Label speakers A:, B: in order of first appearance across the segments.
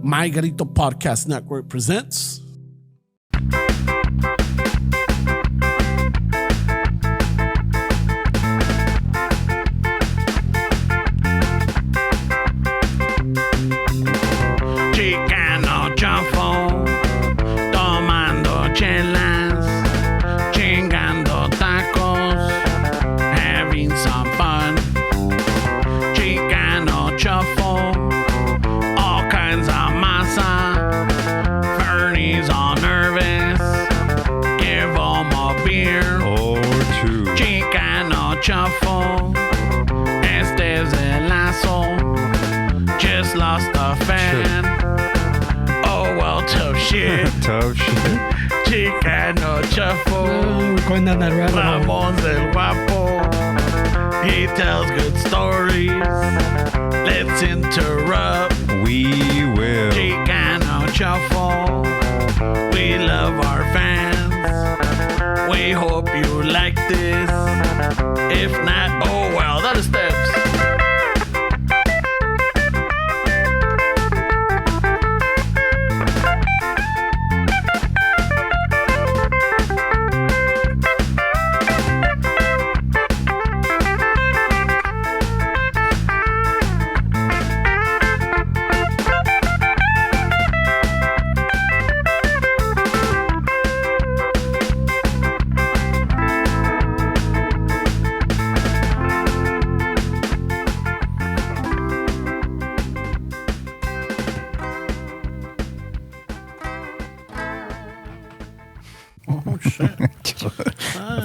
A: My Garito Podcast Network presents
B: Chicano chafo, tomando chelas, chingando tacos, having some fun. Chicano chafo, all kinds of masa. Fernie's all nervous, give 'em a beer
C: or two.
B: Chicano chafo, este es el lazo. Just lost a fan. Oh well, tough shit.
C: Tough shit.
B: Chicano chafo.
D: Going down that rabbit hole.
B: Ramon's el guapo. He tells good stories. Let's interrupt.
C: We will.
B: Chicano chafo. We love our fans. We hope you like this. If not, oh well, that is steps.
A: oh shit.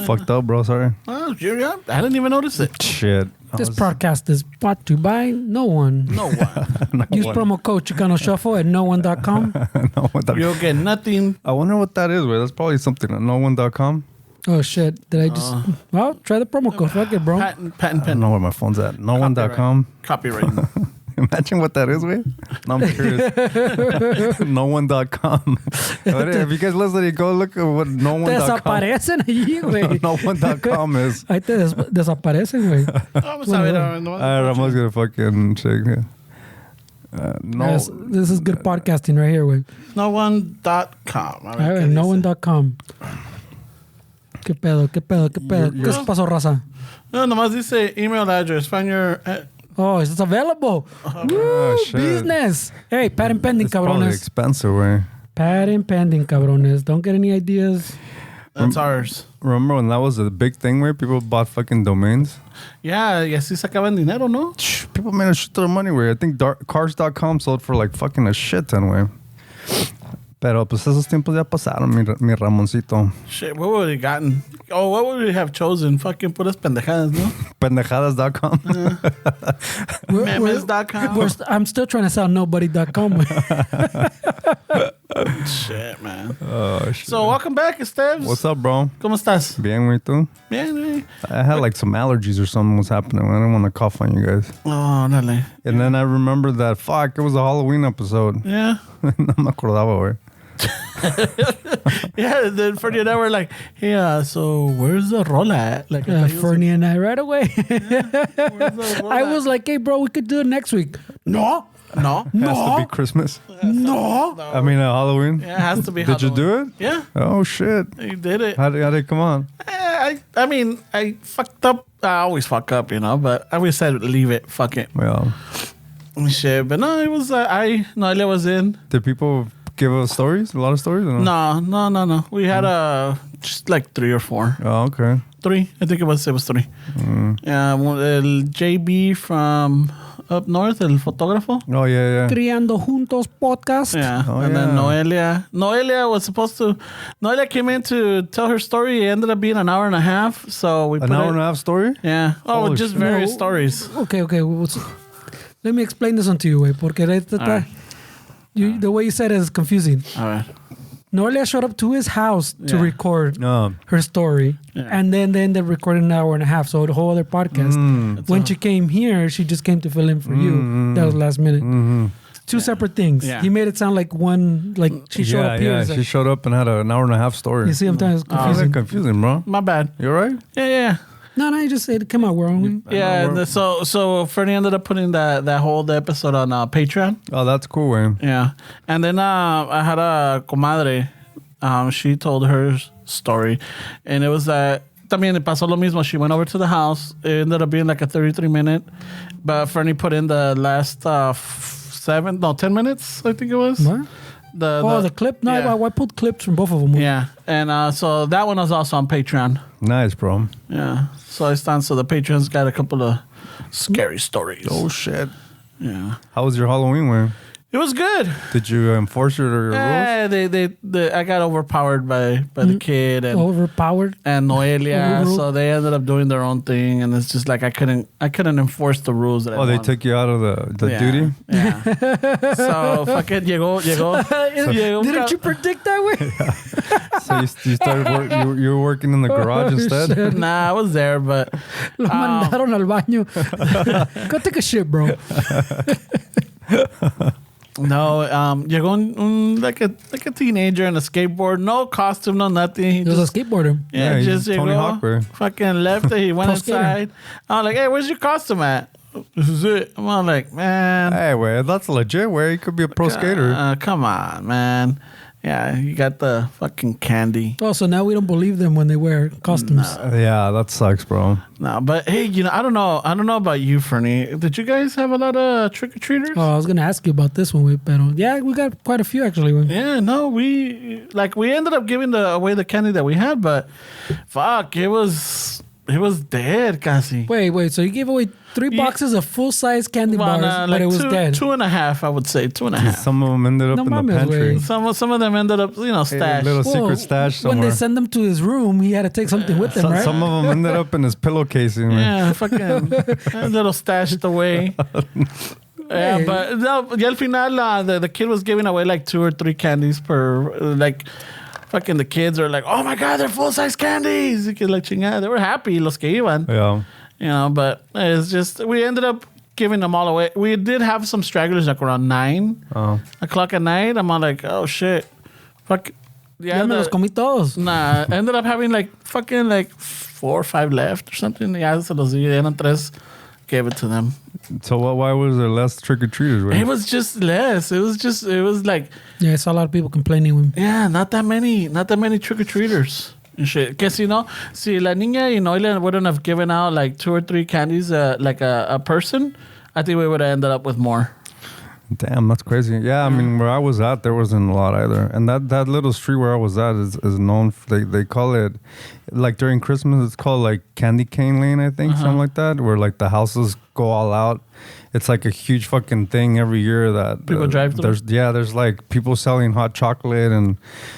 C: Fucked up, bro. Sorry.
A: Oh, yeah, I didn't even notice it.
C: Shit.
D: This podcast is brought to you by no one.
A: No one.
D: Use promo code Chicano Shuffle at no1.com.
C: No one.
A: You'll get nothing.
C: I wonder what that is, wait. That's probably something at no1.com.
D: Oh shit! Did I just? Well, try the promo code. Fuck it, bro.
A: Patent
C: I don't
A: pen.
C: know where my phone's at. No1.com.
A: Copyright.
C: Imagine what that is, wait. No, I'm curious. No1.com. If you guys listen, go look at what no1.com.
D: Desaparecen allí, güey.
C: No1.com is.
D: Ahí te desaparecen, güey.
A: Vamos a ver.
C: Ramon's gonna fucking check it. No.
D: Yes, this is good podcasting right here, güey.
A: No1.com.
D: A ver, no1.com. ¿Qué pedo? ¿Qué pedo? ¿Qué pedo? ¿Qué se pasó, raza?
A: No, nomás dice email address. Find your...
D: Oh, it's available. Woo,
C: shit.
D: business. Hey, patent pending,
C: It's probably
D: cabrones.
C: expensive, way.
D: Patent pending, cabrones. Don't get any ideas.
A: That's ours.
C: Remember when that was a big thing where people bought fucking domains?
A: Yeah, y así sacaban dinero, ¿no?
C: People made a shit ton of money where I think cars.com sold for like fucking a shit ton, way. Pero pues esos tiempos ya pasaron, mi Ramoncito.
A: Shit, what would we gotten? Oh, what would we have chosen? Fucking puras pendejadas, ¿no?
C: Pendejadas.com.
A: Memes.com.
D: I'm still trying to sell nobody.com.
A: Shit, man.
C: Oh, shit.
A: So, welcome back, Esteves.
C: What's up, bro?
A: ¿Cómo estás?
C: Bien, güey, tú?
A: Bien, güey.
C: I had like some allergies or something was happening. I didn't want to cough on you guys.
A: Oh, dale.
C: And then I remembered that, fuck, it was a Halloween episode.
A: Yeah.
C: No me acordaba, güey.
A: Yeah, then Fernie and I were like, hey, so where's the rola at? Like,
D: Fernie and I right away.
A: where's the rola
D: I was like, hey, bro, we could do it next week.
A: No. No.
C: Has to be Christmas.
D: No.
C: I mean, Halloween.
A: Yeah, it has to be
C: Did you do it?
A: Yeah.
C: Oh, shit.
A: You did it.
C: How did it come on?
A: I mean, I fucked up. I always fuck up, you know, but I always said leave it. Fuck it.
C: Well,
A: Shit. But no, it was, Noelia was in.
C: did people give us stories? A lot of stories? Or no?
A: No. We had just like 3 or 4.
C: Oh, okay.
A: 3. I think it was 3. Yeah, el JB from up north, el fotógrafo.
C: Oh, yeah.
D: Criando Juntos podcast.
A: Yeah,
C: Oh,
A: and then
C: yeah.
A: Noelia was supposed to. Noelia came in to tell her story. It ended up being an hour and a half. So we
C: An hour and a half story?
A: Yeah. Oh,
C: Holy
A: just
C: shit.
A: various
D: No.
A: stories.
D: Okay. Let me explain this one to you, güey. Porque the way you said it is confusing.
A: All right.
D: Noelia showed up to his house to
A: Yeah.
D: record
C: No.
D: her story.
A: Yeah.
D: And then they ended up recording an hour and a half. So the whole other podcast. When she came here, she just came to fill in for you. That was last minute. Two separate things.
A: Yeah.
D: He made it sound like one, like she showed up here.
C: Yeah,
D: It's
C: she
D: like,
C: showed up and had an hour and a half story.
D: you see, I'm telling you, it's
C: How's
D: confusing.
C: that confusing, bro?
A: My bad.
C: You all right?
A: Yeah.
D: No, you just said, come on, we're on.
A: Yeah, so Fernie ended up putting that whole episode on Patreon.
C: Oh, that's cool, man.
A: Yeah, and then I had a comadre. She told her story, and it was that también le pasó lo mismo. She went over to the house. It ended up being like a 33-minute, but Fernie put in the last 10 minutes, I think it was.
D: What? The clip? No,
A: yeah.
D: I put clips from both of them.
A: Yeah, and so that one was also on Patreon.
C: Nice, bro.
A: Yeah, so the Patreon's got a couple of scary stories.
C: Oh, shit.
A: Yeah.
C: How was your Halloween, man?
A: It was good.
C: Did you enforce your rules?
A: I got overpowered by the kid and
D: Overpowered?
A: and Noelia,
D: Overruled.
A: so they ended up doing their own thing, and it's just like I couldn't enforce the rules that I
C: Oh, they
A: wanted.
C: took you out of the duty?
A: Yeah. So fucking llegó.
D: Didn't you predict that way?
C: So you started you were working in the garage instead?
A: Nah, I was there, but
D: Lo mandaron al baño. Go take a shit, bro.
A: no, llegó like a teenager in a skateboard, no costume, no nothing. He
D: He was a skateboarder.
A: Yeah,
C: Yeah,
A: just
C: he's Tony Hawk, bro.
A: fucking left it. He went
D: Pro skater.
A: inside. I'm like, hey, where's your costume at? This is it. I'm like, man.
C: Hey, way, that's legit. Way, you could be a pro skater.
A: Come on, man. Yeah, you got the fucking candy.
D: Oh, so now we don't believe them when they wear costumes.
C: Yeah, that sucks, bro.
A: No, but hey, I don't know about you, Fernie. Did you guys have a lot of trick-or-treaters?
D: Oh, I was going to ask you about this one, but yeah, we got quite a few actually.
A: Yeah, no, we ended up giving away the candy that we had, but fuck, it was dead, casi.
D: Wait, so you gave away 3 boxes of full-size candy bars, but it was dead.
A: 2.5, I would say, 2.5.
C: Some of them ended up
D: No
C: in the
D: mames,
C: pantry.
D: güey.
A: Some of them ended up, stashed.
C: little
D: Well,
C: secret stash
D: when
C: somewhere.
D: they send them to his room, he had to take something with them, right?
C: Some of them ended up in his pillowcasing. Man.
A: Yeah, fucking a little stashed away. Yeah,
D: Hey.
A: but no, y al final, the kid was giving away like 2 or 3 candies per, fucking the kids are like, oh my God, they're full-size candies. Y que la chingada. They were happy, los que iban.
C: Yeah.
A: But it's just, we ended up giving them all away. We did have some stragglers like around 9 o'clock at night. I'm all like, oh shit. Fuck.
D: Ya me los comí todos.
A: Nah, I ended up having fucking 4 or 5 left or something. Ya se los di, eran 3. Gave it to them.
C: So why was there less trick-or-treaters?
A: It was just less. It was like,
D: Yeah, I saw a lot of people complaining.
A: yeah, not that many trick-or-treaters. And shit. Que si la niña y Noelia wouldn't have given out like 2 or 3 candies like a person, I think we would have ended up with more.
C: Damn, that's crazy. Yeah, I mean, where I was at, there wasn't a lot either. And that little street where I was at is known for, they call it, like during Christmas, it's called like Candy Cane Lane, I think, something like that, where like the houses go all out. It's like a huge fucking thing every year that
A: People drive through?
C: There's like people selling hot chocolate and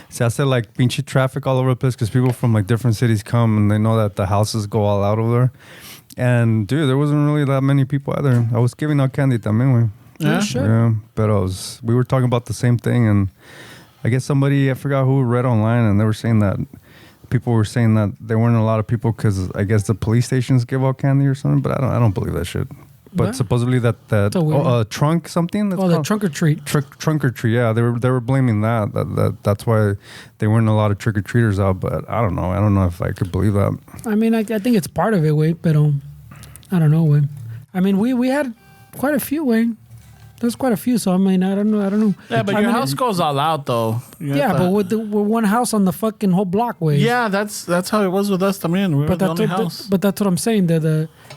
C: se hace like pinchy traffic all over the place because people from like different cities come and they know that the houses go all out over there. And dude, there wasn't really that many people either. I was giving out candy también, güey.
A: Yeah,
D: sure.
C: Yeah, but we were talking about the same thing, and I guess I forgot who read online, and they were saying that people were saying that there weren't a lot of people because I guess the police stations give out candy or something, but I don't believe that shit. But
D: What?
C: supposedly that
D: a weird
C: trunk something. That's
D: Oh, the
C: called?
D: trunk or treat.
C: Trunk or treat. Yeah, they were blaming that's why there weren't a lot of trick or treaters out. But I don't know. I don't know if I could believe that.
D: I mean, I think it's part of it, way, but I don't know, way. I mean, we had quite a few, way. There's quite a few, so I mean, I don't know.
A: Yeah, but your house goes all out though.
D: Yeah, but with one house on the fucking whole block, way.
A: Yeah, that's how it was with us también. We were
D: But
A: the
D: that's
A: only house.
D: but that's what I'm saying.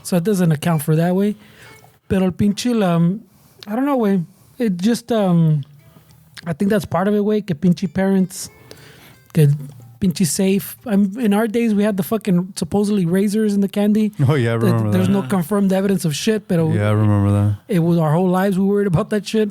D: So it doesn't account for that way. Pero el pinche, I don't know, way. It just, I think that's part of it, way. Que pinche parents, que pinche safe. In our days, we had the fucking supposedly razors in the candy.
C: Oh yeah, I remember that.
D: There's no confirmed evidence of shit, but
C: Yeah, I remember that.
D: it was our whole lives we worried about that shit.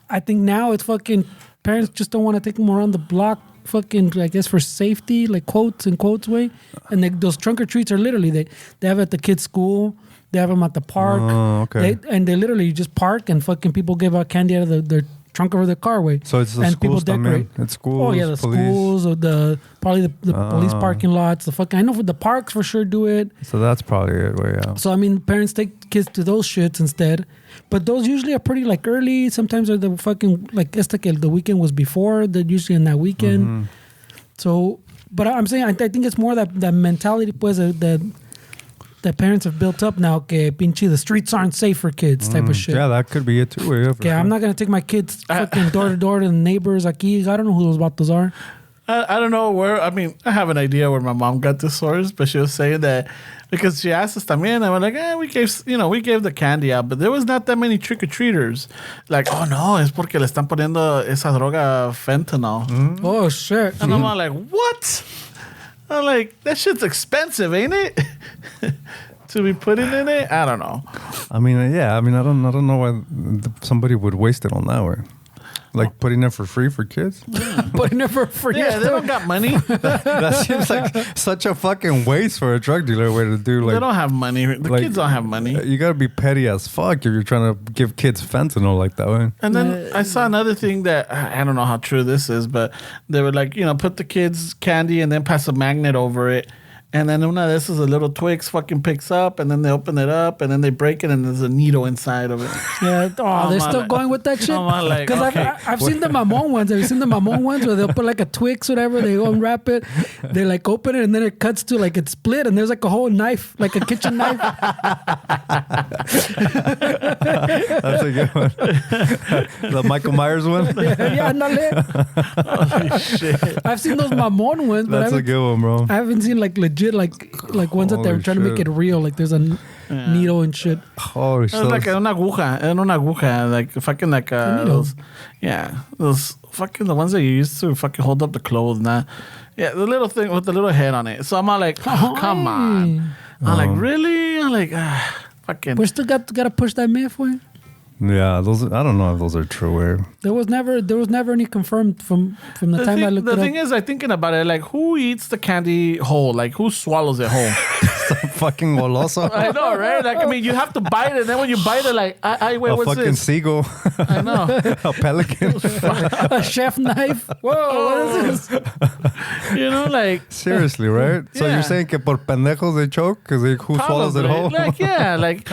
D: I think now it's fucking parents just don't want to take them around the block, fucking, I guess for safety, like quotes way. And those trunk or treats are literally they have at the kids' school, they have them at the park.
C: Oh, okay.
D: They literally just park and fucking people give out candy out of their trunk over their car way.
C: So it's the
D: and people
C: schools
D: decorate.
C: It's schools.
D: Oh yeah, the
C: police.
D: schools or probably the police parking lots. I know for the parks for sure do it.
C: So that's probably it. Yeah.
D: So I mean, parents take kids to those shits instead, but those usually are pretty like early. Sometimes are the fucking like the weekend was before. They're usually in that weekend. So, but I'm saying I think it's more that mentality, pues, that that parents have built up now. Que pinche the streets aren't safe for kids type of shit.
C: Yeah, that could be it too. Yeah, for
D: Okay,
C: sure.
D: I'm not gonna take my kids fucking door to door to the neighbors. Aquí, I don't know who those vatos are.
A: I don't know where. I mean, I have an idea where my mom got this source, but she was saying that because she asked us también, and we're like, we gave the candy out, but there was not that many trick or treaters. Like, oh no, es porque le están poniendo esa droga fentanyl.
D: Oh shit!
A: And I'm like, what? I'm like, that shit's expensive, ain't it? To be putting in it, I don't know.
C: I mean, yeah. I mean, I don't know why somebody would waste it on that way. Like putting it for free for kids?
D: Putting it for free.
A: Yeah, they don't got money.
C: That seems like such a fucking waste for a drug dealer way to do. Like,
A: They don't have money. The kids don't have money.
C: You gotta be petty as fuck if you're trying to give kids fentanyl like that way.
A: And then I saw another thing that I don't know how true this is, but they were like, put the kids candy and then pass a magnet over it. And then una de esas, a little Twix fucking picks up, and then they open it up, and then they break it, and there's a needle inside of it.
D: Yeah. Oh, they're still
A: like-
D: going with that shit.
A: I'm like,
D: Because
A: okay.
D: I've seen the Mamon ones. Have you seen the Mamon ones where they'll put like a Twix, whatever? They go unwrap it. They like open it, and then it cuts to like it's split, and there's like a whole knife, like a kitchen knife.
C: That's a good one. The Michael Myers one?
D: Yeah, ándale.
A: Holy shit.
D: I've seen those Mamon ones, but
C: That's a good one, bro.
D: I haven't seen like legit like ones that they're
C: Holy
D: trying to make
C: shit.
D: it real. Like there's a needle and shit.
C: Holy
A: It was like
C: shit.
A: una aguja, like fucking like
D: needle.
A: those fucking the ones that you used to fucking hold up the clothes. Nah, yeah, the little thing with the little head on it. So I'm all like, oh, come on. I'm like, really? I'm like, fucking.
D: We still got to push that myth, way.
C: Yeah, those. I don't know if those are true. Or
D: There was never any confirmed from the time I looked
A: The
D: it
A: thing
D: up.
A: is, I'm thinking about it, like, who eats the candy whole? Like, who swallows it whole?
C: some fucking goloso.
A: I know, right? Like, I mean, you have to bite it, and then when you bite it, like, wait,
C: A
A: what's
C: fucking
A: this?
C: seagull.
A: I know.
C: A pelican.
D: A chef knife. Whoa, what is this?
A: Like,
C: Seriously, right? So
A: Yeah.
C: you're saying que por pendejos they choke? Because who swallows it
A: probably.
C: whole?
A: Like, yeah, like,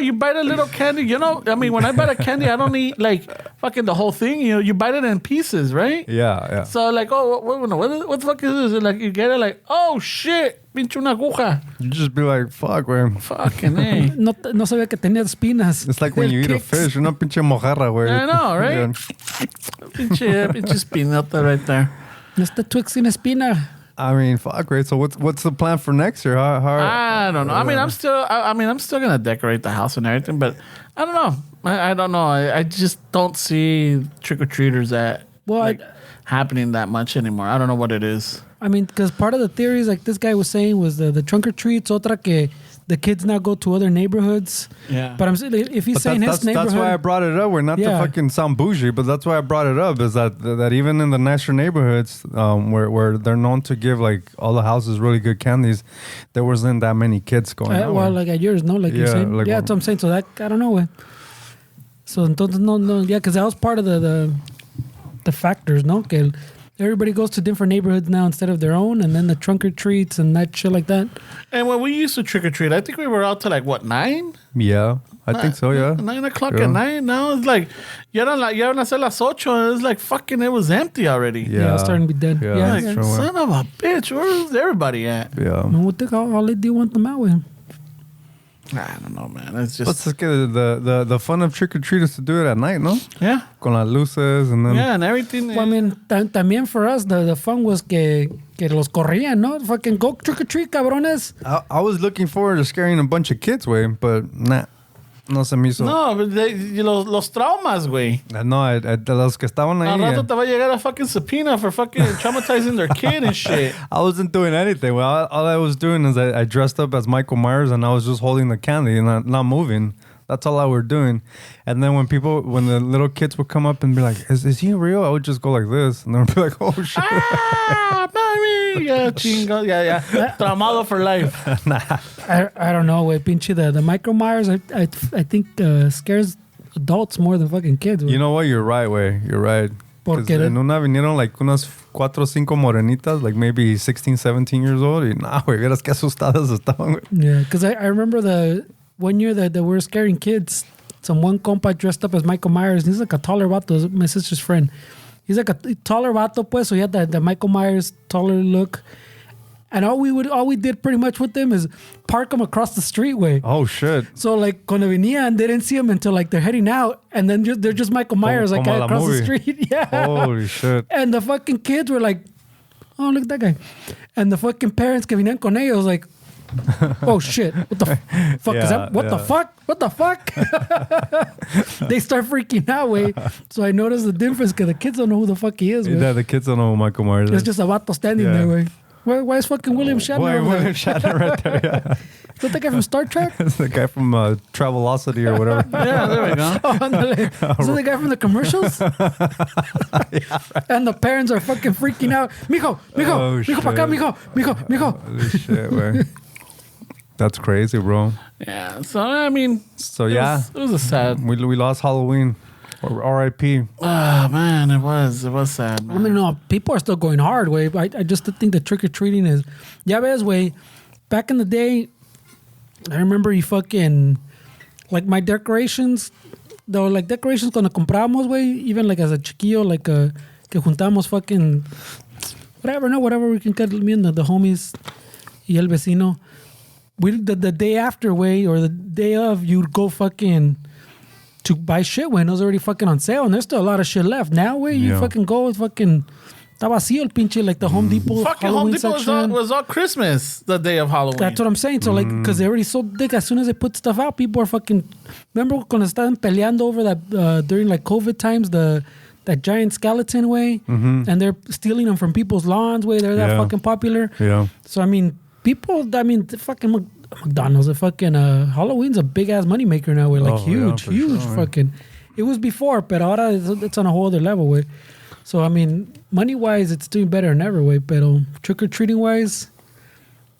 A: you bite a little candy, I mean, when I bite a candy, I don't eat, like, fucking the whole thing. You bite it in pieces, right?
C: Yeah.
A: So, like, what the fuck is this? And, like, you get it, like, oh, shit, pinche una aguja.
C: You just be like, fuck, güey.
A: Fucking A.
D: No sabía que tenía espinas.
C: It's like when you eat a fish, una pinche mojarra, güey.
A: I know, right?
C: Yeah.
A: Pinche spinata right there.
D: Este Twix sin espina.
C: I mean, fuck, right? So what's the plan for next year? How
A: I don't know. I mean, I'm still gonna decorate the house and everything, but I don't know. I don't know. I just don't see trick or treaters happening that much anymore. I don't know what it is.
D: I mean, because part of the theories, like this guy was saying, was the trunk or treats. Otra que the kids now go to other neighborhoods.
A: Yeah.
D: But I'm saying, if he's
C: But
D: saying his neighborhood,
C: that's why I brought it up. We're not to
D: Yeah.
C: fucking sound bougie, but that's why I brought it up. Is that even in the nicer neighborhoods, where they're known to give like all the houses really good candies, there wasn't that many kids going. That
D: well,
C: way.
D: like at yours, no, like you're
C: Yeah,
D: saying,
C: like
D: yeah,
C: one-
D: that's what I'm saying. So that I don't know, so entonces no, yeah, because that was part of the factors, no, que everybody goes to different neighborhoods now instead of their own, and then the trunk or treats and that shit like that.
A: And when we used to trick or treat, I think we were out to like what 9?
C: Yeah, I think so. Yeah.
A: 9 o'clock
C: Yeah.
A: at night. Now it's like ya eran a hacer las 8, and it's like fucking. It was empty already.
C: Yeah.
D: I was starting to be dead.
C: Yeah,
D: Yeah,
A: Like,
C: that's true.
A: son of a bitch, where's everybody at?
C: Yeah.
D: No, what the hell do you want them out with?
A: I don't know, man. It's just
C: What's the fun of trick or treat is to do it at night, no?
A: yeah,
C: Con las luces and then.
A: and everything.
D: Well, I mean, también for us, the fun was que los corrían, no? Fucking go trick or treat, cabrones.
C: I was looking forward to scaring a bunch of kids, way, but nah. No se me hizo.
A: No, but los traumas, güey.
C: No, de los que estaban
A: Al
C: ahí.
A: rato te va a llegar a fucking subpoena for fucking traumatizing their kid and shit.
C: I wasn't doing anything. Well, all I was doing is I dressed up as Michael Myers and I was just holding the candy and not moving. That's all I were doing. And then when the little kids would come up and be like, is he real? I would just go like this. And they would be like, oh, shit.
A: Ah, mami. Yeah, chingo. Yeah. Traumado for life.
D: I don't know, güey. Pinche the Micro Myers, I think scares adults more than fucking kids.
C: You know what? You're right, way. You're right.
D: Porque
C: En una vinieron like unas 4 o 5 morenitas, like maybe 16, 17 years old. Y nah, güey, vieras qué asustadas estaban, güey.
D: Yeah, because I remember the one year that we were scaring kids. Some one compa dressed up as Michael Myers. And he's like a taller vato, my sister's friend. He's like a taller vato, pues. So he had the Michael Myers taller look. And all we did pretty much with them is park them across the streetway.
C: Oh shit!
D: So like cuando venían, they didn't see them until like they're heading out, and then they're just Michael Myers like
C: como la
D: across the
C: movie.
D: street. Yeah.
C: Holy shit!
D: And the fucking kids were like, "Oh, look at that guy," and the fucking parents que venían con ellos like, "Oh shit! What the fuck is that? What the fuck? What the fuck?" They start freaking out, way. So I noticed the difference because the kids don't know who the fuck he is.
C: Yeah, the kids don't know who Michael Myers is.
D: It's just a vato standing there, way. Why is fucking William Shatner?
C: William Shatner right there. Yeah,
D: Is that the guy from Star Trek?
C: it's the guy from Travelocity or whatever.
A: Yeah, there we go.
D: Oh, ándale. Is that the guy from the commercials? And the parents are fucking freaking out. Mijo, mijo pa acá, mijo.
C: Holy shit, man. That's crazy, bro.
A: Yeah. So I mean,
C: So
A: it was a sad.
C: we lost Halloween. Or R.I.P.
A: Oh man, it was sad.
D: I mean, no, people are still going hard, way. I just think the trick or treating is, ya ves, way. Back in the day, I remember you fucking like my decorations. Though, like decorations cuando compramos, way. Even like as a chiquillo, like que juntamos fucking whatever we can cut. Me and the homies y el vecino. We the day after, way, or the day of, you'd go fucking to buy shit when it was already fucking on sale, and there's still a lot of shit left. Now, way, you fucking go with fucking. Está vacío el pinche, like the Home Depot
A: Fucking
D: Halloween
A: Home Depot
D: section.
A: was all Christmas the day of Halloween.
D: That's what I'm saying. So, like, because they already sold, like, as soon as they put stuff out, people are fucking. Remember cuando estaban peleando over that during like COVID times, that giant skeleton, way, and they're stealing them from people's lawns, way. They're that fucking popular.
C: Yeah.
D: So I mean, the fucking McDonald's, the fucking Halloween's a big ass money maker now. We're like huge
C: sure,
D: fucking. It was before, but ahora it's on a whole other level, way. So I mean, money wise, it's doing better than ever, way. But trick or treating wise,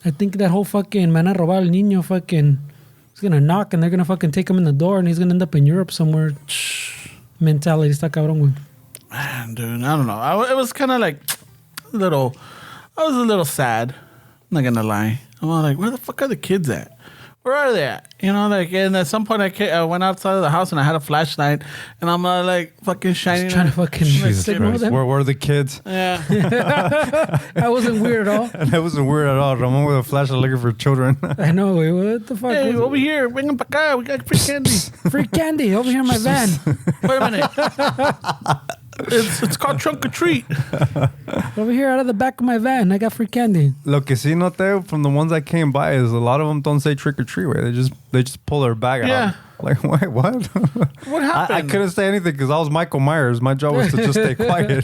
D: I think that whole fucking man a robar el niño fucking is gonna knock and they're gonna fucking take him in the door and he's gonna end up in Europe somewhere. Mentality está cabrón, güey.
A: Man, dude, I don't know. It was kind of like I was a little sad. I'm not gonna lie. I'm like, where the fuck are the kids at? Where are they at? You know, like, and at some point I went outside of the house and I had a flashlight and I'm like fucking shining.
D: Just trying to fucking
C: Jesus
D: signal
C: Christ.
D: them.
C: Where were the kids?
A: Yeah.
D: That wasn't weird at all.
C: That wasn't weird at all. Ramon with a flashlight looking for children.
D: I know, güey. What the fuck?
A: Hey, over here, bring them back out. We got free candy.
D: Free candy over here in my van.
A: Wait a minute. It's called trunk or treat.
D: Over here out of the back of my van, I got free candy.
C: Lo que sí noté from the ones I came by is a lot of them don't say trick or treat. Way. They just pull their bag
A: Yeah.
C: out. Like, wait, what?
A: What happened?
C: I couldn't say anything because I was Michael Myers. My job was to just stay quiet.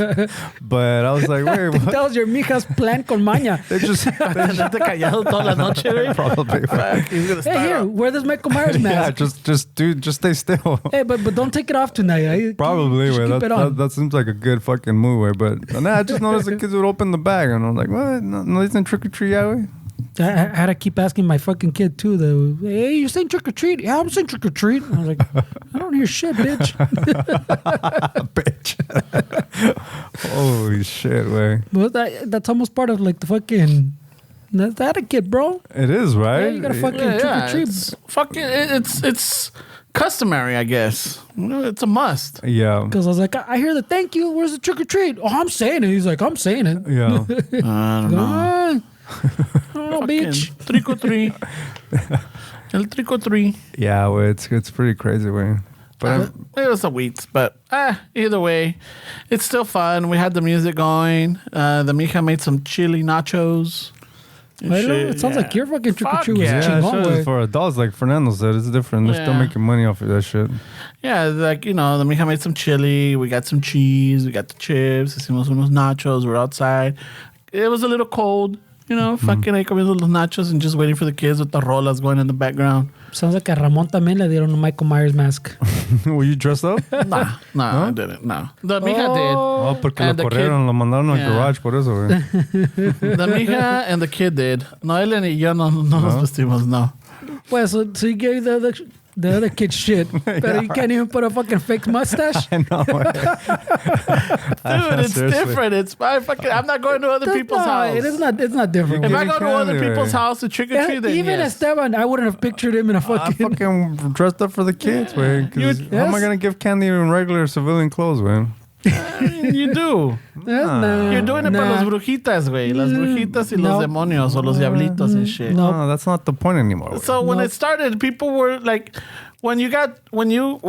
C: But I was like, wait,
D: I think
C: what?
D: that was your mijas plan con maña.
C: They just
A: Andate callado toda la noche, güey.
C: probably.
A: Fuck, he's gonna
D: Hey,
A: start
D: here,
A: up.
D: wear this Michael Myers
C: Yeah,
D: mask.
C: just stay still.
D: Hey, but don't take it off tonight.
C: Probably,
D: just
C: way.
D: keep it on.
C: That seems like a good fucking move, way. But I just noticed the kids would open the bag, and I'm like, what? No, isn't trick or treat that way?
D: I had to keep asking my fucking kid too. Hey, you saying trick or treat? Yeah, I'm saying trick or treat. I was like, I don't hear shit, bitch.
C: Bitch. Holy shit, way.
D: But that's almost part of like the fucking that's etiquette, bro.
C: It is, right?
D: Yeah, you gotta fucking trick or treat.
A: It's customary, I guess. You know, it's a must.
C: Yeah.
D: Because I was like, I hear the thank you. Where's the trick or treat? Oh, I'm saying it. He's like, I'm saying it.
C: Yeah.
A: I don't know.
D: I don't know, bitch.
A: Trick or treat. El trick or treat.
C: Yeah, well, it's pretty crazy, way. But
A: It was a week, but either way, it's still fun. We had the music going. The mija made some chili nachos. and
D: I don't know.
A: shit.
D: It sounds like your fucking trick or
A: Fuck
D: treat was
A: yeah.
C: yeah,
D: chingón,
C: sure,
D: güey.
C: it's for adults, like Fernando said, it's different. They're still
A: Yeah.
C: making money off of that shit.
A: Yeah, like, you know, the mija made some chili. We got some cheese. We got the chips. Hicimos unos nachos. We're outside. It was a little cold. You know, fucking ahí comiendo los nachos and just waiting for the kids with the rolas going in the background.
D: Sounds like a Ramon también le dieron un Michael Myers mask.
C: Were you dressed up?
A: Nah, I didn't. No. The mija did.
C: Oh, porque lo
A: And the
C: corrieron, lo mandaron al
A: Yeah.
C: garage por eso, güey.
A: The mija and the kid did. No, Ellen y yo no nos vestimos, no.
D: Well, so you gave the other kid shit, but you can't even put a fucking fake mustache.
C: I know, güey.
A: Dude, it's
C: Seriously.
A: different. I'm not going to other people's house.
D: It's not different.
A: If
D: güey.
A: I go to other
C: candy,
A: people's
C: right.
A: house to trick or treat, then
D: Even
A: yes.
D: Esteban, I wouldn't have pictured him in a
C: I
D: fucking.
C: fucking dressed up for the kids, way. How am I
D: Yes.
C: gonna give candy in regular civilian clothes, man?
A: You do. You're doing it for los brujitas, güey. Las brujitas y los demonios or los diablitos and shit.
C: No, that's not the point anymore.
A: So when it started, people were like, when you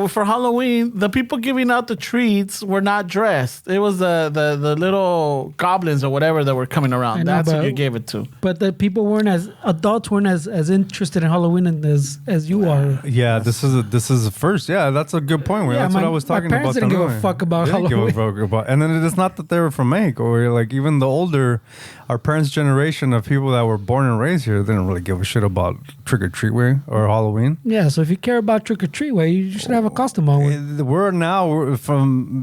A: for Halloween, the people giving out the treats were not dressed. It was the little goblins or whatever that were coming around. That's what you gave it to.
D: But the people adults weren't as interested in Halloween as you are.
C: Yeah, this is the first. Yeah, that's a good point. That's what I was talking about.
D: My parents didn't give a fuck about Halloween.
C: And then it's not that they were from Mexico, or like even the older, our parents' generation of people that were born and raised here didn't really give a shit about trick or treat way or Halloween.
D: Yeah, so if you care about trick or treat way, you should have a costume on.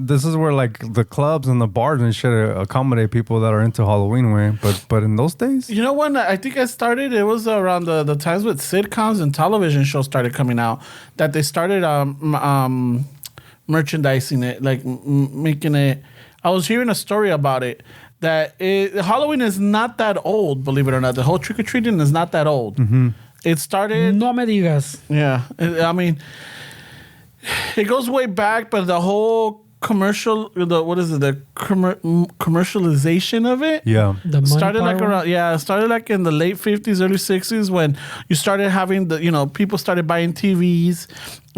C: This is where like the clubs and the bars and shit accommodate people that are into Halloween way. But in those days,
A: you know, when I think I started, it was around the times with sitcoms and television shows started coming out that they started merchandising it, like making it. I was hearing a story about it. That Halloween is not that old, believe it or not. The whole trick or treating is not that old.
C: Mm-hmm.
A: It started.
D: No me digas.
A: Yeah, I mean, it goes way back, but the whole commercialization of it.
C: Yeah,
A: started like around. Yeah, it started like in the late 50s, early 60s when you started having people started buying TVs.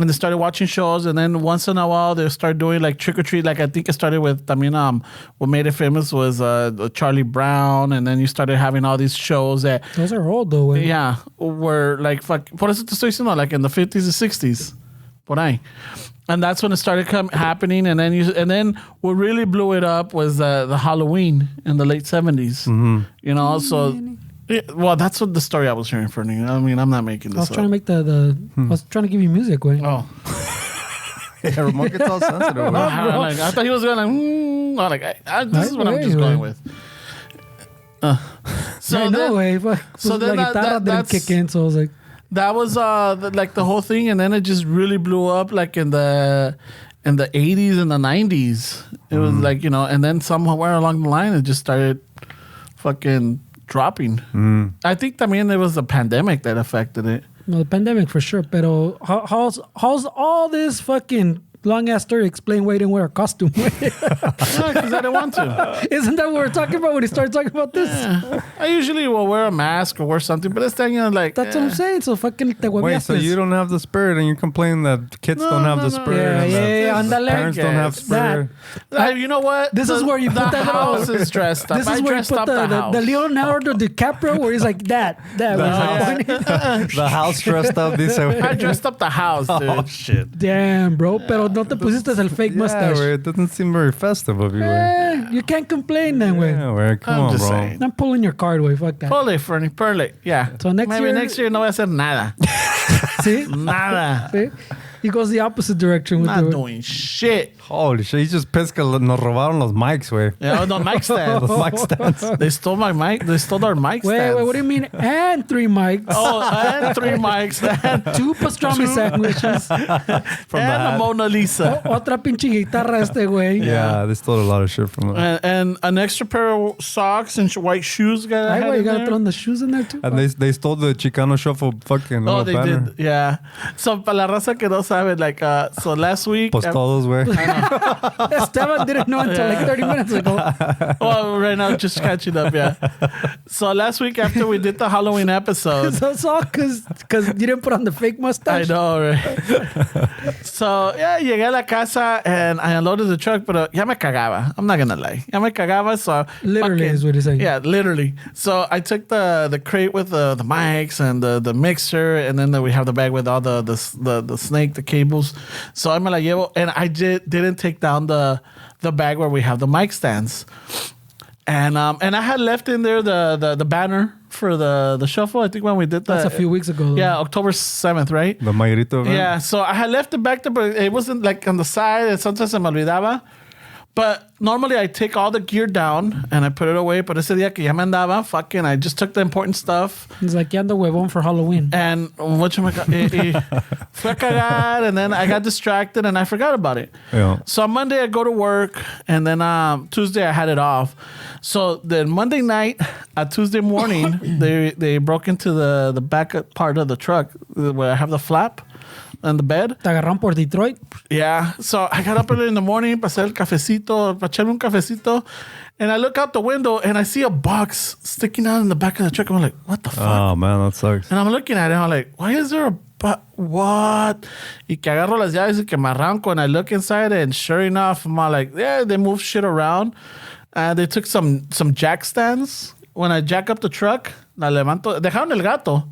A: And they started watching shows, and then once in a while they started doing like trick or treat. Like I think it started with what made it famous was Charlie Brown, and then you started having all these shows that
D: those are old though.
A: Yeah, were like por eso te estoy diciendo, like in the 50s and 60s, por ahí. And that's when it started happening, and then what really blew it up was the Halloween in the late 70s.
C: Mm-hmm.
A: You know, so. Well, that's what the story I was hearing for you. I mean, I'm not making this up.
D: I was trying to make I was trying to give you music, güey.
A: Oh.
C: Yeah, Ramon gets all sensitive.
A: I thought he was going this is what I'm just going with.
D: So then the guitarra didn't kick in, so I was like...
A: That was like the whole thing, and then it just really blew up like in the 80s and the 90s. It was like, and then somewhere along the line, it just started fucking... dropping. I think también there was a pandemic that affected it.
D: No, the pandemic for sure. Pero how's all this fucking long ass story explain why he didn't wear a costume?
A: Because I didn't want to.
D: Isn't that what we're talking about when he started talking about this?
A: Yeah. I usually will wear a mask or wear something, but this thing, like...
D: That's what I'm saying. So fucking te hueviaste.
C: Wait, so you don't have the spirit and you're complaining that kids don't have the spirit.
D: Yeah,
C: parents don't have spirit.
A: You know what?
D: This is where you put that
A: house is dressed up.
D: This is where you put the Leonardo DiCaprio where he's like that.
C: The house dressed up this way.
A: I dressed up the house, dude.
C: Oh, shit.
D: Damn, bro. Pero no te pusiste el fake mustache.
C: It doesn't seem very festive of you.
D: You can't complain then, güey.
C: Yeah, come on, bro.
A: Saying.
D: I'm pulling your card, güey. Fuck that.
A: Pull it, Fernie. Pull it. Yeah.
D: So next year
A: no voy a hacer nada.
D: See?
A: Nada.
D: See? He goes the opposite direction with
A: Not doing shit.
C: Holy shit, he just pissed que nos robaron los mics, güey.
A: Yeah, the mic stands.
C: Los mic stands.
A: They stole my mic. They stole our mic stands.
D: Wait, what do you mean? And 3 mics.
A: Oh, and 3 mics. And
D: 2 pastrami sandwiches.
C: From
A: and a Mona Lisa.
D: Otra pinche guitarra güey.
C: Yeah, they stole a lot of shit from us.
A: And an extra pair of socks and white shoes.
D: You gotta throw the shoes in there too.
C: And they stole the Chicano Shuffle fucking
A: they
C: banner.
A: did. Yeah. So, para la raza que no sabe, like, so last week.
C: Pues todos, güey.
D: Esteban didn't know until like 30 minutes ago.
A: Well, right now, just catching up, yeah. So last week after we did the Halloween episode.
D: So it's all because you didn't put on the fake mustache.
A: I know, right? So, yeah, llegué a la casa and I unloaded the truck, but ya me cagaba. I'm not going to lie. Ya me cagaba, so...
D: Literally is what he's saying.
A: Yeah, literally. So I took the crate with the mics and the mixer, and then we have the bag with all the snake, the cables. So I me la llevo, and I didn't take down the bag where we have the mic stands. And I had left in there the banner for the shuffle. I think when we did that.
D: That's a few weeks ago.
A: Yeah, October 7th, right?
C: The Mayrito event.
A: Yeah, so I had left it back there, but it wasn't like on the side. And sometimes se me olvidaba. But normally I take all the gear down and I put it away. But ese día que ya me andaba, fucking, I just took the important stuff.
D: He's like, ya ando huevón for Halloween.
A: And fue a cagar, and then I got distracted and I forgot about it.
C: Yeah.
A: So on Monday I go to work, and then Tuesday I had it off. So then Monday night, Tuesday morning, they broke into the back part of the truck where I have the flap on the bed.
D: Te agarraron por Detroit.
A: Yeah. So I got up early in the morning, pasé el cafecito, para echarme un cafecito, and I look out the window and I see a box sticking out in the back of the truck. I'm like, what the fuck?
C: Oh man, that sucks.
A: And I'm looking at it. I'm like, why is there a what? Y que agarro las llaves y que me arranco, and I look inside, and sure enough, I'm all like, yeah, they moved shit around. They took some jack stands. When I jack up the truck, la levanto. Dejaron el gato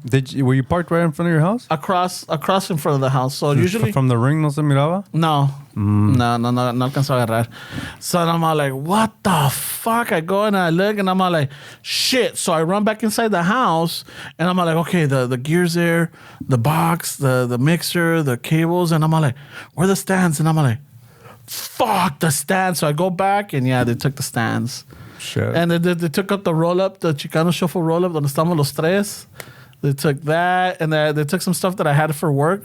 C: Were you parked right in front of your house?
A: across in front of the house. So usually
C: From the ring no se miraba?
A: no alcanzó a agarrar. So I'm all like, what the fuck? I go and I look, and I'm all like, shit. So I run back inside the house, and I'm all like, okay, the gear's there, the box, the mixer, the cables, and I'm all like, where are the stands? And I'm all like, fuck the stands. So I go back, and yeah, they took the stands.
C: Shit.
A: And they took up the roll-up, the Chicano shuffle roll-up, donde estamos los tres. They took that, and they took some stuff that I had for work.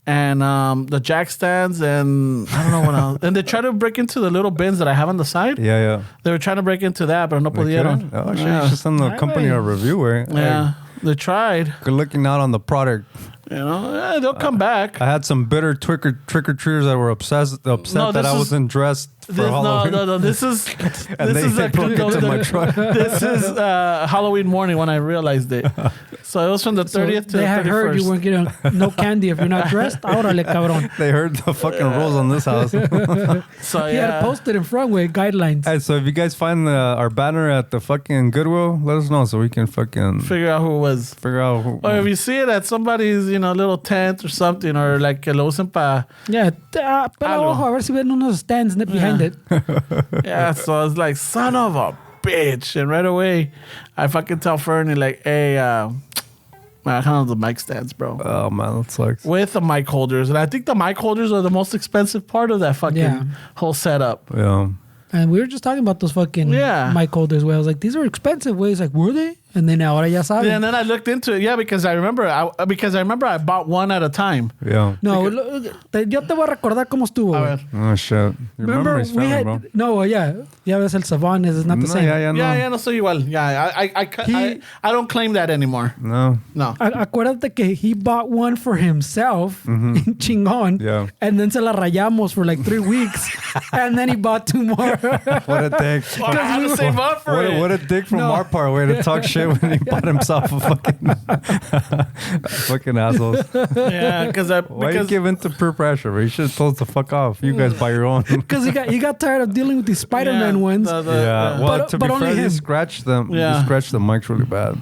A: And the jack stands, and I don't know what else. And they tried to break into the little bins that I have on the side.
C: Yeah.
A: They were trying to break into that, but no pudieron.
C: Oh shit,
A: Yeah.
C: you should send the company a review, eh?
A: Yeah, they tried.
C: Good looking out on the product.
A: You know, yeah, they'll come back.
C: I had some bitter trick-or-treaters that were upset
A: No,
C: that I
A: is-
C: wasn't dressed for Halloween.
A: No. This is
C: And
A: this is
C: they broke into my truck.
A: This is Halloween morning when I realized it. So it was from the 30th to the
D: They
A: 31st.
D: had heard you weren't getting no candy if you're not dressed. Órale, cabrón.
C: They heard the fucking rules on this house.
A: So
D: He had
A: yeah.
D: it posted in front with guidelines.
C: Hey, so if you guys find our banner at the fucking Goodwill, let us know so we can fucking
A: Figure out who it was.
C: figure out who.
A: Or if you see it at somebody's, little tent or something, or like que lo usen pa.
D: Yeah, pela
A: Algo.
D: ojo, a ver si ven unos stands behind it.
A: Yeah, so I was like, son of a bitch. And right away, I fucking tell Fernie, like, hey, I have the mic stands, bro.
C: Oh man, that sucks.
A: With the mic holders. And I think the mic holders are the most expensive part of that fucking
D: Yeah.
A: whole setup.
C: Yeah.
D: And we were just talking about those fucking
A: Yeah.
D: mic holders where I was like, these are expensive. He's like, were they? And then ahora ya saben.
A: And then I looked into it, yeah, because I remember I bought one at a time.
C: Yeah.
D: No, yo te voy a recordar cómo estuvo.
A: A
D: güey.
A: ver.
C: Oh shit. Your
D: Remember,
C: memory's
D: we
C: failing,
D: had
C: bro.
D: no, yeah, ves el savon is not the
C: No,
D: same.
C: yeah, no.
A: Yeah, no soy igual. Yeah, I don't claim that anymore.
C: No.
A: No.
D: Acuérdate que he bought one for himself in chingón,
C: Yeah.
D: and then se la rayamos for like 3 weeks, and then he bought 2 more.
C: What a dick.
A: I had to save up for it.
C: What a dick from
D: No.
C: our part way to talk shit when he bought himself a fucking fucking assholes.
A: Yeah,
C: Why you give in to peer pressure? Bro? You should have told us to fuck off. You guys buy your own.
D: Because he got tired of dealing with these Spider-Man ones.
C: Yeah. Well,
D: But-
C: to
D: but
C: be
D: only
C: fair,
D: him.
C: you scratched them.
A: Yeah.
C: You scratched the mics really bad.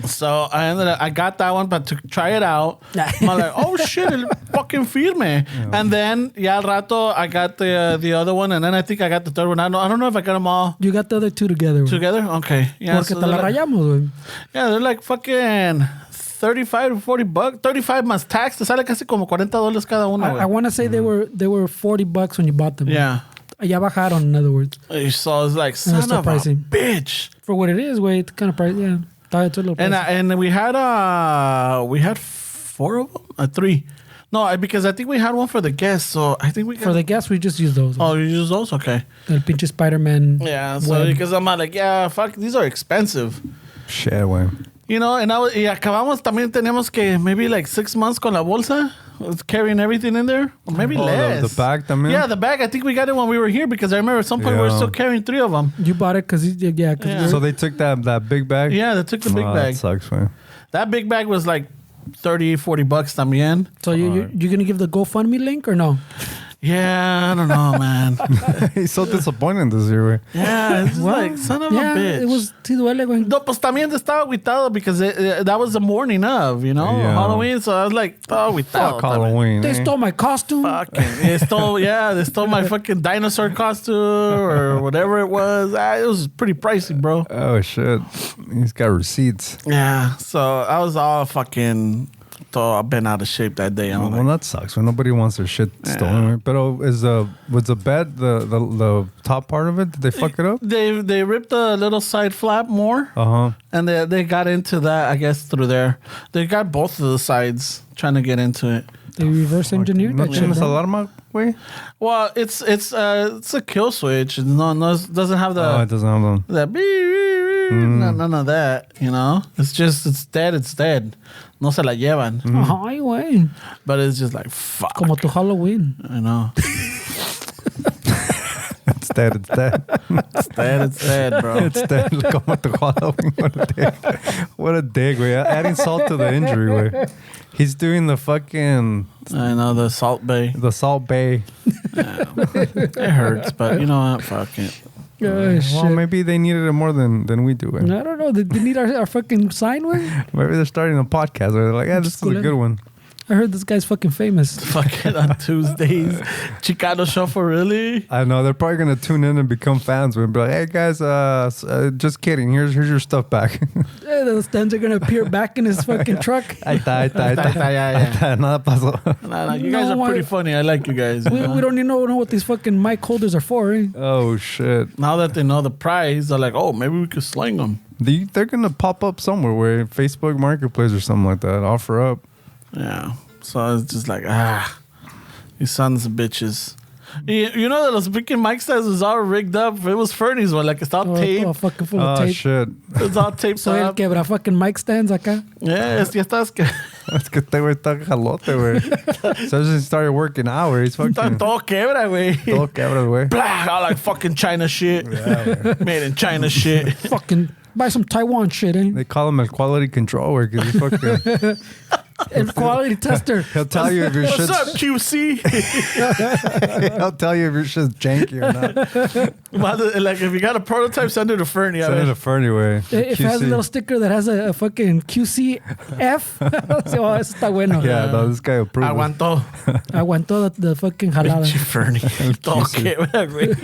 A: So I got that one, but to try it out, I'm like, oh shit, el fucking firme. And then ya al rato I got the other one, and then I think I got the third one. I don't know if I got them all
D: You got the other 2 together. güey.
A: together. Okay, yeah.
D: Porque
A: So
D: te
A: they're
D: la
A: like,
D: rayamos, güey.
A: yeah, they're like fucking 35 to 40 bucks. 35 más tax. Te sale casi como $40 cada uno.
D: I
A: güey.
D: want to say they were $40 when you bought them.
A: Yeah.
D: Ya bajaron, in other words.
A: So it's like, son
D: still
A: of a
D: pricey.
A: bitch.
D: For what it is, güey, it's kind of price. Yeah. It's a little
A: And
D: pricey.
A: and we had 4 of them, 3. No, because I think we had one for the guests. So I think we got
D: For the guests, we just use those.
A: Oh, you use those? Okay.
D: El pinche Spider-Man.
A: Yeah, so
D: web.
A: because I'm like, yeah, fuck, these are expensive.
C: Shit, way.
A: And y acabamos también teníamos que maybe like 6 months con la bolsa, carrying everything in there, or maybe less.
C: The bag también?
A: Yeah, the bag. I think we got it when we were here because I remember at some point we were
C: Yeah.
A: still carrying 3 of them.
D: You bought it because
A: Yeah.
C: So they took that big bag?
A: Yeah, they took the big bag.
C: That sucks, man.
A: That big bag was like 30, 40 bucks también.
D: So you're gonna give the GoFundMe link or no?
A: Yeah, I don't know, man.
C: He's so disappointed this year, way.
A: Yeah, it's just like, son of a bitch.
D: It was sí duele, güey.
A: No, pues también estaba agüitado because that was the morning of,
C: Yeah.
A: Halloween. So I was like, oh, agüitado.
C: Fuck Halloween.
D: They
C: eh?
D: stole my costume.
A: Fucking, they stole my fucking dinosaur costume or whatever it was. It was pretty pricey, bro.
C: Oh, shit. He's got receipts.
A: Yeah, so I was all fucking, I've been out of shape that day. I'm
C: Well,
A: like,
C: that sucks. When nobody wants their shit stolen. Right? But was the bed the top part of it? Did they fuck it up?
A: they ripped the little side flap more, and they got into that, I guess, through there. They got both of the sides trying to get into it.
D: They reverse engineered
C: No
D: that shit.
C: tienes
D: bro.
C: alarma, güey?
A: Well, it's a kill switch. No, it doesn't have the.
C: Oh, it doesn't have them.
A: That none of that, It's just it's dead. No se la llevan.
D: Ay, güey.
A: But it's just like, fuck.
D: Como tu Halloween.
A: I know.
C: It's dead.
A: It's dead, bro.
C: It's dead. Como tu Halloween. What a dig, güey. Adding salt to the injury, güey. He's doing the fucking...
A: I know, the Salt Bay.
C: The Salt Bay.
A: It hurts, but you know what? Fuck it.
D: Oh, shit.
C: Well, maybe they needed it more than we do, güey.
D: I don't know. They need our fucking sign, güey.
C: Maybe they're starting a podcast where they're like, yeah, this is a good one.
D: I heard this guy's fucking famous.
A: Fucking on Tuesdays. Chicano show for really?
C: I know. They're probably going to tune in and become fans. We'll be like, hey, guys, just kidding. Here's your stuff back.
D: Hey, those stands are going to appear back in his fucking truck.
C: Ahí está. Nada pasó.
A: Nah, you guys are pretty funny. I like you guys.
D: We don't even know what these fucking mic holders are for, eh?
C: Oh, shit.
A: Now that they know the price, they're like, oh, maybe we could sling them.
C: They're going to pop up somewhere where Facebook Marketplace or something like that. Offer up.
A: Yeah. So it's just like, you sons of bitches. You know that los freaking mic stands was all rigged up. It was Fernie's one. Like, it's all taped.
D: Oh, fucking full of
C: Oh,
D: tape.
C: shit.
A: It's all taped
D: So el
A: up.
D: quebra fucking mic stands acá.
A: Yeah, ya estás que...
C: Es que este güey está jalote, güey. So he started working out, where he's
A: Está
C: fucking...
A: todo quebra, güey.
C: Todo quebra, güey.
A: Blah, all like fucking China shit. Made in China shit.
D: Fucking buy some Taiwan shit, eh?
C: They call him el quality control, because he's fucking...
D: El quality tester.
C: He'll tell you if your
A: What's
C: shit's...
A: up, QC?
C: He'll tell you if your shit's janky or not.
A: Like, if you got a prototype, send it to Fernie.
C: Send it to Fernie, güey.
D: If it has a little sticker that has a fucking QCF, oh, eso está bueno.
C: Yeah, no, this guy approved.
A: Aguantó.
D: Aguantó the fucking jalada.
A: Pinche Fernie. Todo quebra, güey.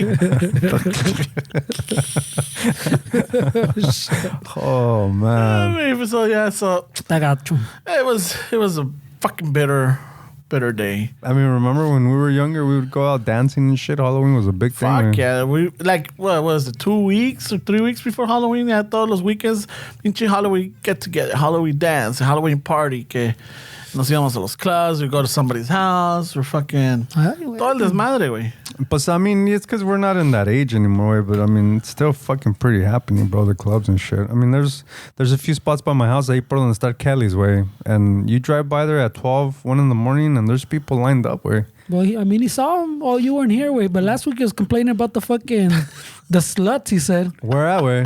C: Oh, man.
A: I mean, so yeah, so
D: Está gacho.
A: it was a fucking bitter day.
C: I mean, remember when we were younger, we would go out dancing and shit. Halloween was a big thing.
A: Fuck
C: man.
A: yeah. We, like, what was it, 2 weeks or 3 weeks before Halloween? Yeah, todos los weekends, pinche Halloween get together, Halloween dance, Halloween party, que nos íbamos a los clubs, we go to somebody's house, we're fucking... Todo el desmadre, güey.
C: But I mean, it's because we're not in that age anymore. But I mean, it's still fucking pretty happening, bro. The clubs and shit. I mean, there's a few spots by my house. Ahí por donde está Kelly's, way, and you drive by there at 1 in the morning, and there's people lined up, way.
D: Well, I mean, he saw him. Oh, you weren't here, way. But last week he was complaining about the fucking the sluts. He said.
C: Where at, way?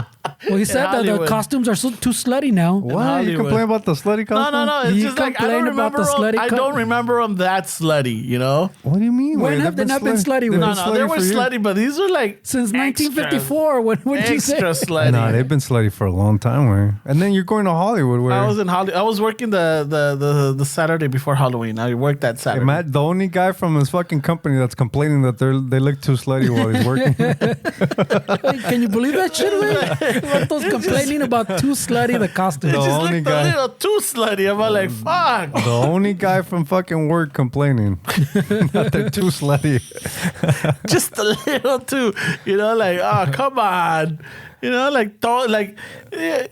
D: Well, he said that the
A: Hollywood.
D: costumes are too slutty now.
C: What? You
A: Hollywood.
C: complain about the slutty costume?
A: No. It's
D: You
A: just like, I
D: complain
A: don't
D: about
A: remember
D: the slutty
A: I don't remember them that slutty, you know?
C: What do you mean?
D: When
C: way?
D: have they not been slutty,
C: They've
D: way?
C: been
A: No, they were
C: for years.
A: slutty, but these are like...
D: Since 1954, when did you say?
A: Extra slutty.
C: Nah, they've been slutty for a long time, way. And then you're going to Hollywood, where
A: I was in Hollywood. I was working the Saturday before Halloween. I worked that Saturday.
C: Matt, the only guy from his fucking company that's complaining that they look too slutty while he's working.
D: Can you believe that shit, man? Those complaining about too slutty the costume.
C: The
A: Just
C: only
A: looked a
C: guy-
A: little too slutty. I'm like, fuck.
C: The only guy from fucking work complaining that they're too slutty.
A: Just a little too. You know, like, oh, come on. You know, like, it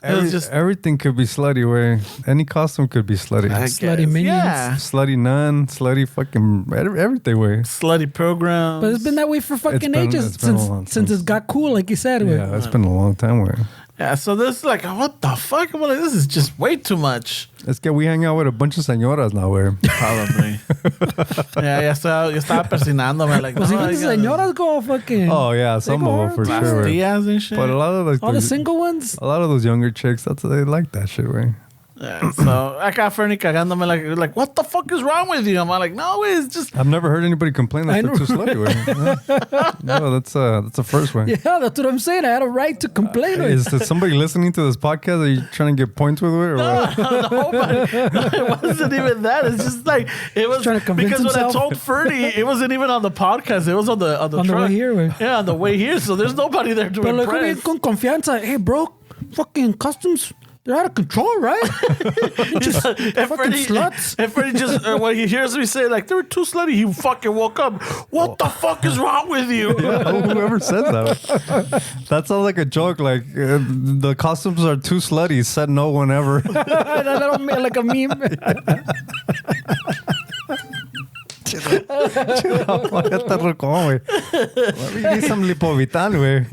A: was just
C: Everything could be slutty, way. Any costume could be slutty.
A: I
D: Slutty
A: guess.
D: minions.
A: Yeah.
C: Slutty nun, slutty fucking everything, way.
A: Slutty programs.
D: But it's been that way for fucking
C: been-
D: ages
C: it's been a long
D: since
C: time.
D: it got cool, like you said. way.
C: Yeah, it's been a long time, way.
A: Yeah, so this is like, what the fuck? I'm like, this is just way too much.
C: It's que we hang out with a bunch of señoras now, way.
A: Probably. Yeah, yo estaba persinándome. Like,
D: Pues
A: no,
D: even
A: I
D: the
A: gotta-
D: señoras go fucking.
C: Oh yeah, some
D: go
C: of them for
D: hard.
A: Las
C: sure. way.
A: tías and shit.
C: But a lot of like
D: All the single ones.
C: a lot of those younger chicks, they like that shit, way.
A: Yeah, so I got Fernie cagándome like, what the fuck is wrong with you? I'm like, no, it's just...
C: I've never heard anybody complain that
D: I
C: they're
D: know.
C: too slutty, way. No, that's the first way.
D: Yeah, that's what I'm saying. I had a right to complain.
C: Is there somebody listening to this podcast? Are you trying to get points with it? Or what?
A: No, it wasn't even that. It's just like it was
D: trying to convince
A: because when I
D: himself.
A: told Fernie, it wasn't even on the podcast. It was on the
D: On the
A: truck.
D: way here, güey.
A: Yeah, on the way here. So there's nobody there to
D: Pero luego bien
A: impress.
D: con confianza. Hey, bro, fucking customs, they're out of control, right? Just fucking sluts.
A: And Freddie just when he hears me say like they were too slutty, he fucking woke up. What the fuck is wrong with you?
C: Yeah, whoever said that. That sounds like a joke. Like the costumes are too slutty. Said no one ever.
D: Like a meme.
C: We need some lipovitan, güey.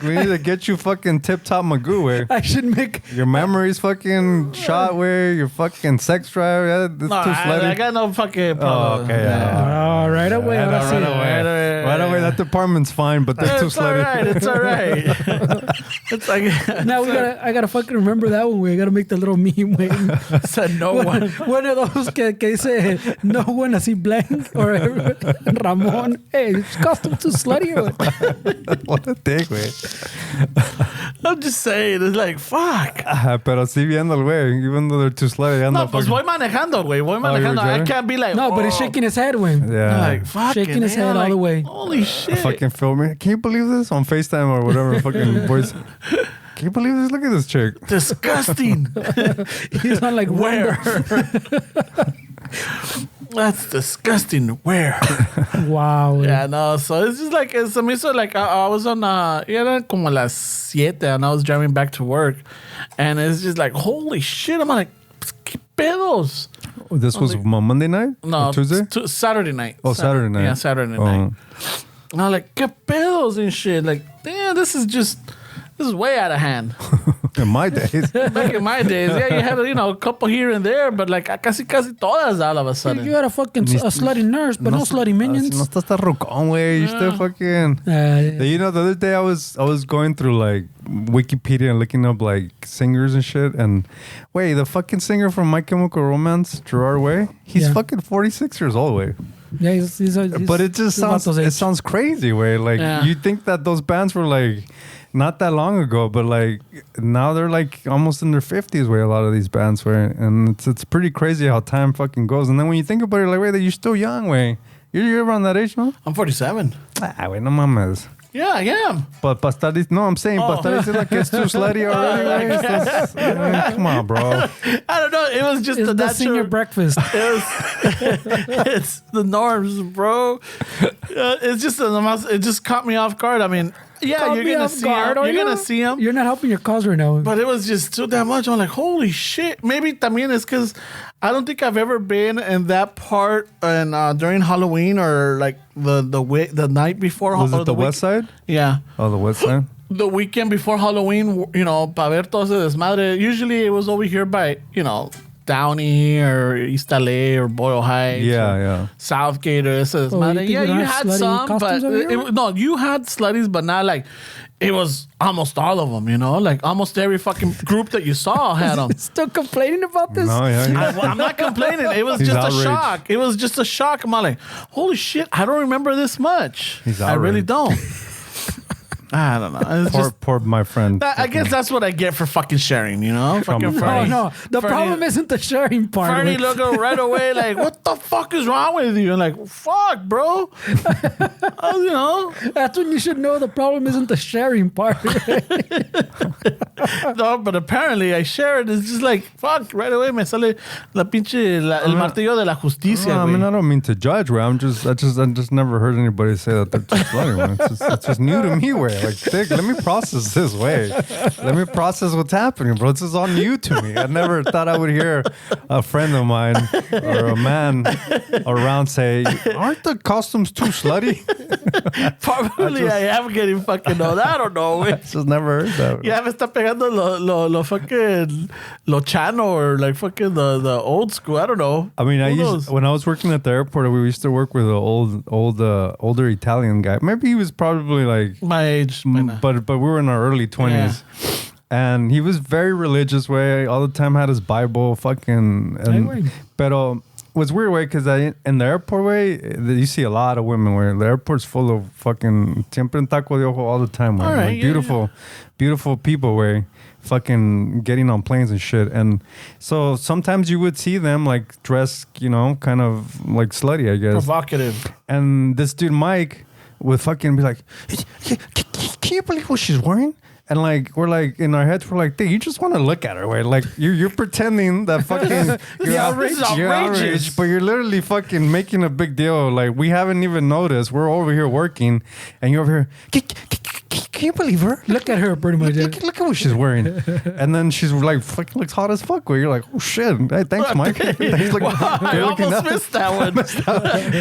C: We need to get you fucking tip-top Magoo, güey.
D: I should make...
C: Your memory's fucking shot, güey. Your fucking sex drive, yeah, it's too slutty.
A: I got no fucking problem.
C: Oh, okay, yeah.
D: Oh, right away.
C: Yeah,
D: ahora sí.
C: right away, that department's fine, but they're too slutty.
A: It's all right. It's like
D: Now I gotta fucking remember that one. We gotta make the little meme. Way.
A: said no one.
D: One of those que dice no one así blank or Ramon. Hey, it's costume too slutty.
C: What a dick, güey.
A: I'm just saying, it's like fuck.
C: Pero sí viendo el güey, even though they're too slutty.
A: No, pues voy manejando, güey. Voy manejando. I can't be like,
D: No, but he's shaking his head, güey.
C: Yeah.
A: Like fucking
D: Shaking his head all
A: like,
D: the way.
A: Holy shit.
C: Fucking filming. Can you believe this? On FaceTime or whatever fucking voice. Can you believe this? Look at this chick.
A: Disgusting.
D: He's not like
A: Where? That's disgusting. Where?
D: Wow.
A: Yeah, no. So it's just like se me hizo like I was on era como las 7 and I was driving back to work, and it's just like holy shit. I'm like, ¿qué pedos?
C: This was Monday night?
A: No,
C: Or Tuesday?
A: Saturday night.
C: Oh, Saturday night.
A: Yeah, Saturday night. And I'm like, ¿qué pedos and shit? Like, damn, this is way out of hand.
C: In my days.
A: Back in my days, yeah, you had a couple here and there, but like casi todas all of a sudden.
D: You had a fucking a slutty nurse, but no slutty minions.
C: No estás tan rucón, güey. You still fucking... You know, the other day I was going through like Wikipedia and looking up like singers and shit, and wait, the fucking singer from My Chemical Romance, Gerard Way, he's fucking 46 years old, way.
D: Yeah, he's
C: But it just sounds crazy, way. Like you think that those bands were like not that long ago, but like now they're like almost in their 50s, way. A lot of these bands, way, and it's pretty crazy how time fucking goes. And then when you think about it, like, wait, you're still young, way. You're around that age, no?
A: I'm 47.
C: Wait, no mames.
A: Yeah, I am.
C: But I'm saying, pa estar diciendo like it's too slutty already. Come on, bro.
A: I don't know. It was just
D: it's
A: the
D: the senior
A: natural.
D: breakfast.
A: It's the norms, bro. It's just it just caught me off guard. I mean, yeah, you're gonna see him. You're gonna see him.
D: You're not helping your cause right now.
A: But it was just too damn much. I'm like, holy shit. Maybe también it's because I don't think I've ever been in that part during Halloween or like the night before.
C: Was it the West Side?
A: Yeah.
C: Oh, the West Side.
A: The weekend before Halloween, para ver todo ese desmadre. Usually it was over here by, Downey or East LA or Boyle Heights.
C: Yeah.
A: Southgate or ese desmadre.
D: you
A: You had some, but you had slutties, but not like, it was almost all of them, like almost every fucking group that you saw had them.
D: Still complaining about this?
C: No, yeah.
A: I'm not complaining. It was
C: He's
A: just
C: outraged.
A: a shock. It was just a shock. I'm like, holy shit, I don't remember this much.
C: He's
A: I really
C: outraged.
A: don't. I don't know. It's
C: Poor my friend.
A: I guess that's what I get for fucking sharing, Fucking Fernie.
D: No. The problem isn't the sharing part.
A: Fernie looking right away like, what the fuck is wrong with you? And like, fuck, bro.
D: That's when you should know the problem isn't the sharing part.
A: No, but apparently I share it. It's just like, fuck, right away me sale el martillo de la justicia,
C: No, I mean,
A: güey.
C: I don't mean to judge, way. I just never heard anybody say that they're too slutty, man. It's just new to me, way. Like, Dick, let me process this, way. Let me process what's happening, bro. This is all new to me. I never thought I would hear a friend of mine or a man around say, aren't the costumes too slutty?
A: Probably I am getting fucking old. I don't know, güey.
C: Just never heard that.
A: Ya me está pegando lo fucking lo Chano or like fucking the old school. I don't know.
C: I mean,
A: Who knows?
C: when I was working at the airport, we used to work with an older Italian guy. Maybe he was probably like
A: My age.
C: but we were in our early 20s. And he was very religious, way. All the time had his Bible, fucking. Pero was weird, way, because in the airport, way, you see a lot of women. Where the airport's full of fucking siempre en taco de ojo all the time. Way.
A: All right,
C: like, beautiful people, way, fucking getting on planes and shit. And so sometimes you would see them like dressed, kind of like slutty, I guess.
A: Provocative.
C: And this dude Mike would fucking be like, can you believe what she's wearing? And like we're like in our heads, we're like, dude, you just want to look at her, way. Like you're pretending that fucking you're outraged, but you're literally fucking making a big deal. Like we haven't even noticed. We're over here working, and you're over here. Can can you believe her?
D: Look at her, pretty much.
C: Look at what she's wearing. And then she's like, fucking looks hot as fuck. Where you're like, oh shit. Hey, thanks, Mike. Thanks,
B: Wow, I almost missed that one.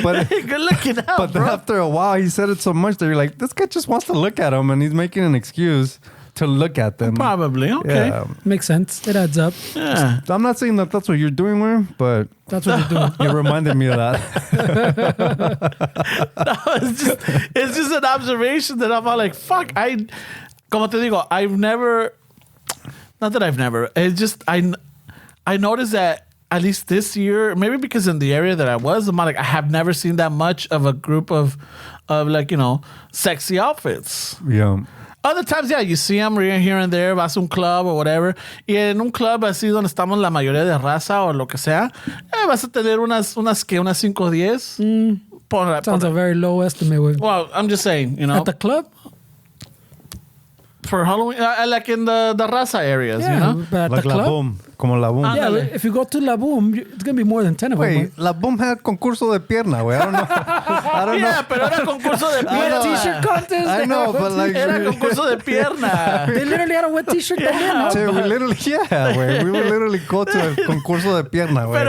C: But
B: Good looking out,
C: but then
B: bro.
C: after a while, he said it so much that you're like, this guy just wants to look at him, and he's making an excuse to look at them.
A: Probably. Okay.
C: Yeah.
D: Makes sense. It adds up.
A: Yeah.
C: I'm not saying that that's what you're doing, Will, but
D: That's what you're doing.
C: you reminded me of that.
A: It's just an observation that I'm all like, fuck. Como te digo, it's just, I noticed that at least this year, maybe because in the area that I was, I'm like, I have never seen that much of a group of like, sexy outfits.
C: Yeah.
A: Other times, yeah, you see them here and there, vas a un club o whatever, y en un club así donde estamos la mayoría de raza o lo que sea, vas a tener unas 5 o 10.
D: Sounds a very low estimate, güey.
A: Well, I'm just saying,
D: At the club?
A: for Halloween, like in the raza areas,
D: Yeah, but at
C: Like
D: the
C: La
D: club?
C: Boom. Como La Boom.
D: Yeah,
A: Ándale.
D: if you go to La Boom, it's going to be more than 10 of them.
C: Wait,
D: güey.
C: La Boom had concurso de pierna, güey. I don't know. I don't
A: Yeah,
C: know.
A: pero era concurso de
C: I know.
A: pierna.
D: T-shirt contest.
C: I know, but like...
A: Era concurso de pierna.
D: They literally had a wet T-shirt también, ¿no?
C: Dude, we literally, yeah, güey. We would literally go to a concurso de pierna, güey.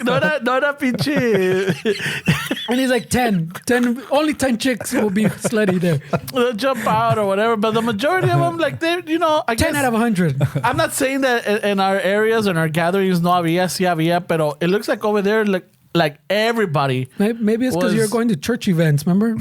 A: Pero no era pinche
D: And he's like 10. Only 10 chicks will be slutty there.
A: they'll jump out or whatever, but the majority of them, like, they, I
D: 10
A: guess,
D: out of 100.
A: I'm not saying that in our areas and our gatherings no había, sí había, pero it looks like over there, like everybody.
D: Maybe it's because
A: Was-
D: you're going to church events, remember?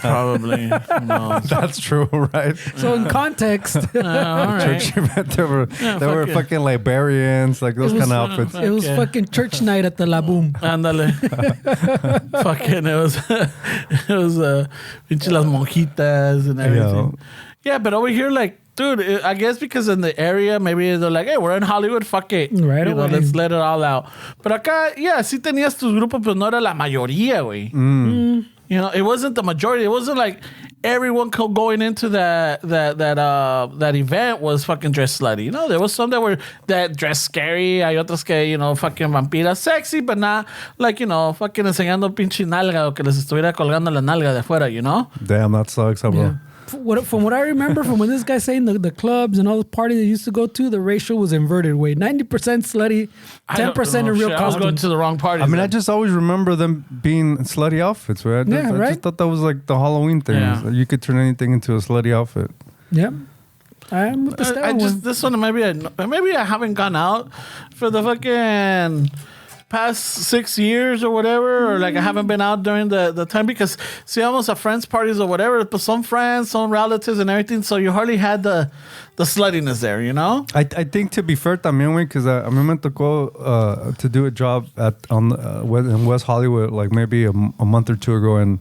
A: Probably. Who knows?
C: That's true, right?
D: So in context,
A: All right.
C: Church event, they were
A: fuck it.
C: fucking librarians, like those
D: It was-
C: kind of outfits.
D: it was
A: Okay.
D: fucking church night at the La Boom.
A: Ándale. Fucking, it was pinche las monjitas and everything. Yeah, but over here, like, dude, I guess because in the area, maybe they're like, hey, we're in Hollywood, fuck it.
D: Right away.
A: Let's let it all out. But acá, yeah, sí tenías tus grupos, pero no era la mayoría, güey. It wasn't the majority. It wasn't like everyone going into that event was fucking dressed slutty. There was some that dressed scary. Hay otros que, fucking vampiras sexy, but not like, fucking enseñando pinche nalga o que les estuviera colgando la nalga de afuera,
C: Damn, that sucks, bro.
D: Yeah. From what I remember, from when this guy's saying the clubs and all the parties they used to go to, the ratio was inverted way. 90% slutty, 10% in real
A: I was going
D: costumes.
A: to the wrong party.
C: I mean, I just always remember them being slutty outfits, right?
D: Yeah,
C: I
D: right?
C: just thought that was like the Halloween thing.
A: Yeah.
C: You could turn anything into a slutty outfit.
D: Yeah. I'm with the
A: I
D: Stella
A: just
D: one.
A: this one maybe I haven't gone out for the fucking past 6 years or whatever, or like I haven't been out during the time because see almost at friends parties or whatever, but some friends, some relatives and everything, so you hardly had the sluttiness there,
C: I think to be fair también, because a mí me tocó to do a job in West Hollywood like maybe a month or two ago, and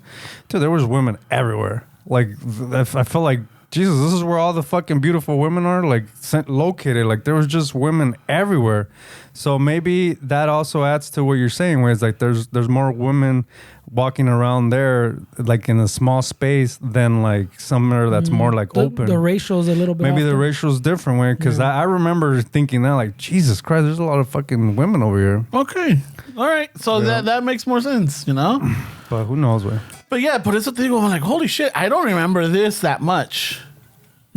C: dude, there was women everywhere. Like I felt like, Jesus, this is where all the fucking beautiful women are, like located. Like there was just women everywhere. So maybe that also adds to what you're saying, where it's like there's more women walking around there, like in a small space, than like somewhere that's more like open.
D: The ratio's a little bit
C: Maybe
D: off
C: the
D: there.
C: ratio's different, way because I remember thinking that, like, Jesus Christ, there's a lot of fucking women over here.
A: Okay. All right. So that makes more sense,
C: But who knows, way.
A: But yeah, por eso te digo, I'm like, holy shit, I don't remember this that much.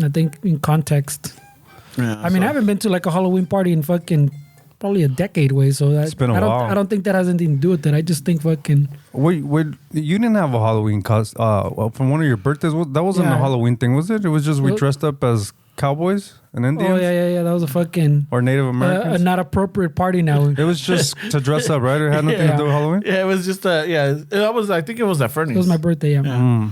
D: I think in context.
A: Yeah,
D: I mean, I haven't been to like a Halloween party in fucking probably a decade way. So
C: It's been a while.
D: I don't think that has anything to do with it. I just think fucking.
C: Wait, you didn't have a Halloween costume from one of your birthdays? That wasn't a
D: Yeah.
C: Halloween thing, was it? It was just we
D: Well-
C: dressed up as cowboys and Indians?
D: Oh yeah. That was a fucking
C: Or Native
D: a
C: Americans?
D: not appropriate party now.
C: It was just to dress up, right? It had nothing to do with Halloween?
A: Yeah, it was just I think it was at Fernie's.
D: It was my birthday. Yeah.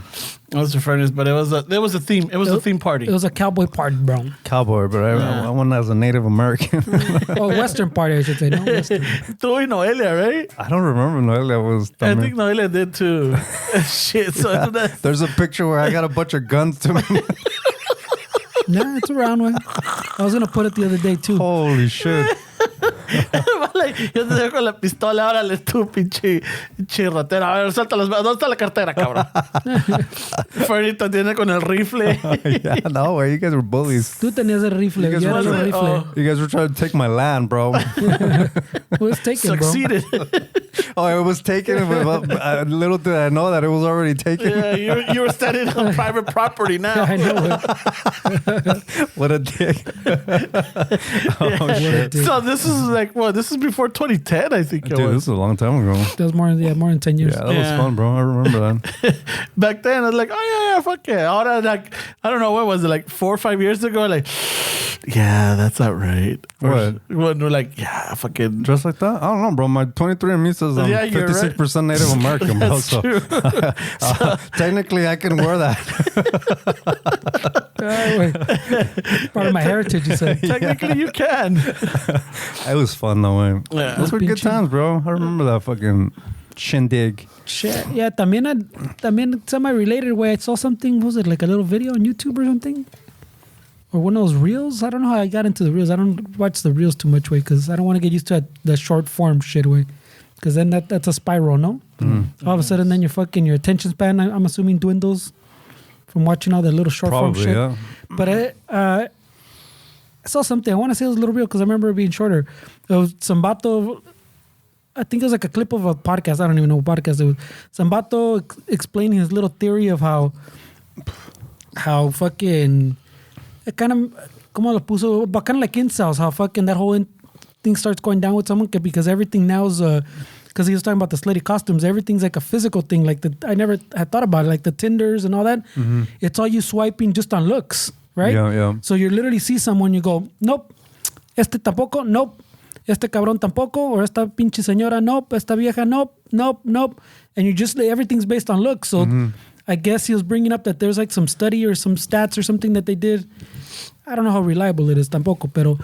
A: It was at Fernie's, but it was a theme. It was a theme party.
D: It was a cowboy party, bro.
C: Cowboy, but I went as a Native American.
D: Oh, Western party, I should say. No, Western.
A: Tú y Noelia, right?
C: I don't remember Noelia was...
A: I think Noelia did too. Shit. So that's
C: There's a picture where I got a bunch of guns to me.
D: Nah, it's around one. I was gonna put it the other day too.
C: Holy shit.
A: vale, yo te dejo con la pistola, órale tú, pinche ratera. A ver, suelta las ¿dónde está la cartera, cabrón? Fernito tiene con el rifle.
C: Yeah, no way. You guys were bullies.
D: Tú tenías el rifle.
C: guys
D: Yo era
C: were-
D: el rifle.
A: Oh.
C: You guys were trying to take my land, bro.
D: Who was taken, bro?
A: Succeeded.
C: Oh, it was taken. Little did I know that it was already taken.
A: Yeah, you were standing on private property now.
D: I know.
C: What a dick.
D: What a dick.
A: So this is like what? This is before 2010, I think.
C: Dude, this is a long time ago.
D: That was more than 10 years.
C: Yeah, that was fun, bro. I remember that.
A: Back then, I was like, oh yeah, fuck yeah. All that, like, I don't know, what was it, like 4 or 5 years ago? Like, yeah, that's not right.
C: What?
A: When we're like, yeah, fucking.
C: Dressed like that? I don't know, bro. My 23andMe says I'm
A: Yeah, you're
C: 56% Native American, bro.
A: That's
C: So,
A: true.
C: technically, I can wear that.
D: Part of my heritage, you said.
A: Technically, you can.
C: It was fun, though, man.
A: Yeah.
C: Those were good times, bro. I remember that fucking shindig.
D: Shit. Yeah, también semi-related way. I saw something, was it like a little video on YouTube or something? Or one of those reels? I don't know how I got into the reels. I don't watch the reels too much way because I don't want to get used to the short form shit way. Because then that's a spiral, no? All of a sudden, then your attention span, I'm assuming, dwindles from watching all the little short form
C: Probably,
D: shit.
C: yeah.
D: But I saw something. I want to say it was a little real because I remember it being shorter. It was some vato, I think it was like a clip of a podcast. I don't even know what podcast it was. Some vato explaining his little theory of how fucking, it kind of, como lo puso, but kind of like incels, how fucking that whole thing starts going down with someone because everything now is, because he was talking about the slutty costumes, everything's like a physical thing. Like I never had thought about it, like the Tinders and all that. It's all you swiping just on looks, right?
C: Yeah.
D: So you literally see someone, you go, nope, este tampoco, nope. Este cabrón tampoco, or esta pinche señora, nope, esta vieja, nope. And you just, everything's based on looks. So I guess he was bringing up that there's like some study or some stats or something that they did. I don't know how reliable it is tampoco, pero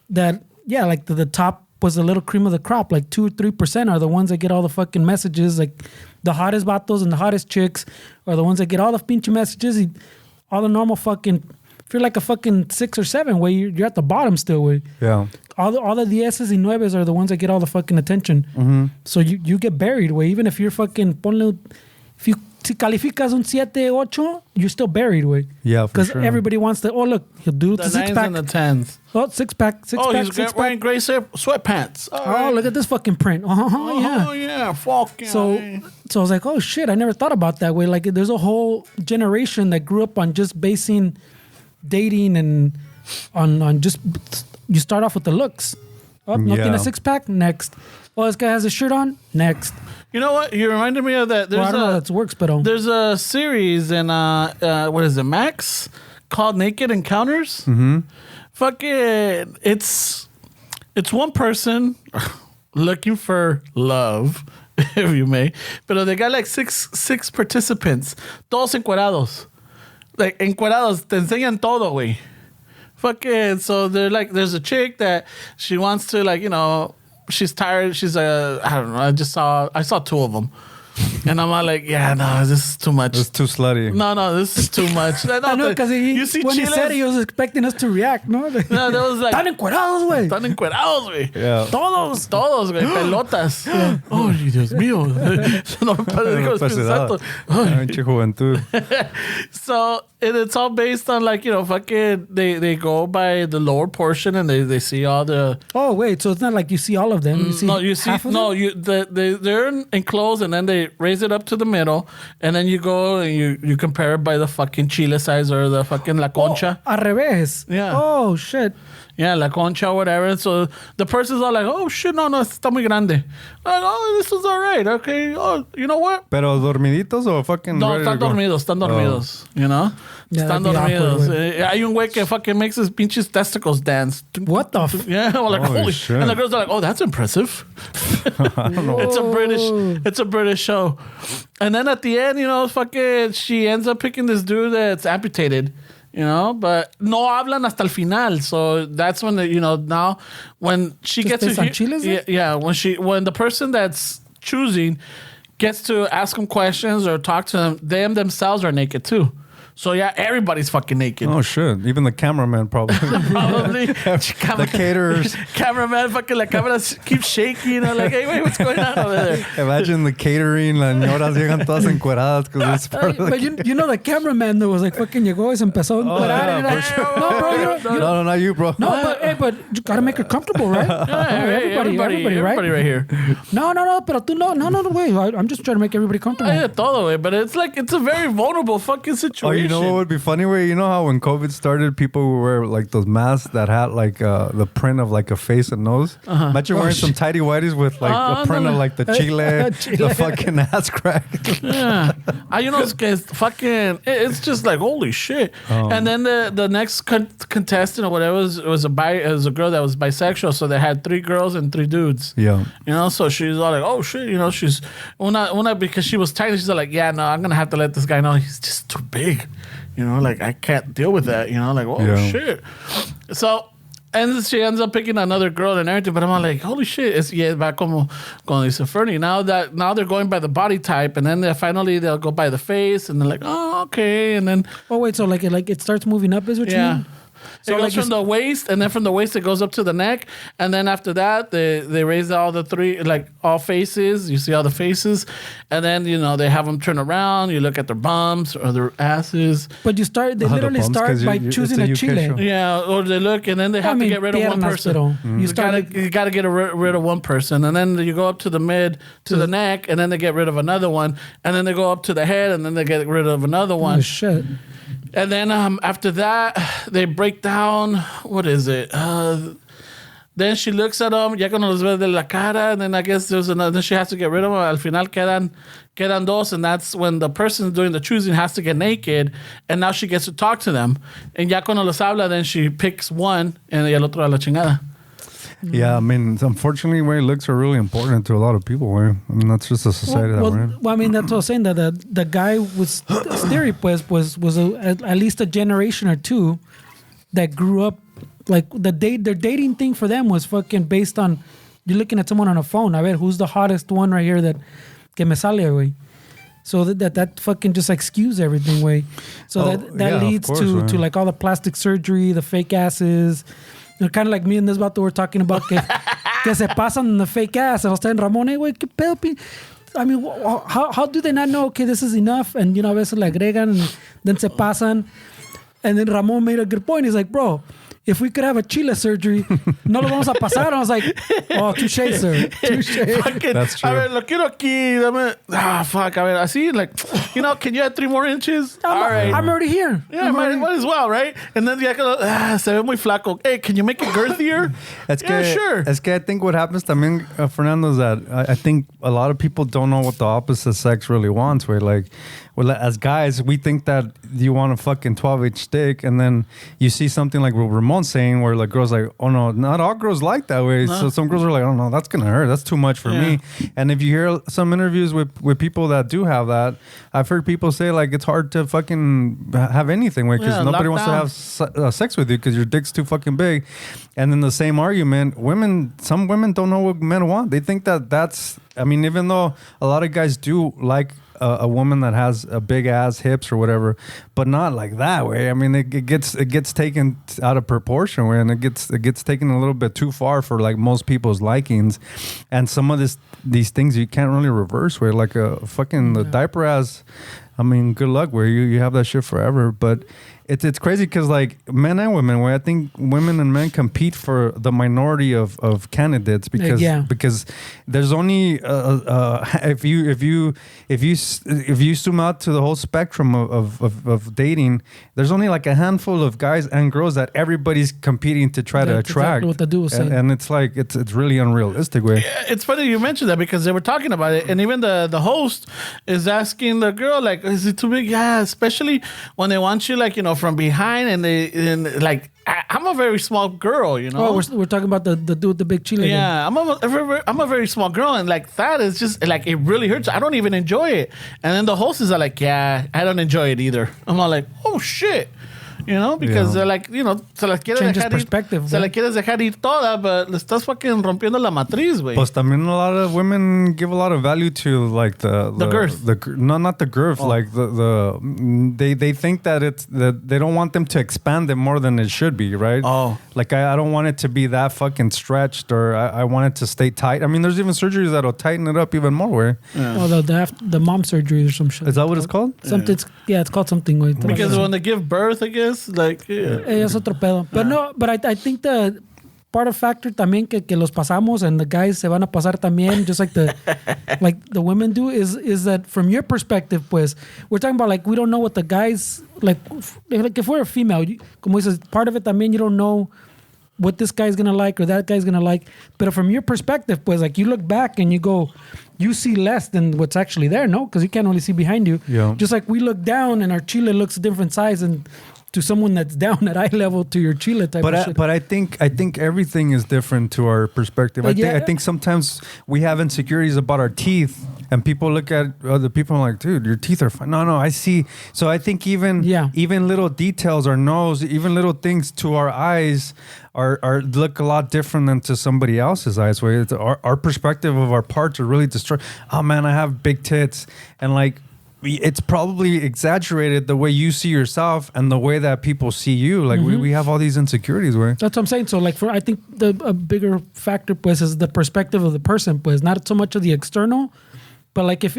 D: that, yeah, like the top was a little cream of the crop. Like 2 or 3% are the ones that get all the fucking messages. Like the hottest vatos and the hottest chicks are the ones that get all the pinche messages. All the normal fucking, if you're like a fucking 6 or 7 way, you're at the bottom still way.
C: Yeah.
D: All the dieces y nueves are the ones that get all the fucking attention. So you get buried, way. Even if you're fucking, if you calificas un 7, 8, you're still buried, way.
C: Yeah, for
D: Because
C: sure.
D: everybody wants to, look, he'll do
A: The
D: the 6
A: 9s
D: pack.
A: and the 10s.
D: Oh, 6 pack.
A: Oh, he's wearing gray sweatpants.
D: Oh, look at this fucking print. Oh, yeah.
A: Oh, yeah. Fuck yeah.
D: So I was like, oh shit, I never thought about that way. Like there's a whole generation that grew up on just basing dating and on just, you start off with the looks. Oh, no tiene a 6-pack? Next. Oh, this guy has a shirt on? Next.
A: You know what? You reminded me of that.
D: Well, I don't know how that works, but
A: there's a series in what is it, Max, called Naked Encounters. Fucking, it's one person looking for love, if you may, but they got like six participants, todos encuerados, like encuerados, te enseñan todo, güey. Fucking, so they're like, there's a chick that she wants to, like, you know, she's tired. She's I don't know. I saw 2 of them. And I'm all like, yeah, no, this is too much.
C: It's too slutty.
A: No, this is too much.
D: I know, because
A: you see
D: when he said it, he was expecting us to react, no?
A: No, that was like,
D: Están encuerados, güey.
A: Están encuerados, güey.
C: Yeah.
A: Todos, güey. Pelotas. Oh, Dios mío. No me puedo digo Espíritu Santo.
C: Pinche juventud.
A: So it's all based on, like, you know, fucking, they go by the lower portion and they see all the.
D: Oh, wait, so it's not like you see all of them. You see
A: no, you see,
D: half of
A: no,
D: them?
A: they're enclosed and then they raise it up to the middle and then you go and you compare it by the fucking chile size or the fucking la concha.
D: Oh, al revés.
A: Yeah.
D: Oh, shit.
A: Yeah, la concha, whatever. So the person's all like, oh shit, no, está muy grande. Like, oh, this is all right. Okay. Oh, you know what?
C: Pero dormiditos o fucking.
A: No,
C: ready to
A: están
C: go?
A: dormidos, you know?
D: Yeah,
A: Están
D: that'd be
A: dormidos.
D: awkward, güey.
A: Hay un güey que fucking makes his pinches testicles dance.
D: What the f?
A: Yeah, we're like,
C: Holy
A: holy
C: shit.
A: And the girls are like, oh, that's impressive.
C: I don't know.
A: It's a British show. And then at the end, you know, fucking, she ends up picking this dude that's amputated, you know, but no hablan hasta el final. So that's when, you know, now when she
D: Just
A: gets
D: based
A: to
D: on chiles,
A: yeah, when the person that's choosing gets to ask them questions or talk to them, themselves are naked too. So yeah, everybody's fucking naked.
C: Oh shit! Even the cameraman probably.
A: Probably.
C: The caterers.
A: Cameraman fucking like camera keeps shaking. You know, like, hey, wait, what's going on over there?
C: Imagine the catering. Las señoras llegan todas encueradas because it's part of the.
D: But you know the cameraman that was like fucking llegó y se empezó a encuerar.
C: yeah,
D: And like,
C: for sure.
D: No, bro,
C: No, not you, bro.
D: No, but you gotta make her comfortable, right? Everybody, right?
A: Everybody right here.
D: No, pero tú no, wait. I'm just trying to make everybody comfortable.
A: Yeah, todo, way. But it's like, it's a very vulnerable fucking situation.
C: Oh, you know what would be funny? Way, you know how when COVID started, people would wear like those masks that had like the print of like a face and nose. Imagine wearing some tidy whities with like a print of like the chile, the fucking ass crack.
A: Yeah. You know, it's fucking, it's just like, holy shit. And then the next contestant or whatever was a girl that was bisexual. So they had 3 girls and 3 dudes.
C: Yeah.
A: You know, so she's all like, oh shit, you know, she's una because she was tiny, she's like, yeah, no, I'm gonna have to let this guy know he's just too big. You know, like I can't deal with that, you know, like, oh shit. So and she ends up picking another girl and everything, but I'm like, holy shit, va como dice Fernie. Now they're going by the body type, and then they'll go by the face, and they're like, oh, okay, and then
D: wait, so like it starts moving up, is what you mean?
A: So it goes from the waist, and then from the waist it goes up to the neck, and then after that they raise all the 3, like all faces. You see all the faces, and then you know they have them turn around. You look at their bums or their asses.
D: But they literally start by choosing a chile.
C: show.
A: Yeah, or they look, and then they have to get rid of one person. You got to get rid of one person, and then you go up to the mid to the neck, and then they get rid of another one, and then they go up to the head, and then they get rid of another one.
D: Oh shit.
A: And then after that, they break down, what is it? Then she looks at them, ya cuando los ve de la cara, and then I guess then she has to get rid of them. Al final quedan dos, and that's when the person doing the choosing has to get naked, and now she gets to talk to them. And ya cuando los habla, then she picks one, and el otro a la chingada.
C: Yeah, I mean, unfortunately, looks are really important to a lot of people. I mean, that's just a society that we're in.
D: Well, I mean, that's what I was saying, that the guy was theory was at least a generation or 2 that grew up like their dating thing for them was fucking based on you're looking at someone on a phone. A ver, who's the hottest one right here that que me sale, güey. So that fucking just like skews everything, way. So that leads to like all the plastic surgery, the fake asses. You know, kind of like me and this vato were talking about que se pasan in the fake ass. And I was telling Ramon, hey, güey, qué pedo. I mean, how do they not know, okay, this is enough? And, you know, a veces le agregan and then se pasan. And then Ramon made a good point. He's like, bro, if we could have a chile surgery, no lo vamos a pasar. I was like, oh, touché, sir. Touché.
C: That's true.
A: A ver, lo quiero aquí. Fuck. A ver, así, like, you know, can you add 3 more inches? All right.
D: I'm already here.
A: Yeah, might as well, right? And then se ve muy flaco. Hey, can you make it girthier? Sure.
C: Es que I think what happens también, Fernando, is that I think a lot of people don't know what the opposite sex really wants. Where like, well, as guys, we think that you want a fucking 12-inch dick, and then you see something like Ramon saying, where like girls like, oh no, not all girls like that way. No. So some girls are like, oh no, that's gonna hurt. That's too much for me. And if you hear some interviews with people that do have that, I've heard people say like it's hard to fucking have anything because nobody wants to have sex with you because your dick's too fucking big. And then the same argument, some women don't know what men want. They think that's. I mean, even though a lot of guys do like a woman that has a big ass, hips or whatever, but not like that way. I mean, it gets taken out of proportion, way, and it gets taken a little bit too far for like most people's likings, and some of these things you can't really reverse. Where like a fucking the diaper ass, I mean, good luck. Where you have that shit forever, but. It's crazy because like men and women, where I think women and men compete for the minority of candidates because there's only if you zoom out to the whole spectrum of dating, there's only like a handful of guys and girls that everybody's competing to try to attract.
D: Exactly what the dude was saying.
C: And it's like it's really unrealistic. Way
A: it's funny you mentioned that because they were talking about it, and even the host is asking the girl like, is it too big? Yeah, especially when they want you like, you know, from behind, and like I'm a very small girl, you know.
D: Oh, we're talking about the dude with the big chile.
A: Yeah, I'm a very small girl, and like that is just like it really hurts. I don't even enjoy it. And then the hostess are like, yeah, I don't enjoy it either. I'm all like, oh shit. You know, because they're like, you know, se la quieres
D: Changes
A: dejar
D: perspective,
A: ir, se la
D: güey.
A: quieres dejar ir toda, but le estás fucking rompiendo la matriz, güey.
C: Plus, también a lot of women give a lot of value to like the
A: girth.
C: No, not the girth. Like they think that they don't want them to expand it more than it should be, right?
A: Oh.
C: Like I don't want it to be that fucking stretched, or I want it to stay tight. I mean, there's even surgeries that'll tighten it up even more. Where
D: Oh, the mom surgery or some shit.
C: is that what it's called?
D: Something. Yeah, it's called something. Güey.
A: Because when they give birth, I guess, like,
D: Es otro pedo. But no, but I think the part of factor también que los pasamos and the guys se van a pasar también, just like the women do, is that from your perspective, pues, we're talking about like we don't know what the guys like if we're a female, como dices, part of it también you don't know what this guy's gonna like or that guy's gonna like. But from your perspective, pues, like you look back and you go, you see less than what's actually there, no? Because you can't only see behind you.
C: Yeah.
D: Just like we look down and our chile looks a different size and to someone that's down at eye level to your chile type of shit.
C: But I think everything is different to our perspective. I think sometimes we have insecurities about our teeth, and people look at other people and like, dude, your teeth are fine. No, I see. So I think even little details, our nose, even little things to our eyes are look a lot different than to somebody else's eyes. Where it's our perspective of our parts are really destroyed. Oh man, I have big tits, and like, it's probably exaggerated the way you see yourself and the way that people see you. Like we have all these insecurities. Where
D: that's what I'm saying. So like I think a bigger factor pues is the perspective of the person, pues not so much of the external, but like if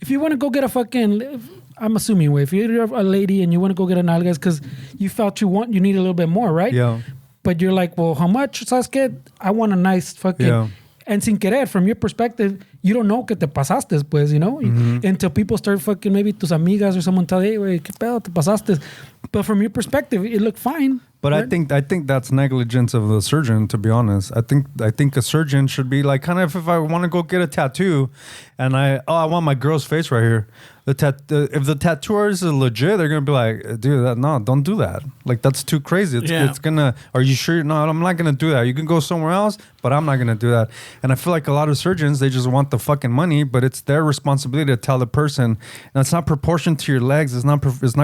D: you want to go get a fucking, I'm assuming if you're a lady and you want to go get an nalgas because you felt you need a little bit more, right?
C: Yeah.
D: But you're like, well, how much? ¿Sabes qué? I want a nice fucking.
C: Yeah.
D: And sin querer, from your perspective, you don't know que te pasaste, pues, you know? Until people start fucking, maybe tus amigas or someone tell, hey, güey, ¿qué pedo te pasaste? But from your perspective, it looked fine.
C: But
D: right?
C: I think that's negligence of the surgeon, to be honest. I think a surgeon should be like, kind of, if I want to go get a tattoo and I want my girl's face right here. If the tattooer is legit, they're gonna be like, dude, no, don't do that. Like, that's too crazy. It's gonna. Are you sure? No, I'm not gonna do that. You can go somewhere else, but I'm not gonna do that. And I feel like a lot of surgeons, they just want the fucking money, but it's their responsibility to tell the person, and it's not proportioned to your legs. It's not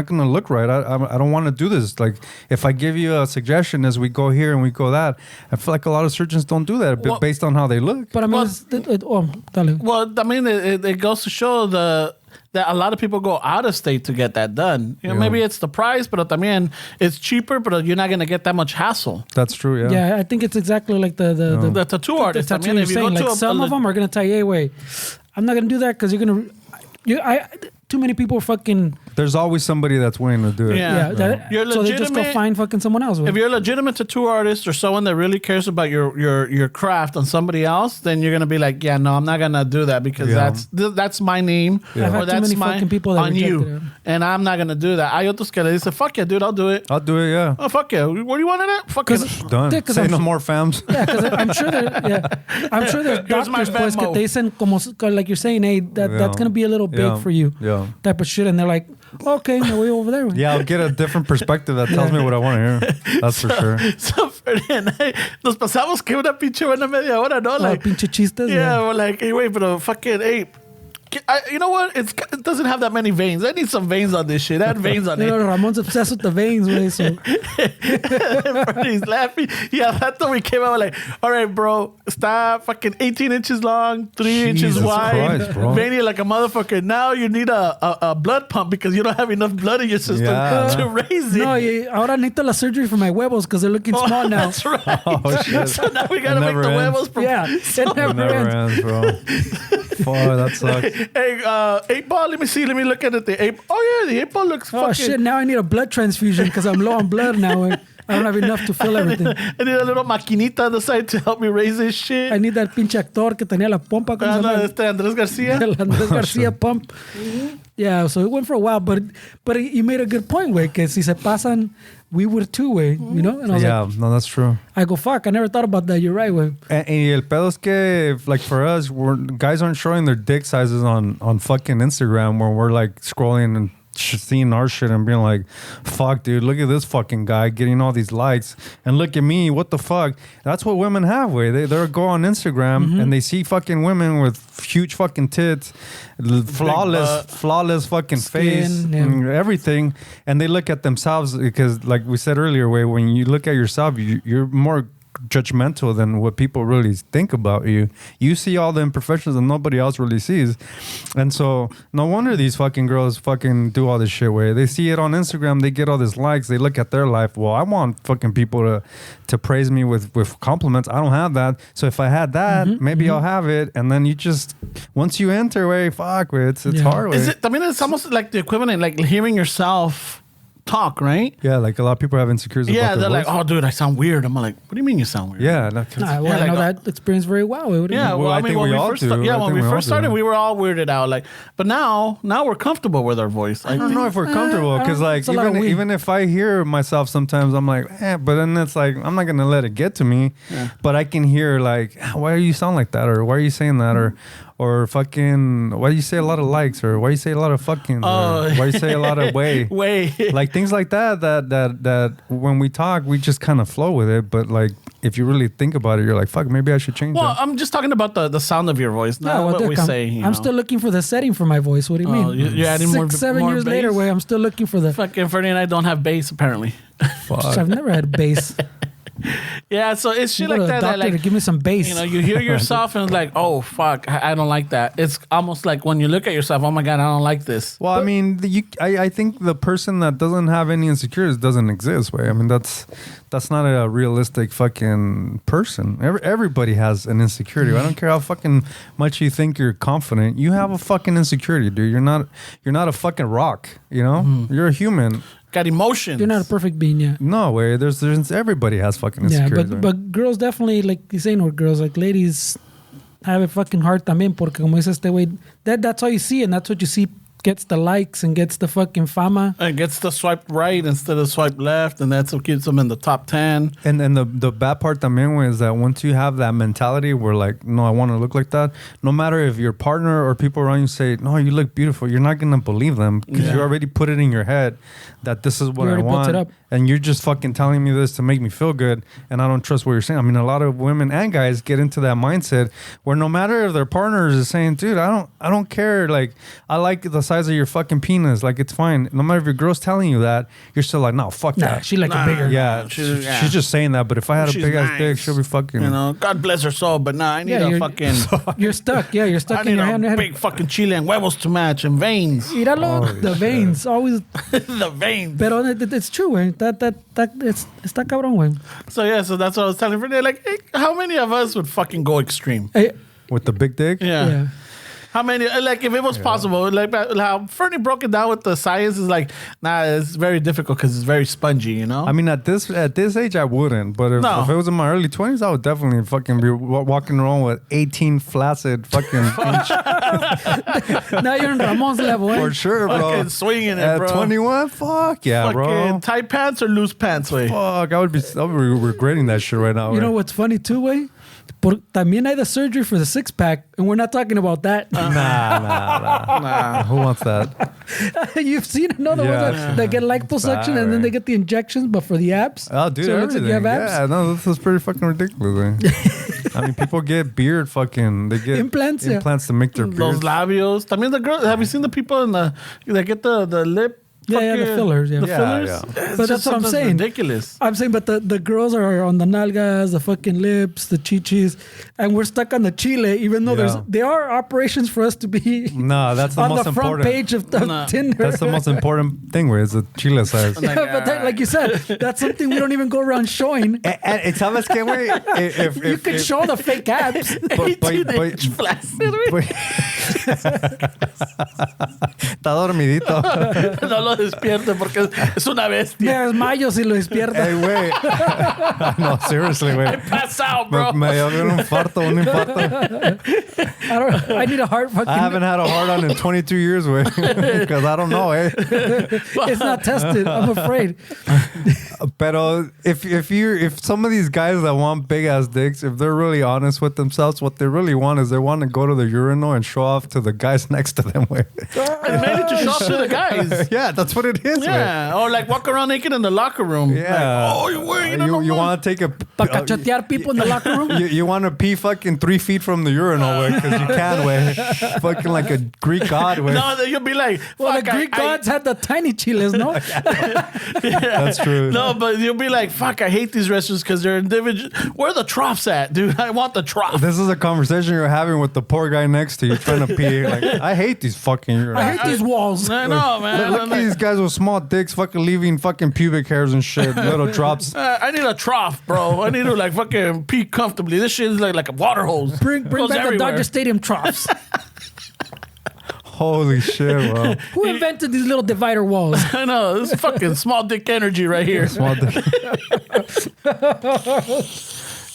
C: gonna look right. I don't want to do this. Like, if I give you a suggestion as we go here and we go that, I feel like a lot of surgeons don't do that based on how they look.
D: But I mean,
A: well, I mean, it goes to show that a lot of people go out of state to get that done. You know, maybe it's the price, but también it's cheaper, but you're not going to get that much hassle.
C: That's true, yeah.
D: Yeah, I think it's exactly like the
A: tattoo artist.
D: The tattoo you're saying, like some of them are going to tell you, hey, wait, I'm not going to do that because you're going to... Too many people fucking...
C: There's always somebody that's willing to do it.
A: Yeah. You're
D: so they just go find fucking someone else.
A: If you're a legitimate tattoo artist or someone that really cares about your craft on somebody else, then you're gonna be like, yeah, no, I'm not gonna do that because that's my name or that's my people on you, and I'm not gonna do that. Hay otros que le dicen, fuck yeah, dude, I'll do it.
C: I'll do it, yeah.
A: Oh fuck yeah, what do you want in it? Fuck it.
C: Done. Say no more, fams.
D: Yeah, because I'm sure there's doctors pues que te dicen como like you're saying, hey, that's gonna be a little big for you, type of shit, and they're like, okay, no way over there.
C: Yeah, I'll get a different perspective that tells me what I want to hear. That's for sure.
A: So, nos pasamos que una pinche buena media hora, ¿no?
D: Like, pinche chistes.
A: Yeah, we're like, hey, wait, but fucking, hey, you know what? It doesn't have that many veins. I need some veins on this shit. I had veins on it.
D: Ramon's obsessed with the veins, güey. So.
A: He's laughing. Yeah, that's when we came out. We're like, all right, bro, stop. Fucking 18 inches long, 3 inches wide, veiny like a motherfucker. Now you need a blood pump because you don't have enough blood in your system to raise it.
D: No, ahora necesito la surgery for my huevos because they're looking small now.
A: That's right.
C: Oh, shit.
A: So now we gotta make the huevos.
D: It never ends,
C: bro. Boy, that sucks.
A: Hey, 8-ball, let me see. Let me look at it. The 8-ball looks fucking...
D: Oh, shit, now I need a blood transfusion because I'm low on blood now. I don't have enough to fill everything.
A: I need a little maquinita on the side to help me raise this shit.
D: I need that pinche actor que tenía la pompa.
A: Andrés García.
D: El Andrés García pump. Yeah, so it went for a while, but you made a good point, güey, que si se pasan, we would too, güey, you know? And I was like,
C: no, that's true.
D: I go, fuck, I never thought about that. You're right, güey.
C: And el pedo es que, like, for us, guys aren't showing their dick sizes on fucking Instagram where we're, like, scrolling and seeing our shit and being like, fuck, dude, look at this fucking guy getting all these likes, and look at me, what the fuck? That's what women have, way. They'll go on Instagram and they see fucking women with huge fucking tits, flawless fucking face, and everything, and they look at themselves because, like we said earlier, way, when you look at yourself, you're more judgmental than what people really think about you. You see all the imperfections that nobody else really sees, and so no wonder these fucking girls fucking do all this shit. Way they see it on Instagram, they get all these likes, they look at their life. Well, I want fucking people to praise me with compliments. I don't have that, so if I had that, maybe I'll have it. And then you just, once you enter, way, fuck, way, it's hard. Way.
A: Is it? I mean, it's almost like the equivalent, like hearing yourself talk, right?
C: Yeah, like a lot of people have insecurities.
A: Yeah,
C: about their
A: they're
C: voice.
A: like, oh, dude, I sound weird. I'm like, what do you mean you sound weird?
C: Yeah,
D: I know that experience very well. What do you mean?
C: Well, I think
A: when
C: we all
A: first
C: do.
A: when we first started,
C: do.
A: we were all weirded out. Like, but now we're comfortable with our voice.
C: I don't know if we're comfortable because, like, even if I hear myself sometimes, I'm like, but then it's like, I'm not gonna let it get to me. Yeah. But I can hear like, why do you sound like that, or why are you saying that, or fucking, why do you say a lot of likes, or why do you say a lot of fucking, or why do you say a lot of way, like things like that when we talk, we just kind of flow with it. But like, if you really think about it, you're like, fuck, maybe I should change
A: Well,
C: that.
A: I'm just talking about the sound of your voice, not what we say.
D: I'm still looking for the setting for my voice. What do you mean?
A: You're adding
D: 7 years later, where I'm still looking for the...
A: Fucking Fernie and I don't have bass, apparently.
D: I've never had bass.
A: Yeah, so it's shit like that.
D: Doctor,
A: Like,
D: to give me some bass.
A: you know, you hear yourself and it's like, oh fuck, I don't like that. It's almost like when you look at yourself, oh my god, I don't like this.
C: Well, I mean, I think the person that doesn't have any insecurities doesn't exist. Way, I mean, that's not a realistic fucking person. Everybody has an insecurity. I don't care how fucking much you think you're confident. You have a fucking insecurity, dude. You're not a fucking rock. You know, you're a human.
A: Got emotions.
D: You're not a perfect being, yeah.
C: No way. There's everybody has fucking insecurities.
D: Yeah, but girls definitely, like you're saying, or girls, like ladies have it fucking hard también, porque como dice este güey, that's all you see, and that's what you see gets the likes and gets the fucking fama.
A: And gets the swipe right instead of swipe left, and that's what keeps them in the top 10.
C: And the bad part también is that once you have that mentality where like, no, I want to look like that, no matter if your partner or people around you say, no, you look beautiful, you're not going to believe them because you already put it in your head that this is what I want. And you're just fucking telling me this to make me feel good, and I don't trust what you're saying. I mean, a lot of women and guys get into that mindset where no matter if their partners is saying, dude, I don't care, like, I like the size of your fucking penis, like, it's fine. No matter if your girl's telling you that, you're still like, no, fuck that.
D: She like a bigger.
C: Yeah, she's just saying that, but if I had a big ass dick, she'll be fucking,
A: you know, God bless her soul, but nah, I need a fucking
D: you're stuck. Yeah, you're stuck in your hand.
A: Big fucking chile and huevos to match and veins.
D: Míralo, the veins always
A: the veins.
D: Pero it's true, güey. Está cabrón, güey.
A: So yeah, so that's what I was telling Fernie. Like, hey, how many of us would fucking go extreme?
C: with the big dick?
A: Yeah. How many? Like, if it was possible, like how Fernie broke it down with the science is like, nah, it's very difficult because it's very spongy, you know.
C: I mean, at this age, I wouldn't. But if it was in my early 20s, I would definitely fucking be walking around with 18 flaccid fucking inch.
D: Now you're in Ramon's level, eh?
C: For sure, bro.
A: Fucking swinging it, bro.
C: At 21, fuck yeah,
A: fucking
C: bro.
A: Tight pants or loose pants, way.
C: Fuck, I would be regretting that shit right now.
D: You know what's funny too, way? También hay the surgery for the six pack, and we're not talking about that.
C: Nah. Who wants that?
D: You've seen another one that get liposuction and then they get the injections, but for the abs.
C: Oh, dude,
D: so it looks like you have abs.
C: Yeah, no, this is pretty fucking ridiculous. I mean, people get beard fucking. They get implants to make their beards.
A: Those labios. I mean, the girls. Have you seen the people that get the lip?
D: Yeah, the fillers. Yeah,
A: the fillers.
C: Yeah.
D: But that's what I'm saying.
A: Ridiculous.
D: I'm saying, but the girls are on the nalgas, the fucking lips, the chichis, and we're stuck on the chile. Even though there are operations for us to be.
C: No, that's the
D: on
C: most
D: the front
C: important
D: page of Tinder.
C: That's the most important thing. Where is the chile size?
D: Yeah, but like you said, that's something we don't even go around showing.
C: And ¿sabes qué, güey?
D: You can show the fake abs.
C: Está dormidito.
A: No lo despierte porque es una bestia.
D: Me desmayo si lo despierta.
C: Hey, güey. No, seriously, güey.
A: I pass out, bro.
C: Me dio un infarto.
D: I need a heart fucking...
C: I haven't had a heart on in 22 years, güey. Because I don't know, eh?
D: It's not tested. I'm afraid.
C: Pero if some of these guys that want big ass dicks, if they're really honest with themselves, what they really want is they want to go to the urinal and show off to the guys next to them. Way.
A: It's mainly to show off to the guys.
C: Yeah, that's what it is.
A: Yeah, or like walk around naked in the locker room.
C: Yeah.
A: Like, oh, you're wearing
C: you want to take a
D: Pa cachotear people in the locker room.
C: you want to pee fucking 3 feet from the urinal way because you can way. Fucking like a Greek god way.
A: No, then you'll be like,
D: Well, the Greek gods had the tiny chiles, no?
C: That's true.
A: No, but you'll be like, fuck, I hate these restaurants because they're individual. Where are the troughs at, dude? I want the trough.
C: This is a conversation you're having with the poor guy next to you trying to pee. Like, I hate these fucking urinals.
D: I hate these walls.
A: I know, man.
C: Look at these guys with small dicks fucking leaving fucking pubic hairs and shit. Little drops.
A: I need a trough, bro. I need to like fucking pee comfortably. This shit is like a water hose.
D: Bring
A: Goes
D: back the
A: everywhere.
D: Dodger Stadium troughs.
C: Holy shit, bro.
D: Who invented these little divider walls?
A: I know. This is fucking small dick energy right here.
C: Small dick.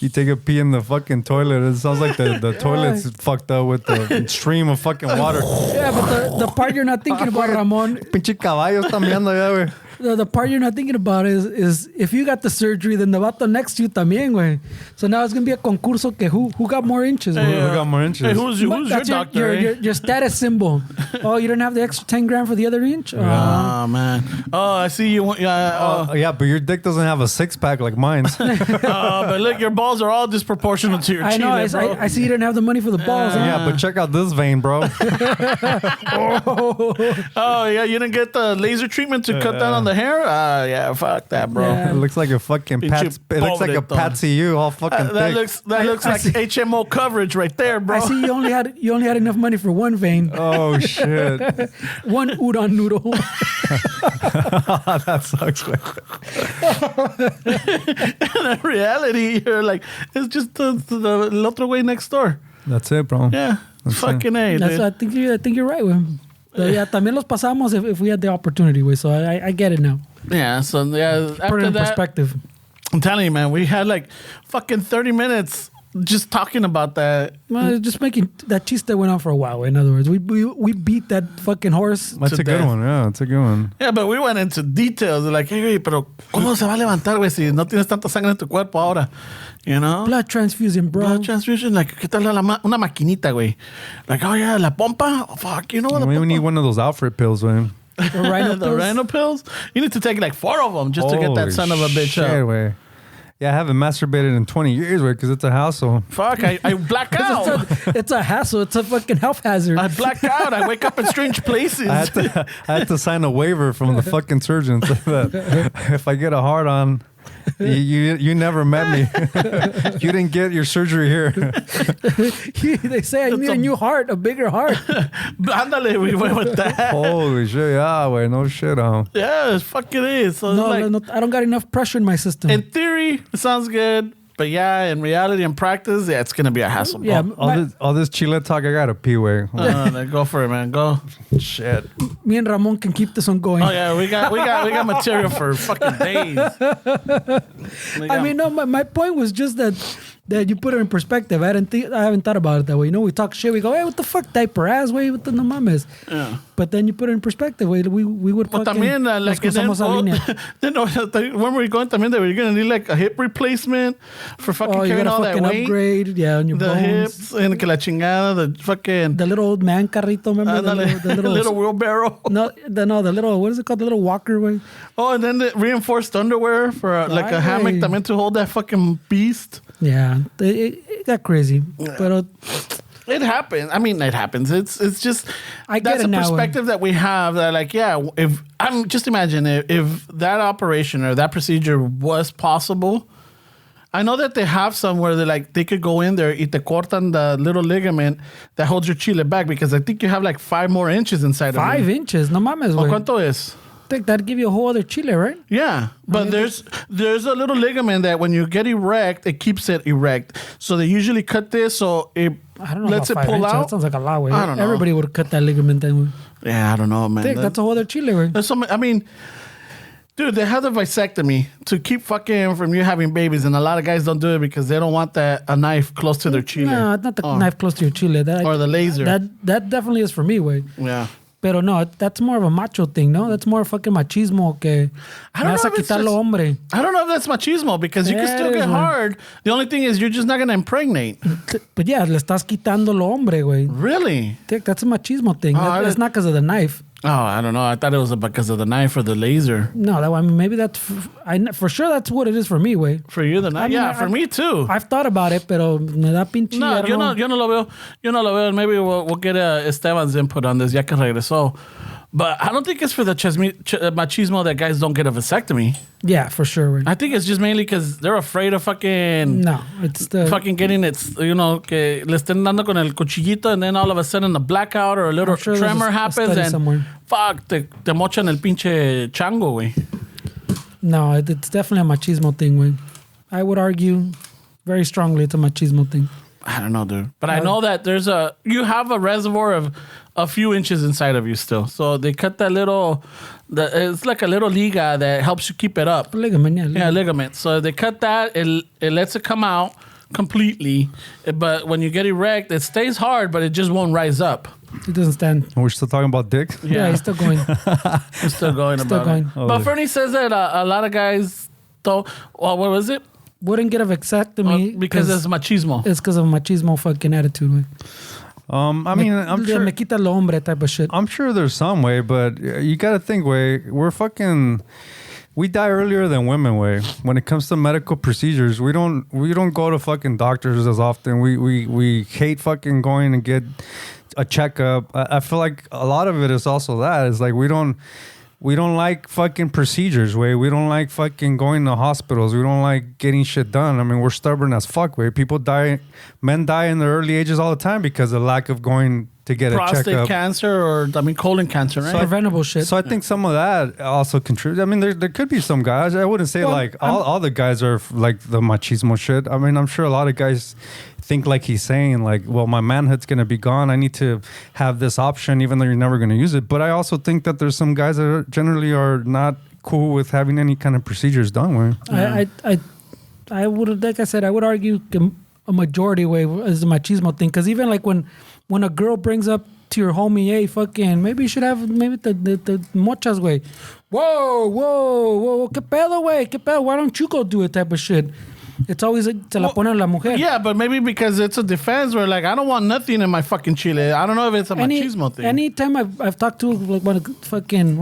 C: You take a pee in the fucking toilet. It sounds like the toilet's fucked up with the stream of fucking water.
D: Yeah, but the part you're not thinking about, Ramon,
C: Pinche caballo está meando ya, güey.
D: the part you're not thinking about is if you got the surgery, then the vato next to you también, güey. So now it's gonna be a concurso que who got more inches, güey.
C: Who got more inches?
A: Hey, who's your
D: That's
A: doctor?
D: your status symbol. Oh, you don't have the extra 10 grand for the other inch?
A: Oh, man. Oh, I see you.
C: Yeah, but your dick doesn't have a 6-pack like mine.
A: But look, your balls are all disproportional to your
D: I know.
A: chile, bro.
D: I see you didn't have the money for the balls. huh?
C: Yeah, but check out this vein, bro.
A: Oh, yeah, you didn't get the laser treatment to cut down on the hair? Yeah, fuck that, bro.
D: Yeah.
C: It looks like a fucking
A: Pinche
C: it looks like a
A: pobretón.
C: Patsy U, all fucking
A: That
C: thick.
A: looks
D: I
A: like
D: see.
A: HMO coverage right there, bro.
D: I see you only had enough money for one vein,
C: Oh shit,
D: one udon noodle.
C: that sucks. Man.
A: In reality, you're like, it's just the other way next door.
C: That's it, bro.
A: Yeah,
C: That's
A: fucking A,
D: That's,
A: dude.
D: I think you're right, güey. Yeah, también los pasamos if we had the opportunity, güey. So I get it now.
A: Yeah, so yeah,
D: Put it
A: after
D: in
A: that,
D: perspective.
A: I'm telling you, man, we had like fucking 30 minutes just talking about that.
D: Well, just making that chiste went on for a while. In other words, we beat that fucking horse.
C: That's
A: to
C: a good
A: death.
C: one. Yeah, that's a good one.
A: Yeah, but we went into details. Like, hey, güey, pero ¿cómo se va a levantar, güey, si no tienes tanta sangre en tu cuerpo ahora? You know?
D: Blood transfusion, bro.
A: Blood transfusion, like, ¿qué tal una maquinita, güey? Like, oh, yeah, la pompa? Oh, fuck, you know what?
C: We need one of those Alfred pills, man.
D: The rhino
A: The
D: pills.
A: rhino pills? You need to take like 4 of them just to get that
C: Holy
A: son of a bitch
C: shit,
A: up.
C: way. Yeah, I haven't masturbated in 20 years, way, because it's a hassle.
A: Fuck, I black out.
D: It's a hassle. It's a fucking health hazard.
A: I black out. I wake up in strange places.
C: I had to sign a waiver from the fucking surgeon so that if I get a hard on, you never met me. You didn't get your surgery here.
D: They say I need a new heart, a bigger heart.
A: Ándale, we went with that.
C: Holy shit, yeah, way, no shit,
A: Yeah, it fucking is. So
D: No,
A: it's like,
D: no, I don't got enough pressure in my system.
A: in theory, it sounds good. But yeah, in reality and practice, yeah, it's going to be a hassle.
D: Yeah,
A: Bro.
C: All this chile talk, I gotta pee, way.
A: Then go for it, man. Go.
C: Shit.
D: me and Ramon can keep this one going.
A: Oh yeah, we got material for fucking days.
D: I mean, no, my point was just that you put it in perspective. I haven't thought about it that way. You know, we talk shit. We go, hey, what the fuck, diaper ass, way, what the no mames.
A: Yeah.
D: But then you put it in perspective. We would
A: But
D: fucking
A: también,
D: nos
A: like,
D: cruzamos la línea.
A: then when we were going también, they were going to need like a hip replacement for fucking
D: Oh, you
A: carrying
D: gotta
A: all that
D: fucking
A: weight.
D: upgrade, yeah, on your
A: The
D: bones.
A: hips and que la chingada, the fucking
D: The little old man carrito, remember
A: ándale,
D: the
A: little wheelbarrow.
D: no, the little, what is it called? The little walker way.
A: Oh, and then the reinforced underwear for like a hammock
D: Ay.
A: también to hold that fucking beast.
D: Yeah, it got crazy. But
A: It happens. I mean, it happens. It's just
D: I get
A: that's
D: it
A: a
D: now.
A: perspective that we have. That like, yeah, if I'm just imagine if that operation or that procedure was possible. I know that they have some where they could go in there y te cortan the little ligament that holds your chile back because I think you have like 5 more inches inside of
D: 5
A: you.
D: inches, no mames,
A: ¿O
D: güey.
A: cuánto es?
D: Think that'd give you a whole other chile, right?
A: Yeah, but there's a little ligament that when you get erect, it keeps it erect. So they usually cut this so it
D: I don't know.
A: lets it
D: about 5
A: pull
D: inches.
A: out.
D: That sounds like a lot, way.
A: I don't know.
D: Everybody would cut that ligament then. Güey.
A: Yeah, I don't know, man.
D: Think that's a whole other chile, right?
A: There's I mean, dude, they have the vasectomy to keep fucking from you having babies, and a lot of guys don't do it because they don't want a knife close to their chile.
D: No, it's not the knife close to your chile. That
A: Or the laser.
D: That definitely is for me, way.
A: Yeah.
D: Pero no, that's more of a macho thing, no? That's more fucking machismo que
A: I don't
D: vas
A: know
D: a
A: if it's
D: quitar lo
A: just-
D: hombre.
A: I don't know if that's machismo because you can
D: Yeah,
A: still
D: it
A: get
D: is, man.
A: hard. The only thing is you're just not going to impregnate.
D: But yeah, le estás quitando lo hombre, güey.
A: Really?
D: That's a machismo thing.
A: Oh, I
D: That's
A: didn't-
D: not because of the knife.
A: Oh, I don't know. I thought it was because of the knife or the laser.
D: No, I mean, maybe that's... for sure that's what it is for me, güey.
A: For you, the knife?
D: I mean,
A: yeah, for me too.
D: I've thought about it, pero me da pinche...
A: No,
D: I don't know.
A: yo no lo veo. Yo no lo veo. Maybe we'll get Esteban's input on this ya que regresó. But I don't think it's for the machismo that guys don't get a vasectomy.
D: Yeah, for sure, güey.
A: I think it's just mainly because they're afraid of fucking...
D: No, it's the...
A: Fucking getting it, que le estén dando con el cuchillito and then all of a sudden a blackout or a little
D: I'm sure there's
A: tremor
D: a
A: happens
D: study
A: and
D: somewhere.
A: fuck, te mochan el pinche chango, güey.
D: No, it's definitely a machismo thing, güey. I would argue very strongly it's a machismo thing.
A: I don't know, dude. But I know that you have a reservoir of a few inches inside of you still. So they cut that it's like a little liga that helps you keep it up.
D: Ligament, yeah.
A: Yeah, ligament. So they cut that, it lets it come out completely. But when you get erect, it stays hard, but it just won't rise up.
D: It doesn't stand.
C: We're still talking about dick.
D: Yeah, he's still going.
A: It's still going
D: Still
A: about
D: going.
A: it. But Fernie says that a lot of guys don't, well, what was it?
D: Wouldn't get a vasectomy
A: Because it's machismo.
D: It's because of machismo fucking attitude, güey.
C: I mean, I'm sure.
D: Me quita lo hombre type of shit.
C: I'm sure there's some way, but you got to think, we die earlier than women, way. When it comes to medical procedures, we don't go to fucking doctors as often. We hate fucking going and get a checkup. I feel like a lot of it is also that. It's like we don't like fucking procedures, way. We don't like fucking going to hospitals. We don't like getting shit done. I mean, we're stubborn as fuck, way. Men die in their early ages all the time because of lack of going to get a
A: Prostate
C: checkup.
A: cancer or, colon cancer, right?
D: Preventable shit.
C: So I think some of that also contributes. I mean, there could be some guys. I wouldn't say
D: Well,
C: all the guys are like the machismo shit. I mean, I'm sure a lot of guys think like he's saying, like, well, my manhood's going to be gone. I need to have this option, even though you're never going to use it. But I also think that there's some guys that generally are not cool with having any kind of procedures done with.
D: I would, like I said, I would argue a majority way is the machismo thing. Because even like when a girl brings up to your homie, hey, fucking, maybe you should have the mochas way. Whoa, ¿qué pedo, güey? ¿Qué pedo? Why don't you go do it type of shit? It's always, se la pone la mujer.
A: Yeah, but maybe because it's a defense where, like, I don't want nothing in my fucking chile. I don't know if it's a machismo thing.
D: Anytime I've talked to, like, well,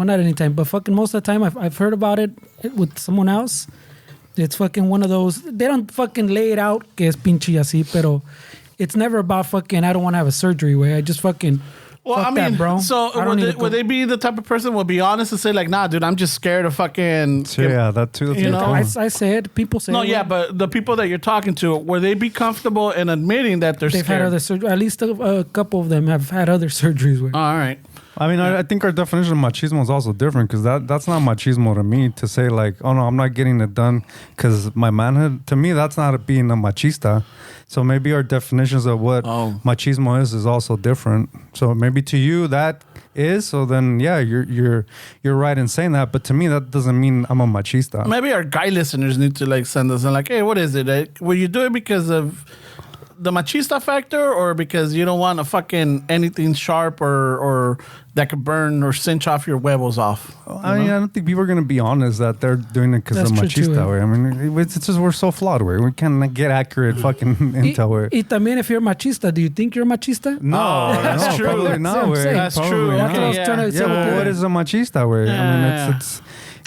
D: not anytime, but fucking most of the time I've heard about it with someone else. It's fucking one of those, they don't fucking lay it out que es pinche así, pero it's never about fucking, I don't want to have a surgery way. I just fucking,
A: Well,
D: fuck
A: I mean,
D: that, bro.
A: so
D: I don't need to
A: would they be the type of person who would be honest and say, like, nah, dude, I'm just scared of fucking...
C: So yeah, that too. That's
A: You
C: a good
A: know,
C: point.
D: I say it, people say
A: No,
D: it.
A: yeah, but the people that you're talking to, would they be comfortable in admitting that they're
D: They've
A: scared?
D: had other surgeries. At least a couple of them have had other surgeries. Where
A: All right.
C: I mean, I think our definition of machismo is also different because that's not machismo to me to say like, oh no, I'm not getting it done because my manhood. To me, that's not being a machista. So maybe our definitions of what machismo is also different. So maybe to you that is. So then yeah, you're right in saying that. But to me, that doesn't mean I'm a machista.
A: Maybe our guy listeners need to like send us and like, hey, what is it? Will you do it because of the machista factor or because you don't want a fucking anything sharp or that could burn or cinch off your huevos off?
C: I mean, I don't think people are going to be honest that they're doing it because of
D: That's true,
C: machista
D: too,
C: way. I mean, it's just we're so flawed way. We can't get accurate fucking intel way.
D: Y también if you're machista, do you think you're machista?
C: No,
A: that's
C: no,
A: true.
C: probably
D: That's
C: not
D: what I'm
C: way.
D: saying.
A: That's
C: Probably
A: true.
C: not.
D: That's what I was
A: Yeah.
D: trying to say.
C: Yeah, but what is a machista way? I mean,
A: Yeah.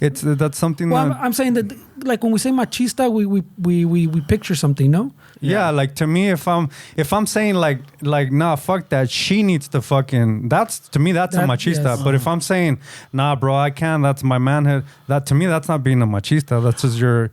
C: it's that's something
D: Well,
C: that.
D: I'm saying that, like when we say machista, we picture something, no?
C: Yeah, like to me, if I'm saying like nah, fuck that, she needs to fucking. That's to me, that's a
D: That-
C: machista.
D: yes.
C: But if I'm saying nah, bro, I can't. That's my manhood. That to me, that's not being a machista. That's just your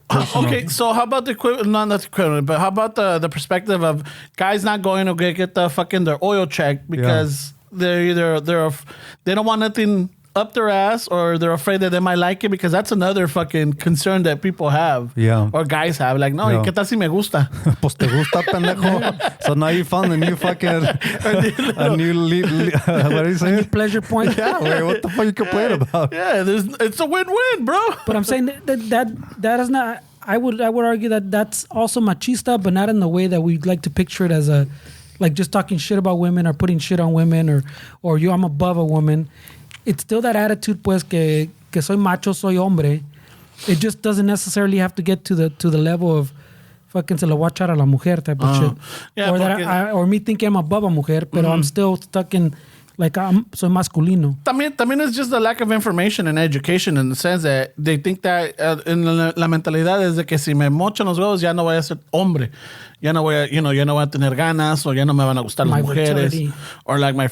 C: personal.
A: Okay, so how about the equivalent? Not the equivalent, but how about the perspective of guys not going to get the fucking their oil check because they don't want nothing up their ass or they're afraid that they might like it because that's another fucking concern that people have.
C: Yeah.
A: Or guys have. Like, no,
C: Yeah.
A: ¿y qué tal si me gusta?
C: Pues te gusta, pendejo. So now you found a new fucking what do you say?
D: Pleasure point.
C: Yeah, wait, what the fuck you complaining about?
A: Yeah, it's a win-win, bro.
D: But I'm saying that is not. I would argue that that's also machista, but not in the way that we like to picture it as a like just talking shit about women or putting shit on women or I'm above a woman. It's still that attitude, pues, que soy macho, soy hombre. It just doesn't necessarily have to get to the level of fucking se lo voy a echar a la mujer type of shit.
A: Yeah,
D: or that or me thinking I'm above a mujer, pero I'm still stuck in like soy masculino.
A: También it's just the lack of information and education in the sense that they think that en la mentalidad es de que si me mochan los huevos ya no voy a ser hombre. Ya no voy a, ya no voy a tener ganas o ya no me van a gustar las mujeres.
D: Fertility.
A: Or like my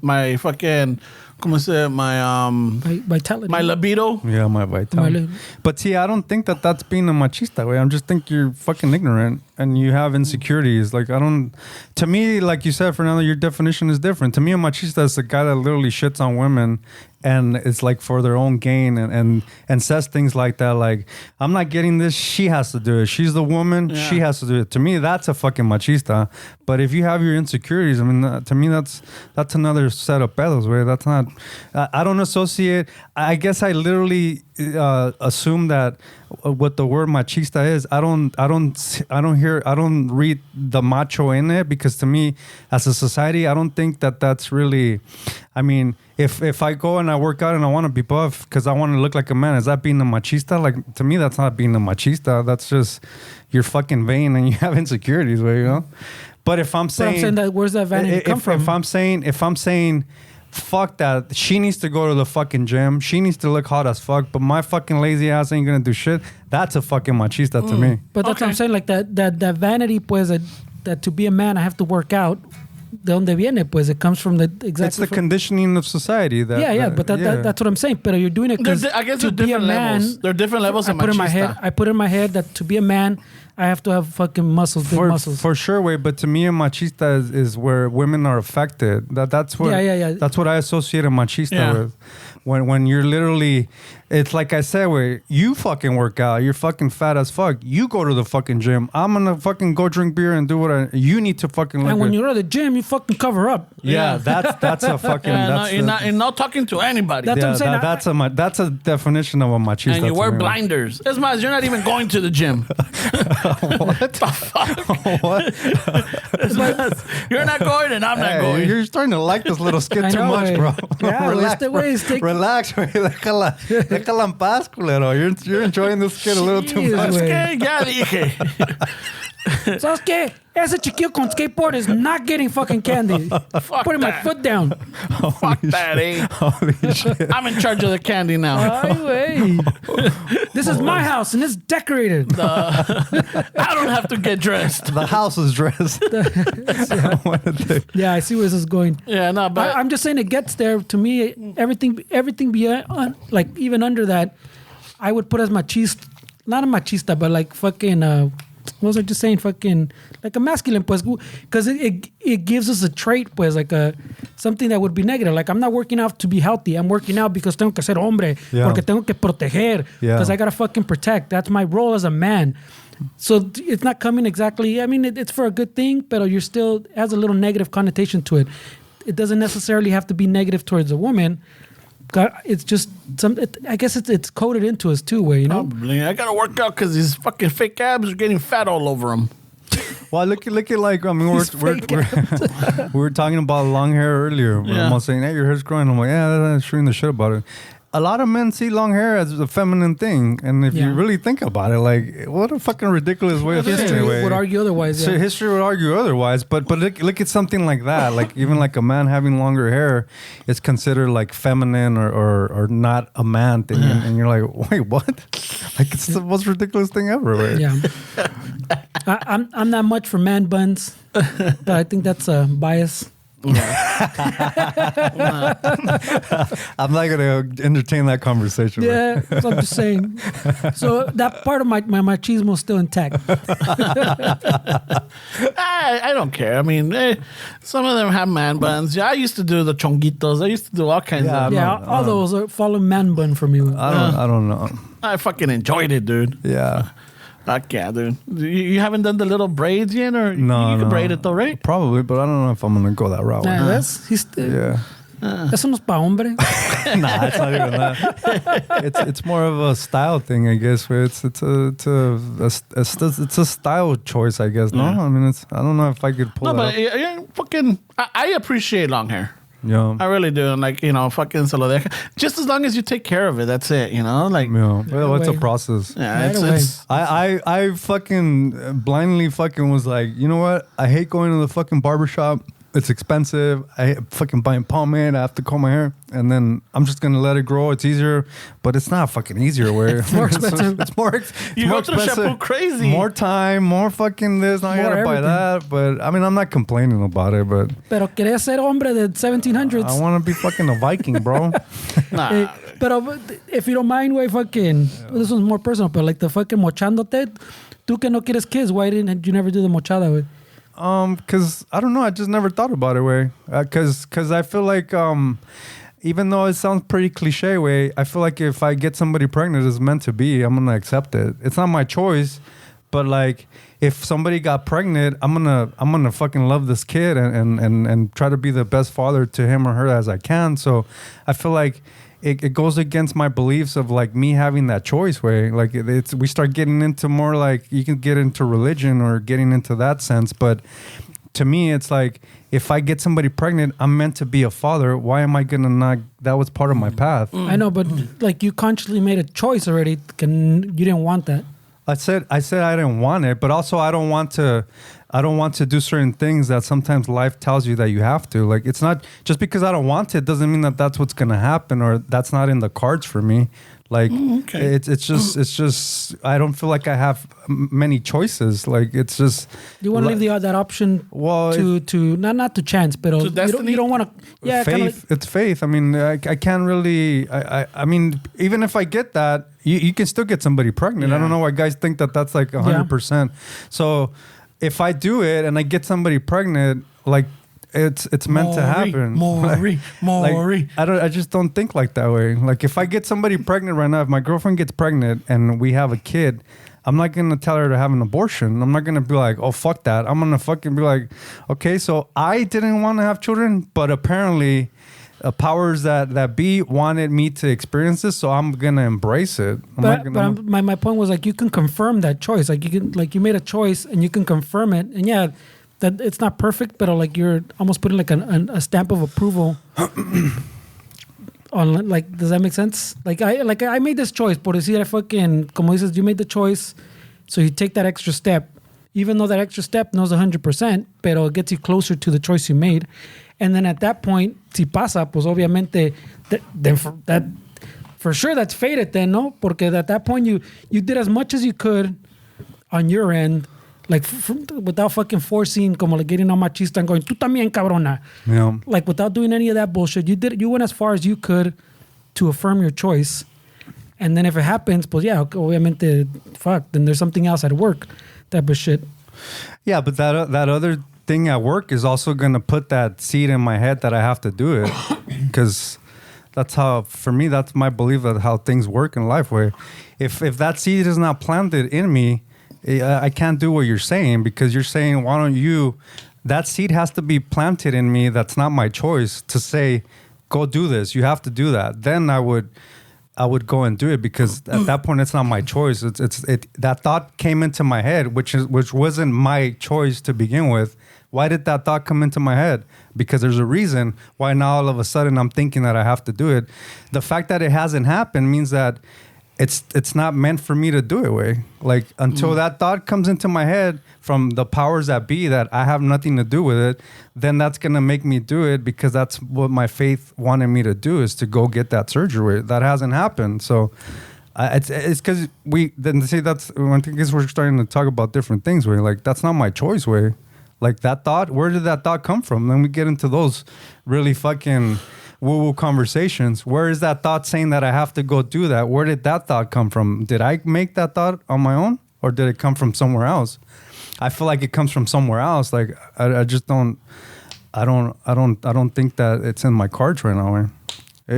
A: my fucking, ¿cómo se dice? My
D: vitality.
A: My libido.
C: Yeah, my vitality. But see, I don't think that's being a machista, way. I just think you're fucking ignorant and you have insecurities. Like, to me, like you said, Fernando, your definition is different. To me, a machista is a guy that literally shits on women and it's like for their own gain and says things like that, like, I'm not getting this, she has to do it. She's the woman, she has to do it. To me, that's a fucking machista. But if you have your insecurities, I mean, to me, that's another set of pedos, way. That's not, I don't associate, I guess I literally assume that what the word machista is, I don't read the macho in it, because to me, as a society, I don't think that's really, I mean, if I go and I work out and I want to be buff because I want to look like a man, is that being a machista? Like, to me, that's not being a machista. That's just, you're fucking vain and you have insecurities, you know? But if I'm saying
D: that, where's that vanity come from?
C: If I'm saying, fuck that, she needs to go to the fucking gym, she needs to look hot as fuck, but my fucking lazy ass ain't gonna do shit, that's a fucking machista to me.
D: But that's what I'm saying, like that vanity, pues, that to be a man I have to work out. ¿De dónde viene? Pues it comes from
C: It's the conditioning of society.
D: But that's what I'm saying. But you're doing it because to be a man,
A: there are different levels of machista.
D: I put in my head that to be a man, I have to have fucking muscles, big muscles.
C: For sure, way. But to me, a machista is where women are affected. That's what. That's what I associate a machista with. When you're literally, it's like I said, where you fucking work out, you're fucking fat as fuck. You go to the fucking gym. I'm gonna fucking go drink beer and do what you need to fucking look.
D: And when you go to the gym, you fucking cover up.
C: Yeah, that's a fucking.
A: You're not talking to anybody.
D: That's what I'm saying.
C: That's a definition of a machista.
A: And you wear blinders. Es más, you're not even going to the gym.
C: What the fuck? What?
A: You're not going and I'm not going.
C: You're starting to like this little skit too much, bro.
D: Yeah,
C: relax, güey. Déjala en paz, culero. You're enjoying this skit a little too much.
A: Ya dije.
D: ¿Sabes qué? Ese chiquillo con skateboard is not getting fucking candy. Putting my foot down.
A: Fuck that, eh?
C: Holy shit.
A: I'm in charge of the candy now.
D: Ay, güey. This is my house and it's decorated.
A: I don't have to get dressed.
C: The house is dressed.
D: Yeah, I see where this is going.
A: Yeah, no, but
D: I'm just saying it gets there. To me, everything beyond, like even under that, I would put as machista, not a machista, but like fucking. What was I just saying? Fucking like a masculine, pues, because it gives us a trait, pues, like something that would be negative. Like, I'm not working out to be healthy. I'm working out because tengo que ser hombre, porque tengo que proteger, because I gotta fucking protect. That's my role as a man. So it's not coming exactly. I mean, it's for a good thing, but you're still has a little negative connotation to it. It doesn't necessarily have to be negative towards a woman. It's just I guess it's coded into us too, way, you know.
A: Probably. I gotta work out because these fucking fake abs are getting fat all over them.
C: Well, look at like, I mean, we were talking about long hair earlier. Yeah. I'm all saying, hey, your hair's growing. I'm like, yeah, that's shooting the shit about it. A lot of men see long hair as a feminine thing, and if you really think about it, like, what a fucking ridiculous way of thinking.
D: History would argue otherwise.
C: So history would argue otherwise, but look at something like that. Like, even like a man having longer hair is considered like feminine or not a man thing, and you're like, wait, what? Like, it's the most ridiculous thing ever, right?
D: Yeah. I'm not much for man buns, but I think that's a bias.
C: I'm not gonna entertain that conversation.
D: Yeah, that's what I'm just saying. So that part of my machismo is still intact.
A: I don't care. I mean, some of them have man buns. Yeah, I used to do the chonguitos. I used to do all kinds of.
D: All those are following man bun for me.
C: I don't know.
A: I fucking enjoyed it, dude.
C: Yeah.
A: Fuck yeah, dude. You haven't done the little braids yet, or
C: no?
A: You can braid it though, right?
C: Probably, but I don't know if I'm gonna go that route.
D: He's still, Eso no es pa' hombre.
C: Nah, it's not even that. It's more of a style thing, I guess. Where it's a style choice, I guess. No,
A: Yeah.
C: I mean, I don't know if I could pull.
A: No,
C: it
A: but
C: up.
A: yeah, fucking, I appreciate long hair.
C: Yeah.
A: I really do. Like, fucking se lo deja. Just as long as you take care of it, that's it, Like,
C: Yeah. Well, it's a
D: Way.
C: process.
A: yeah,
D: Right away.
A: it's
C: I fucking blindly fucking was like, you know what? I hate going to the fucking barbershop. It's expensive. I hate fucking buying pomade. I have to comb my hair. And then I'm just going to let it grow. It's easier. But it's not fucking easier. Where
D: It's more expensive.
C: It's more
A: You
C: more
A: go through shampoo crazy.
C: More time. More fucking this. Now I
D: More
C: got to buy
D: everything.
C: that. But I mean, I'm not complaining about it. But
D: Pero quería ser hombre de 1700s.
C: I want to be fucking a Viking, bro.
A: nah.
D: Pero if you don't mind, güey, fucking, this one's more personal, but like the fucking mochándote, tú que no quieres kids, why didn't you never do the mochada, güey?
C: Cause I don't know. I just never thought about it way. Cause I feel like even though it sounds pretty cliche way, I feel like if I get somebody pregnant, it's meant to be. I'm gonna accept it. It's not my choice, but like if somebody got pregnant, I'm gonna fucking love this kid and try to be the best father to him or her as I can. So I feel like it goes against my beliefs of like me having that choice way. Like we start getting into more like you can get into religion or getting into that sense. But to me, it's like if I get somebody pregnant, I'm meant to be a father. Why am I gonna not? That was part of my path.
D: I know, but like you consciously made a choice already. You didn't want that.
C: I said I didn't want it, but also I don't want to do certain things that sometimes life tells you that you have to. Like it's not just because I don't want it doesn't mean that that's what's gonna happen or that's not in the cards for me. Like
A: okay.
C: it's just I don't feel like I have many choices. Like it's just
D: You want to leave that option
C: Well,
D: to not to chance, but
A: To destiny?
D: you don't want to. Yeah, kind of.
C: faith. It's faith. I mean, I can't really. I mean, even if I get that, you can still get somebody pregnant. I
A: Yeah.
C: don't know why guys think that that's like 100%. So if I do it and I get somebody pregnant, like it's meant to happen.
A: Maury.
C: Like, I just don't think like that way. Like if I get somebody pregnant right now, if my girlfriend gets pregnant and we have a kid, I'm not gonna tell her to have an abortion. I'm not gonna be like, oh fuck that. I'm gonna fucking be like, okay, so I didn't want to have children, but apparently powers that be wanted me to experience this, so I'm gonna embrace it.
D: My point was like you can confirm that choice. Like you made a choice and you can confirm it. And yeah, that it's not perfect, but like you're almost putting like a stamp of approval on. Like, does that make sense? Like I made this choice. Por decir, I fucking como dices, you made the choice, so you take that extra step, even though that extra step knows 100%, pero it gets you closer to the choice you made. And then at that point, si pasa, pues obviamente, that for sure that's fated then, no? Porque at that point you did as much as you could on your end, like without fucking forcing, como like getting on machista and going, tú también cabrona.
C: Yeah.
D: Like without doing any of that bullshit. You went as far as you could to affirm your choice. And then if it happens, pues yeah, obviamente, fuck, then there's something else at work, type of shit.
C: Yeah, but that other thing at work is also gonna put that seed in my head that I have to do it, because that's how, for me, that's my belief of how things work in life. Where if that seed is not planted in me, I can't do what you're saying, because you're saying, why don't you? That seed has to be planted in me. That's not my choice to say, go do this. You have to do that. Then I would go and do it, because at that point it's not my choice. That thought came into my head, which wasn't my choice to begin with. Why did that thought come into my head? Because there's a reason why now all of a sudden I'm thinking that I have to do it. The fact that it hasn't happened means that it's not meant for me to do it way. Like until that thought comes into my head from the powers that be that I have nothing to do with it, then that's gonna make me do it, because that's what my faith wanted me to do, is to go get that surgery. That hasn't happened. So it's because that's I guess we're starting to talk about different things way. Like that's not my choice way. Like that thought, where did that thought come from? Then we get into those really fucking woo-woo conversations. Where is that thought saying that I have to go do that? Where did that thought come from? Did I make that thought on my own, or did it come from somewhere else? I feel like it comes from somewhere else. Like I just don't think that it's in my cards right now. Man.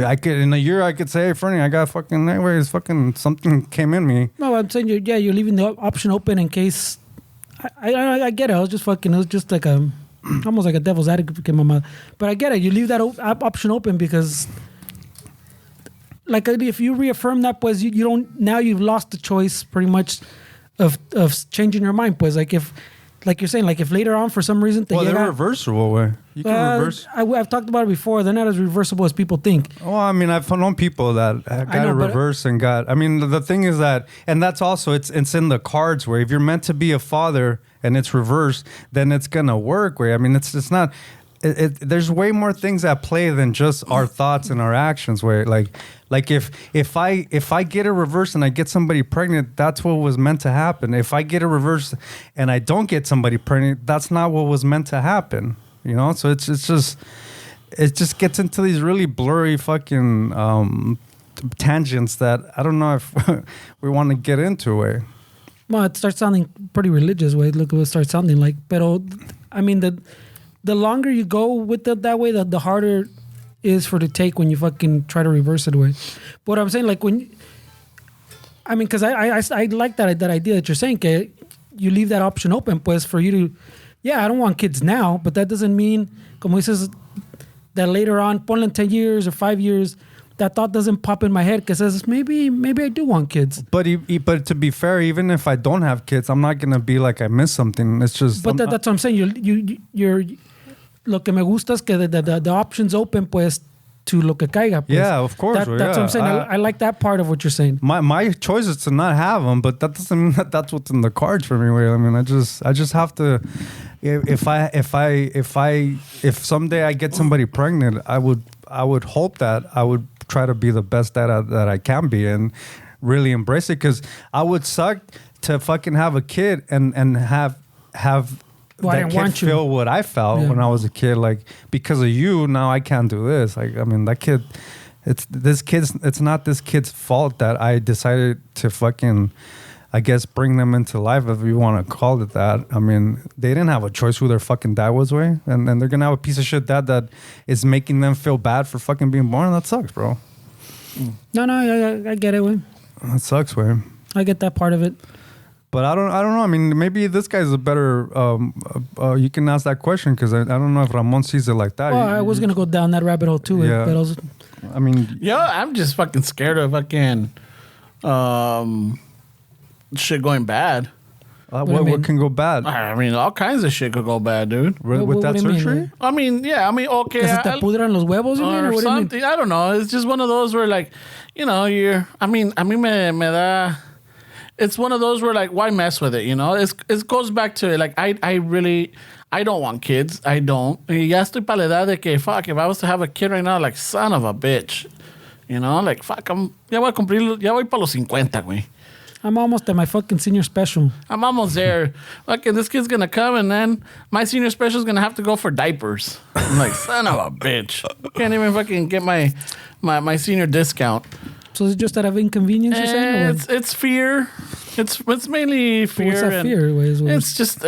C: I could in a year I could say, hey, Fernie, I got fucking anyways, fucking something came in me.
D: No, I'm saying you're leaving the option open in case. I get it. It was just like almost like a devil's advocate, mama. But I get it. You leave that option open because, like, if you reaffirm that, pues you don't. Now you've lost the choice, pretty much, of changing your mind. Pues like you're saying, like if later on for some reason
C: they're reversible. Way you can reverse.
D: I've talked about it before. They're not as reversible as people think.
C: Well, I mean, I've known people that got a reverse and got. I mean, the thing is that, and that's also it's in the cards where if you're meant to be a father and it's reversed, then it's gonna work. Where I mean, it's not. There's way more things at play than just our thoughts and our actions. Where like if I get a reverse and I get somebody pregnant, that's what was meant to happen. If I get a reverse and I don't get somebody pregnant, that's not what was meant to happen. You know, so it just gets into these really blurry fucking tangents that I don't know if we want to get into. Way.
D: Well, it starts sounding pretty religious. Way look at what it starts sounding like. But I mean the longer you go with it that way, the harder is for to take when you fucking try to reverse it away. But what I'm saying, like because I like that idea that you're saying, que you leave that option open, pues, for you to, I don't want kids now, but that doesn't mean, como dices, that later on, ponle in 10 years or 5 years, that thought doesn't pop in my head because says maybe I do want kids.
C: But to be fair, even if I don't have kids, I'm not gonna be like I missed something. It's just.
D: But that's what I'm saying. You're lo que me gusta es que the options open, pues, to lo que caiga. Pues.
C: Yeah, of course.
D: That's what I'm saying. I like that part of what you're saying.
C: My choice is to not have them, but that doesn't mean that that's what's in the cards for me. I mean, I just have to. If someday I get somebody pregnant, I would hope that I would try to be the best that I can be and really embrace it, because I would suck to fucking have a kid and have.
D: Well,
C: that kid feel what I felt when I was a kid. Like, because of you, now I can't do this. Like, I mean, that kid, it's not this kid's fault that I decided to fucking, I guess, bring them into life, if you want to call it that. I mean, they didn't have a choice who their fucking dad was, way. And they're going to have a piece of shit dad that is making them feel bad for fucking being born. That sucks, bro.
D: No, I get it, way.
C: That sucks, way.
D: I get that part of it.
C: But I don't know. I mean, maybe this guy's a better. You can ask that question, because I don't know if Ramon sees it like that.
D: Well, I was gonna go down that rabbit hole too.
C: Yeah.
D: But
C: I mean,
A: I'm just fucking scared of fucking shit going bad.
C: what can go bad?
A: I mean, all kinds of shit could go bad, dude.
C: With that surgery?
A: I mean, okay.
D: ¿Que se te pudran los huevos, you mean, or what
A: something.
D: do you mean?
A: I don't know. It's just one of those where, like, you know, a mí me da. It's one of those where, like, why mess with it, you know? It goes back to, like, I don't want kids. I don't. Y ya estoy para la edad de que, fuck, if I was to have a kid right now, like, son of a bitch. You know? Like, fuck, ya voy para los 50, güey.
D: I'm almost at my fucking senior special.
A: I'm almost there. Fucking, this kid's gonna come, and then my senior special is gonna have to go for diapers. I'm like, son of a bitch. Can't even fucking get my senior discount.
D: So is it just out of inconvenience, you're saying?
A: It's fear. It's mainly fear.
D: What's that fear?
A: It's just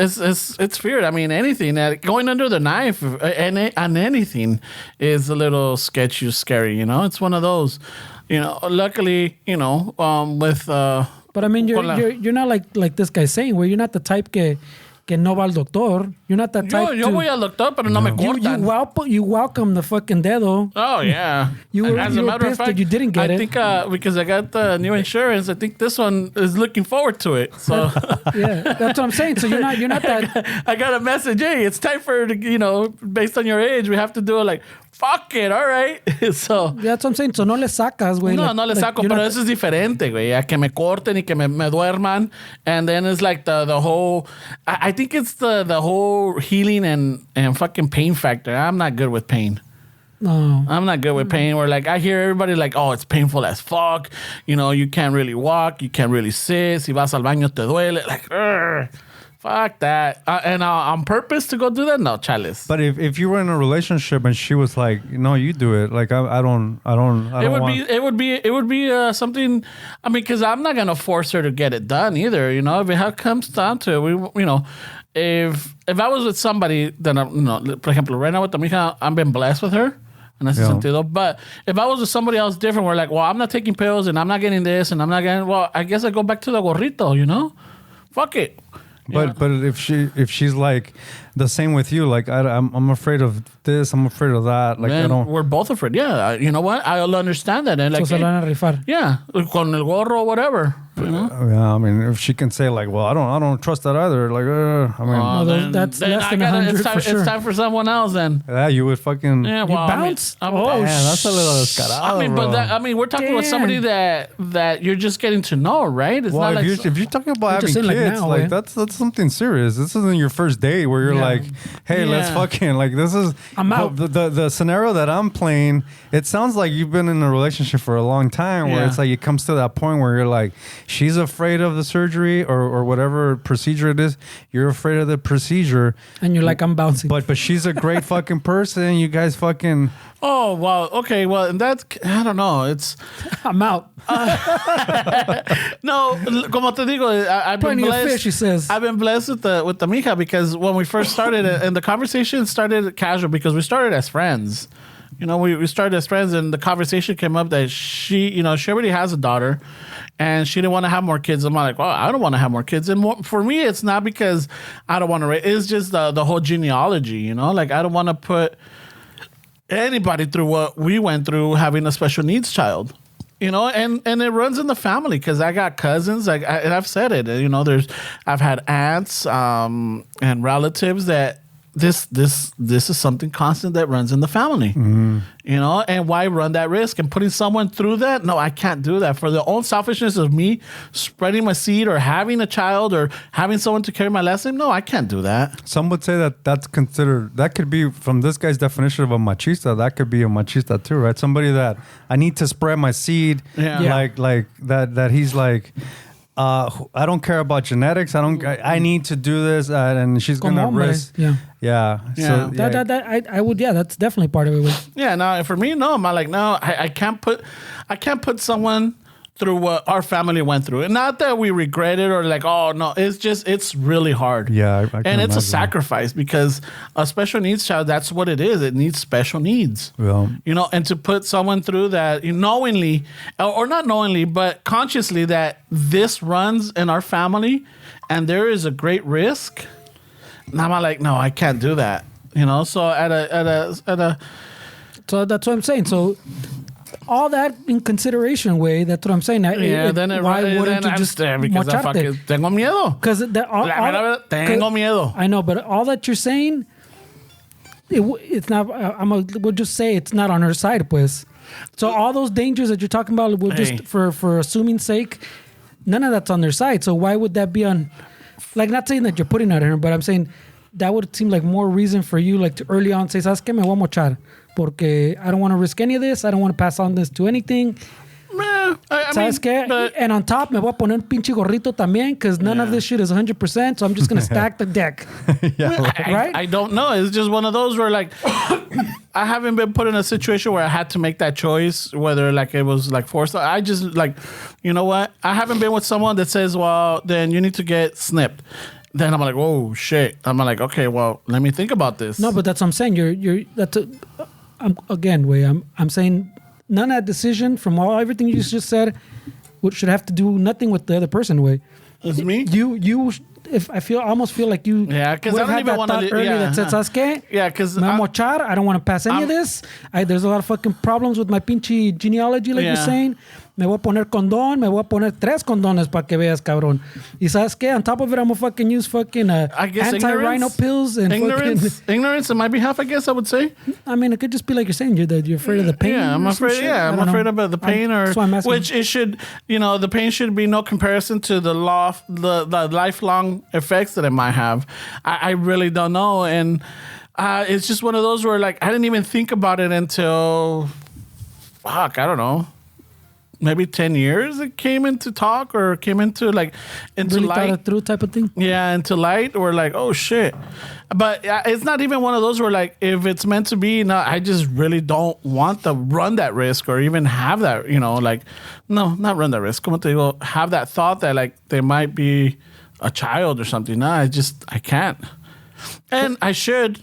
A: it's fear. I mean, anything going under the knife and anything is a little sketchy, scary. You know, it's one of those. You know, luckily, you know, with.
D: But I mean, you're not like this guy's saying, where you're not the type que no va al doctor. You're not that type.
A: Yo voy al doctor, pero no me cortan.
D: You welcome the fucking dedo.
A: Oh yeah.
D: You were pissed that you didn't get it.
A: I think because I got the new insurance, I think this one is looking forward to it. So
D: yeah, that's what I'm saying. So you're not that.
A: I got a message. Hey, it's time for, you know, based on your age, we have to do it. Like, fuck it, all right. So
D: that's what I'm saying. So no le sacas, güey.
A: No le saco, pero eso es diferente, güey. A que me corten y que me duerman, and then it's like the whole. I think it's the whole healing and fucking pain factor. I'm not good with pain.
D: No.
A: I'm not good with pain. Where, like, I hear everybody like, oh, it's painful as fuck. You know, you can't really walk. You can't really sit. Si vas al baño te duele. Like, fuck that. And on purpose to go do that? No, chales.
C: But if you were in a relationship and she was like, no, you do it. Like, I don't.
A: It would be something. I mean, because I'm not gonna force her to get it done either. You know, if it comes down to it, you know. If I was with somebody that, you know, por ejemplo, right now with Tamika, I've been blessed with her en ese sentido. But if I was with somebody else different, we're like, well, I'm not taking pills and I'm not getting this and I'm not getting, well, I guess I go back to the gorrito, you know? Fuck it.
C: But if she's like the same with you, like I'm afraid of this, I'm afraid of that. Like
A: Man,
C: I don't.
A: we're both afraid. Yeah, you know what? I'll understand that. And like,
D: So se la van a rifar.
A: yeah, con el gorro, whatever. You know?
C: Yeah, I mean, if she can say like, well, I don't trust that either. Like, I mean,
D: No, that's less than 100 for sure.
A: It's time for someone else then.
C: yeah, you would fucking.
A: Yeah, well,
D: bounce?
A: I mean,
C: Man, that's a little descarado,
A: I mean,
C: bro.
A: but we're talking about somebody that you're just getting to know, right? It's
C: Well,
A: not
C: if you're talking about
D: just
C: having
D: saying,
C: kids,
D: like, now,
C: that's something serious. This isn't your first date where you're
D: Yeah.
C: like, hey, let's
A: Yeah.
C: fucking like this is.
D: I'm out.
C: The scenario that I'm playing, it sounds like you've been in a relationship for a long time where
A: Yeah.
C: it's like it comes to that point where you're like, she's afraid of the surgery or whatever procedure it is. You're afraid of the procedure,
D: And you're like, I'm bouncing.
C: but she's a great fucking person. You guys fucking.
A: Oh, well, okay. Well, and that's, I don't know. It's,
D: I'm out.
A: no, como te digo, I've been
D: Plenty of
A: blessed.
D: fish, he says.
A: I've been blessed with the mija because when we first started, and the conversation started casual because we started as friends. You know, we started as friends, and the conversation came up that she already has a daughter, and she didn't want to have more kids. I'm like, well, I don't want to have more kids. And for me, it's not because I don't want to raise. It's just the whole genealogy, you know? Like, I don't want to put anybody through what we went through having a special needs child. You know, and it runs in the family because I got cousins, and I've said it. You know, I've had aunts and relatives that this is something constant that runs in the family.
C: Mm-hmm.
A: You know, and why run that risk and putting someone through that? No, I can't do that for the own selfishness of me spreading my seed or having a child or having someone to carry my last name. No, I can't do that.
C: Some would say that's considered, that could be, from this guy's definition of a machista, that could be a machista too, right? Somebody that I need to spread my seed,
A: Yeah.
C: like that he's like, I don't care about genetics. I need to do this, and she's
D: Como
C: gonna
D: hombre.
C: risk.
D: Yeah.
C: Yeah.
A: Yeah.
C: So, yeah.
D: That I would, yeah, that's definitely part of it.
A: Yeah, no, for me, no. I'm like, no, I can't put someone through what our family went through. And not that we regret it or like, oh no, it's really hard.
C: Yeah, I can
A: and it's
C: imagine.
A: a sacrifice because a special needs child, that's what it is. It needs special needs.
C: Yeah.
A: You know, and to put someone through that knowingly, or not knowingly, but consciously that this runs in our family and there is a great risk. And I'm like, no, I can't do that. You know, so at a
D: So that's what I'm saying. So all that in consideration, way. That's what I'm saying. Why wouldn't you just
A: because I fucking tengo miedo.
D: Because
A: Tengo miedo.
D: I know, but all that you're saying, it's not. We'll just say it's not on her side, pues. So all those dangers that you're talking about, we'll just for assuming sake, none of that's on their side. So why would that be on? Like, not saying that you're putting it on her, but I'm saying that would seem like more reason for you, like to early on say, ¿sabes qué? Me voy a mochar. Porque I don't want to risk any of this. I don't want to pass on this to anything. ¿Sabes qué? And on top, me voy a poner un pinche gorrito también because none of this shit is 100%. So I'm just going to stack the deck. Right?
A: I don't know. It's just one of those where, like, I haven't been put in a situation where I had to make that choice, whether, like, it was, like, forced. I just, like, you know what? I haven't been with someone that says, well, then you need to get snipped. Then I'm like, oh, shit. I'm like, okay, well, let me think about this.
D: No, but that's what I'm saying. I'm saying none of that decision from everything you just said should have to do nothing with the other person. Way
A: It's me?
D: I almost feel like you.
A: Yeah, because I don't even want to.
D: Earlier that said, ¿sabes qué?
A: Yeah, because
D: Me voy a mochar. I don't want to pass any of this. There's a lot of fucking problems with my pinche genealogy, like you're saying. Me voy a poner condón. Me voy a poner 3 condones para que veas, cabrón. Y ¿sabes qué? On top of it, I'm gonna fucking use fucking anti-rhino pills and
A: ignorance on my behalf, I guess I would say.
D: I mean, it could just be like you're saying, you're afraid of the pain.
A: Yeah, I'm afraid. Yeah, I'm afraid about the pain, which it should. You know, the pain should be no comparison to the lifelong effects that it might have. I really don't know, and it's just one of those where, like, I didn't even think about it until, I don't know, maybe 10 years it came into talk or came into light.
D: Thought it through type of thing.
A: Yeah, into light. Or like, oh shit. But it's not even one of those where, like, if it's meant to be, no, I just really don't want to run that risk or even have that, you know, like, no, not run that risk. Como te digo, have that thought that, like, there might be a child or something. No, I can't. And I should.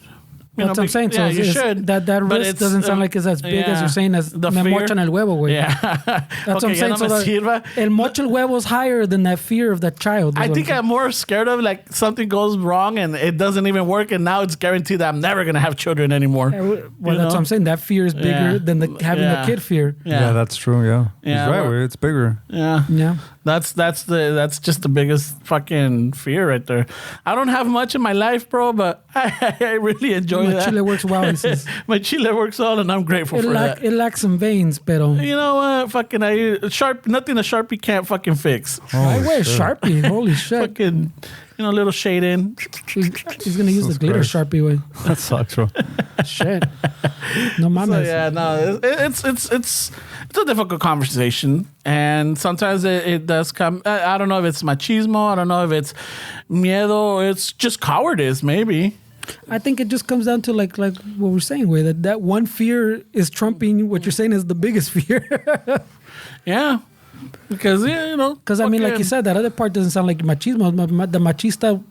A: You
D: That's
A: know,
D: what I'm saying. So
A: yeah, you should.
D: That
A: but
D: risk doesn't sound like it's as big as you're saying as
A: the
D: me
A: fear.
D: mochan el huevo, güey.
A: Yeah.
D: That's what
A: Okay,
D: I'm saying.
A: ya no me sirva.
D: El mocho el huevo is higher than that fear of that child.
A: I think I'm more scared of like something goes wrong and it doesn't even work, and now it's guaranteed that I'm never gonna have children anymore.
D: Well,
A: You
D: that's
A: know?
D: what I'm saying. That fear is bigger
A: Yeah.
D: than having
A: Yeah.
D: the kid fear.
C: Yeah, that's true. Yeah,
A: Yeah,
C: he's right.
A: well-
C: Way. It's bigger.
A: Yeah.
D: Yeah.
A: That's just the biggest fucking fear right there. I don't have much in my life, bro, but I really enjoy
D: My
A: that.
D: chile works well, he says.
A: My chile works well, and I'm grateful for that.
D: It lacks some veins, pero
A: You know what? Fucking nothing a Sharpie can't fucking fix.
D: I wear Sharpie. Holy shit.
A: Fucking, little shade in.
D: He's going to use the
C: Jesus
D: glitter
C: Christ.
D: Sharpie way.
C: That sucks, bro.
D: Shit. No mames.
A: So yeah, no, it's a difficult conversation, and sometimes it does come. I don't know if it's machismo. I don't know if it's miedo. Or it's just cowardice, maybe.
D: I think it just comes down to like what we're saying, way that one fear is trumping what you're saying is the biggest fear.
A: Yeah, because
D: Because I mean, like you said, that other part doesn't sound like machismo. The machista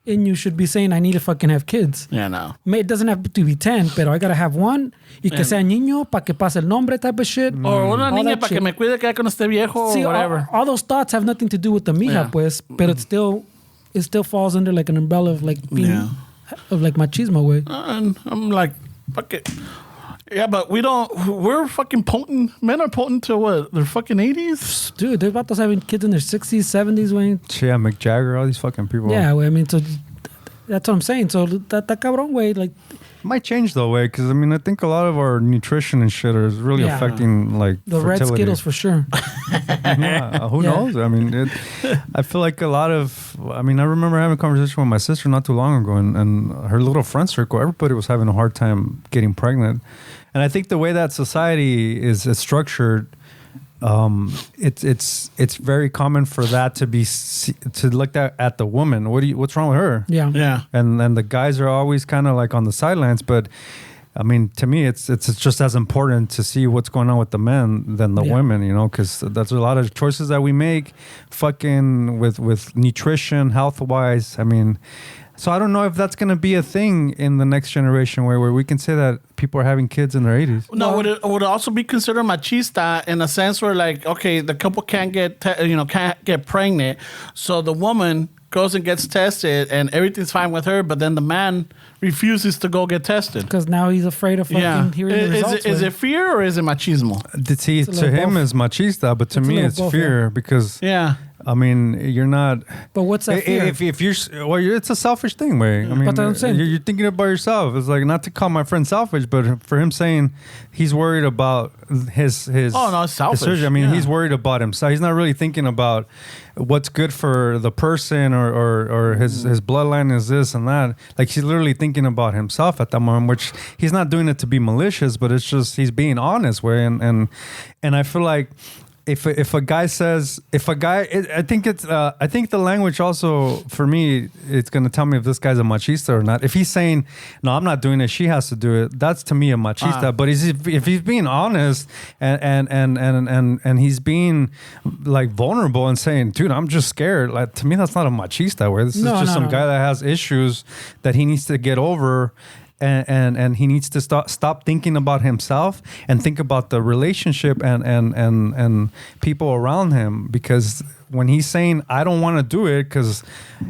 D: in you should be saying, I need to fucking have kids.
A: Yeah, no.
D: It doesn't have to be 10, pero I gotta have one y que sea niño para que pase el nombre type of shit.
A: Or una
D: All
A: niña
D: that
A: para que
D: shit.
A: me cuide que ya cuando esté viejo
D: See,
A: or whatever.
D: all those thoughts have nothing to do with the mija,
A: Yeah.
D: pues, but it still falls under like an umbrella of like being,
A: Yeah.
D: of like machismo way.
A: And I'm like, fuck it. Yeah, but we're fucking potent. Men are potent to what? Their fucking 80s?
D: Dude, they're about to having kids in their 60s, 70s, way.
C: Yeah, Mick Jagger, all these fucking people.
D: Yeah, way. I mean, so that's what I'm saying. So that cabrón way, like,
C: Might change though, way, because I mean, I think a lot of our nutrition and shit is really
D: Yeah.
C: affecting like
D: the red
C: fertility.
D: Skittles for sure.
C: Yeah, who
D: Yeah.
C: knows? I mean, I feel like a lot of. I mean, I remember having a conversation with my sister not too long ago, and her little friend circle, everybody was having a hard time getting pregnant, and I think the way that society is structured. It's very common for that to be to look at the woman. What's wrong with her?
D: Yeah.
A: Yeah.
C: And the guys are always kind of like on the sidelines, but I mean, to me, it's just as important to see what's going on with the men than the
D: Yeah.
C: women, because there's a lot of choices that we make, fucking with nutrition, health wise. I mean, so I don't know if that's going to be a thing in the next generation where we can say that people are having kids in their 80s.
A: No, would it also be considered machista in a sense where, like, okay, the couple can't get pregnant, so the woman goes and gets tested and everything's fine with her, but then the man refuses to go get tested.
D: Because now he's afraid of fucking hearing the results.
A: Is
D: way.
A: it fear or is it machismo?
C: See,
D: It's a
C: to
D: little
C: him
D: both.
C: is machista, but to
D: It's a
C: me
D: little
C: it's
D: both,
C: fear because
A: Yeah.
C: I mean, you're not.
D: But what's that fear?
C: If you're, well, it's a selfish thing, way. I mean,
D: But I'm saying-
C: you're thinking about yourself. It's like not to call my friend selfish, but for him saying he's worried about his.
A: Oh, no, it's selfish.
C: his surgery. I mean,
A: Yeah.
C: he's worried about himself. He's not really thinking about what's good for the person or his bloodline is this and that. Like he's literally thinking about himself at that moment, which he's not doing it to be malicious, but it's just he's being honest, way. And I feel like. If a guy says I think the language also for me it's gonna tell me if this guy's a machista or not. If he's saying no, I'm not doing it, she has to do it, that's to me a machista. But if he's being honest and he's being like vulnerable and saying, dude, I'm just scared, like to me that's not a machista. Where this is just some guy that has issues that he needs to get over. And he needs to stop thinking about himself and think about the relationship and people around him, because when he's saying I don't want to do it because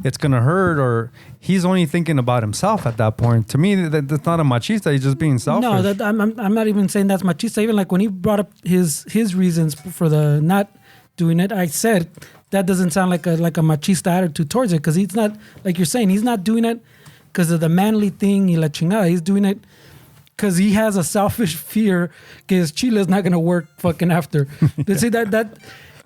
C: it's gonna hurt, or he's only thinking about himself at that point. To me, that's not a machista. He's just being selfish.
D: No, I'm not even saying that's machista. Even like when he brought up his reasons for the not doing it, I said that doesn't sound like a machista attitude towards it, because he's not, like you're saying, he's not doing it because of the manly thing y la chingada. He's doing it because he has a selfish fear que his chile is not going to work fucking after. They say that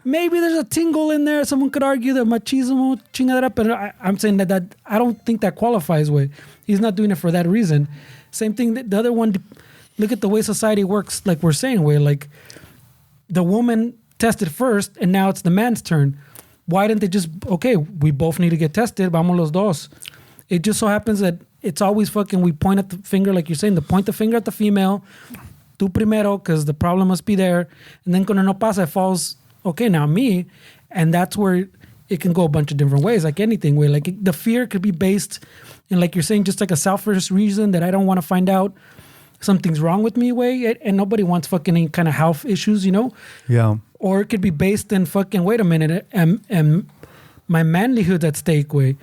D: maybe there's a tingle in there. Someone could argue that machismo chingadera, but I'm saying that I don't think that qualifies way. He's not doing it for that reason. Same thing, the other one, look at the way society works, like we're saying, way like the woman tested first and now it's the man's turn. Why didn't they just, okay, we both need to get tested, vamos los dos. It just so happens that it's always fucking, we point at the finger, like you're saying, point the finger at the female, tú primero, because the problem must be there. And then cuando no pasa, it falls, okay, now me. And that's where it can go a bunch of different ways, like anything. Where like the fear could be based in, like you're saying, just like a selfish reason that I don't want to find out something's wrong with me way, and nobody wants fucking any kind of health issues, you know?
C: Yeah.
D: Or it could be based in fucking, wait a minute, and my manlyhood's at stake way.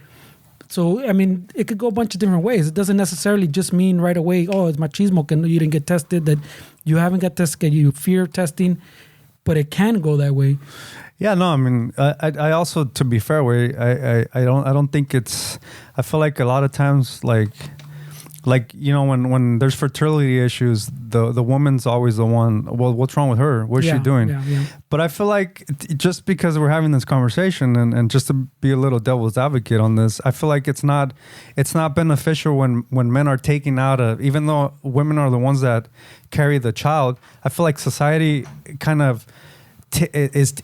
D: So, I mean, it could go a bunch of different ways. It doesn't necessarily just mean right away, oh, it's machismo, you didn't get tested, that you haven't got tested, you fear testing, but it can go that way.
C: Yeah, no, I mean, I also, to be fair, I don't think it's. I feel like a lot of times, like you know, when there's fertility issues, the woman's always the one. Well, what's wrong with her? What's she doing?
D: Yeah.
C: But I feel like just because we're having this conversation, and just to be a little devil's advocate on this, I feel like it's not beneficial when men are taking out even though women are the ones that carry the child. I feel like society kind of it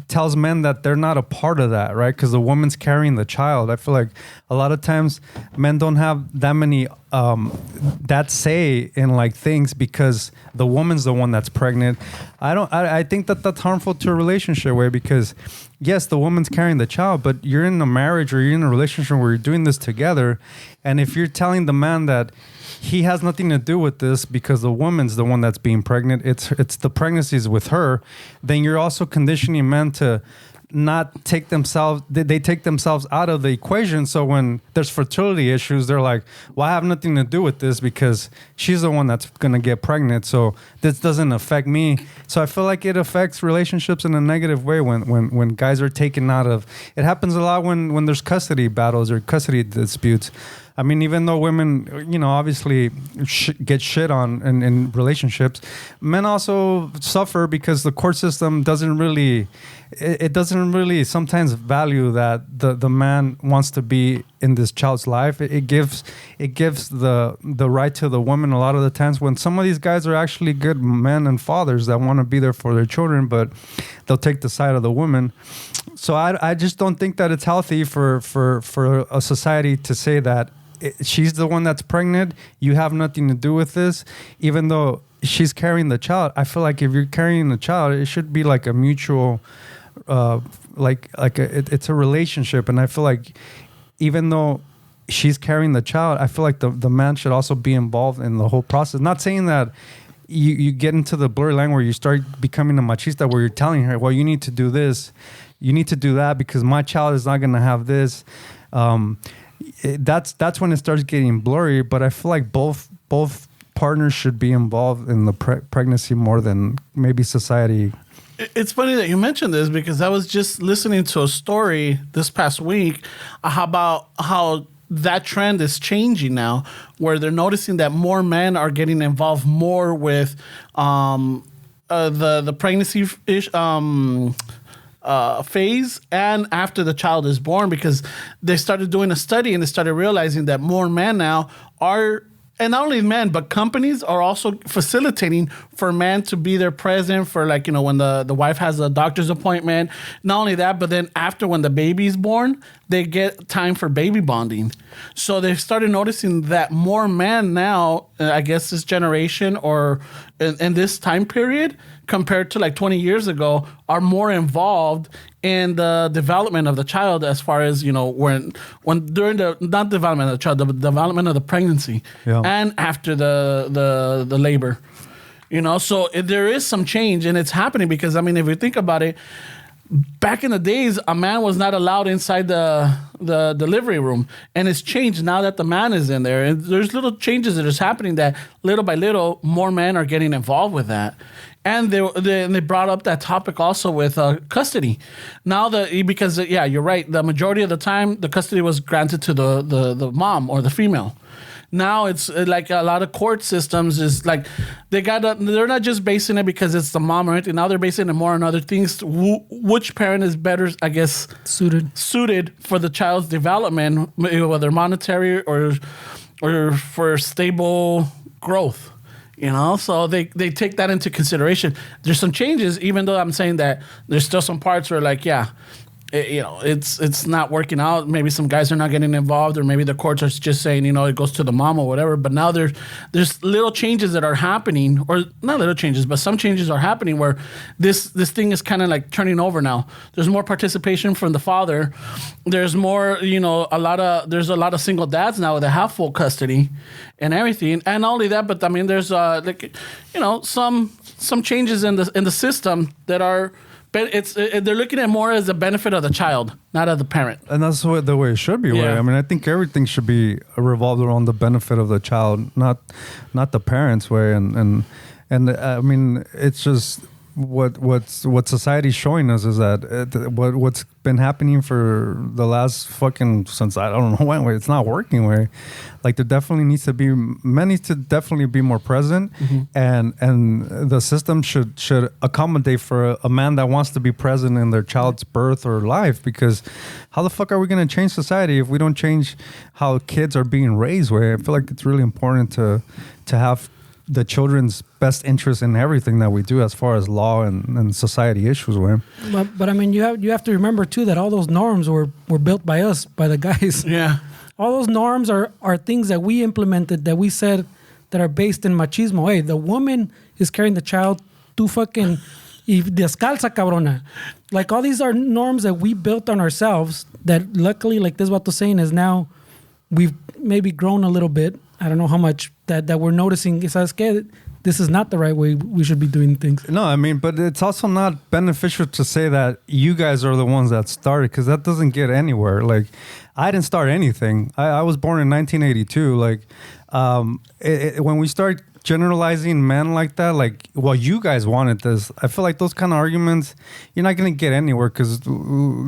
C: tells men that they're not a part of that, right? Because the woman's carrying the child. I feel like a lot of times men don't have that many that say in like things because the woman's the one that's pregnant. I think that's harmful to a relationship way, because yes, the woman's carrying the child, but you're in a marriage or you're in a relationship where you're doing this together, and if you're telling the man that he has nothing to do with this because the woman's the one that's being pregnant, it's the pregnancies with her, then you're also conditioning men to not take themselves, they take themselves out of the equation. So when there's fertility issues, they're like, well, I have nothing to do with this because she's the one that's going to get pregnant, so this doesn't affect me. So I feel like it affects relationships in a negative way when guys are taken out of. It happens a lot when there's custody battles or custody disputes. I mean, even though women, you know, obviously get shit on in relationships, men also suffer because the court system doesn't really sometimes value that the man wants to be in this child's life. It gives the right to the woman a lot of the times, when some of these guys are actually good men and fathers that want to be there for their children, but they'll take the side of the woman. So I just don't think that it's healthy for a society to say that she's the one that's pregnant, you have nothing to do with this, even though she's carrying the child. I feel like if you're carrying the child, it should be like a mutual, it's a relationship. And I feel like even though she's carrying the child, I feel like the man should also be involved in the whole process. Not saying that you get into the blurry line where you start becoming a machista, where you're telling her, well, you need to do this, you need to do that because my child is not going to have this. That's when it starts getting blurry. But I feel like both partners should be involved in the pregnancy more than maybe society.
A: It's funny that you mentioned this, because I was just listening to a story this past week about how that trend is changing now, where they're noticing that more men are getting involved more with the pregnancy phase and after the child is born, because they started doing a study and they started realizing that more men now are, and not only men, but companies are also facilitating for men to be there present for, like, you know, when the wife has a doctor's appointment. Not only that, but then after when the baby's born, they get time for baby bonding. So they started noticing that more men now, I guess this generation or in this time period, compared to like 20 years ago, are more involved in the development of the child, as far as, you know, when during the, not development of the child, the development of the pregnancy, and after the labor, you know. So there is some change, and it's happening because, I mean, if you think about it, back in the days, a man was not allowed inside the delivery room, and it's changed now that the man is in there. And there's little changes that is happening that little by little more men are getting involved with that. And they brought up that topic also with custody. Now because you're right. The majority of the time, the custody was granted to the mom or the female. Now it's like a lot of court systems is like they're not just basing it because it's the mom or anything. Now they're basing it more on other things. Which parent is better, I guess, suited for the child's development, whether monetary or for stable growth. You know, so they take that into consideration. There's some changes, even though I'm saying that there's still some parts where, like, it's not working out. Maybe some guys are not getting involved, or maybe the courts are just saying, it goes to the mom or whatever. But now there's little changes that are happening, or not little changes, but some changes are happening where this thing is kind of like turning over now. There's more participation from the father. There's more, there's a lot of single dads now that have full custody and everything. And not only that, but I mean, there's some changes in the system that are. But they're looking at more as the benefit of the child, not of the parent.
C: And that's the way it should be.
A: Yeah.
C: I mean, I think everything should be revolved around the benefit of the child, not the parents' way. And I mean, it's just what society's showing us is that what's been happening for the last since I don't know when way, it's not working way. Like there definitely needs to be definitely be more present, and the system should accommodate for a man that wants to be present in their child's birth or life, because how the fuck are we going to change society if we don't change how kids are being raised? Way I feel like it's really important to have the children's best interest in everything that we do as far as law and society issues with.
D: But I mean, you have to remember too that all those norms were built by us, by the guys.
A: Yeah.
D: All those norms are things that we implemented, that we said that are based in machismo. Hey, the woman is carrying the child to fucking y descalza, cabrona. Like all these are norms that we built on ourselves that luckily, like this Vato saying, is now we've maybe grown a little bit. I don't know how much that we're noticing. ¿Sabes qué? This is not the right way we should be doing things.
C: No, I mean, but it's also not beneficial to say that you guys are the ones that started, because that doesn't get anywhere. Like, I didn't start anything. I was born in 1982. Like, when we start generalizing men like that, like, well, you guys wanted this, I feel like those kind of arguments, you're not going to get anywhere, because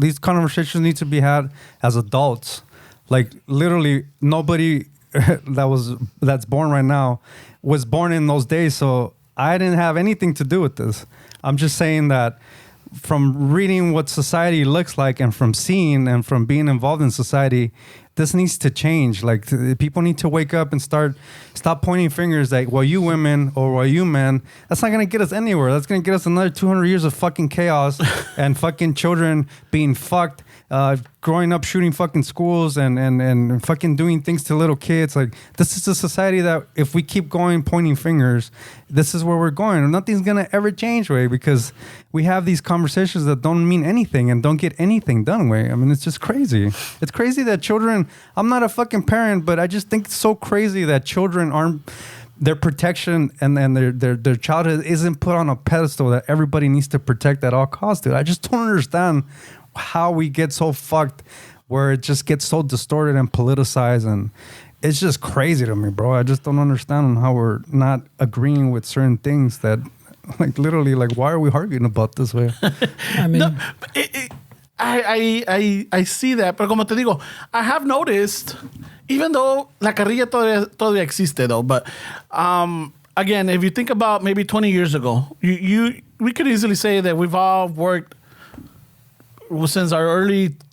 C: these conversations need to be had as adults. Like, literally, nobody that's born right now was born in those days, so I didn't have anything to do with this. I'm just saying that from reading what society looks like and from seeing and from being involved in society, this needs to change. Like, people need to wake up and stop pointing fingers like, well, you women or well, you men. That's not going to get us anywhere. That's going to get us another 200 years of fucking chaos and fucking children being fucked, growing up shooting fucking schools and fucking doing things to little kids. Like, this is a society that if we keep going pointing fingers, this is where we're going. Nothing's going to ever change, way, because we have these conversations that don't mean anything and don't get anything done, way. I mean, it's just crazy. It's crazy that children, I'm not a fucking parent, but I just think it's so crazy that children aren't, their protection and their childhood isn't put on a pedestal that everybody needs to protect at all costs, dude. I just don't understand how we get so fucked where it just gets so distorted and politicized, and it's just crazy to me, bro. I just don't understand how we're not agreeing with certain things that, like, literally, like, why are we arguing about this way?
D: I mean,
A: No, I see that, pero como te digo, I have noticed, even though la carrilla todavía existe though, but again, if you think about maybe 20 years ago, we could easily say that we've all worked since our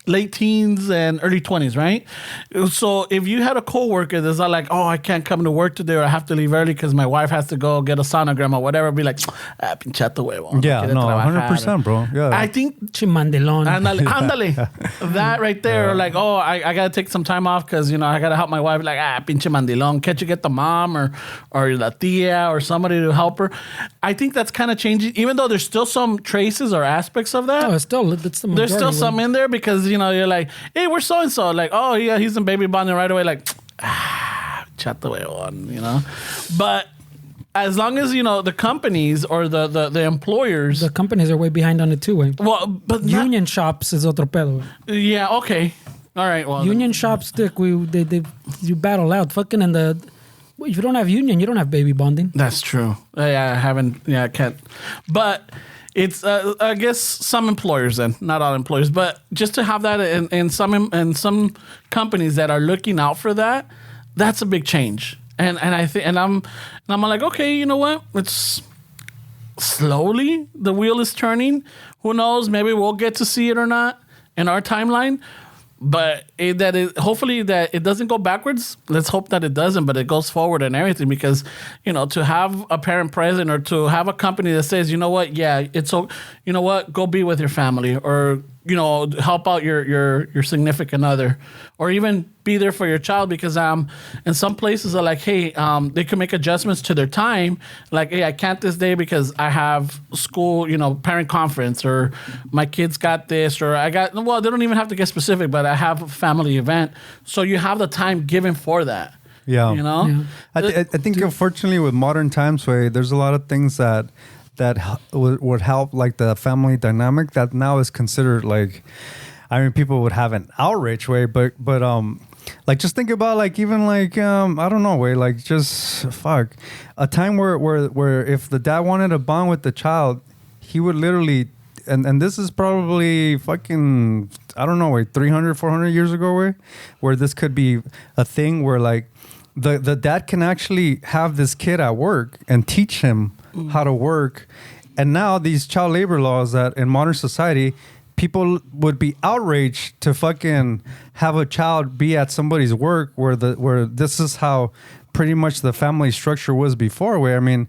A: late teens and early 20s, right? So if you had a coworker that's not like, oh, I can't come to work today, or I have to leave early because my wife has to go get a sonogram or whatever, be like, pinchato huevo.
C: Yeah, no, 100%, bro. Yeah.
A: I think
D: chimandelon.
A: Ándale. That right there, like, oh, I got to take some time off because, I got to help my wife. Like, pinche mandilón. Can't you get the mom or la tía or somebody to help her? I think that's kind of changing, even though there's still some traces or aspects of that.
D: Oh, it's the majority.
A: There's still some in there because, you're like, hey, we're so-and-so. Like, oh, yeah, he's in baby bonding right away. Like, chato huevón, But as long as, the companies or the employers.
D: The companies are way behind on it too, way.
A: Well, but
D: union shops is otro pedo.
A: Yeah, okay. All right, well.
D: Union shops, you battle out. Fucking if you don't have union, you don't have baby bonding.
A: That's true. I can't. But it's, I guess, some employers then, not all employers, but just to have that in some companies that are looking out for that, that's a big change. And I think, and I'm like, okay, you know what? It's slowly the wheel is turning. Who knows? Maybe we'll get to see it or not in our timeline. But hopefully that it doesn't go backwards. Let's hope that it doesn't, but it goes forward and everything, because, to have a parent present or to have a company that says, you know what, yeah, go be with your family, or help out your significant other, or even be there for your child, because in some places are like, hey, they can make adjustments to their time, like, hey, I can't this day because I have school, parent conference, or my kids got this, or they don't even have to get specific, but I have a family event, so you have the time given for that.
C: Yeah.
D: Yeah.
C: I think unfortunately with modern times, there's a lot of things that would help, like the family dynamic, that now is considered like, I mean, people would have an outrage but like, just think about, like, even like I don't know, like, just a time where if the dad wanted to bond with the child, he would literally, and this is probably fucking, I don't know, 300 400 years ago, where this could be a thing where, like, the dad can actually have this kid at work and teach him how to work. And now these child labor laws that in modern society, people would be outraged to fucking have a child be at somebody's work where this is how pretty much the family structure was before, where, I mean,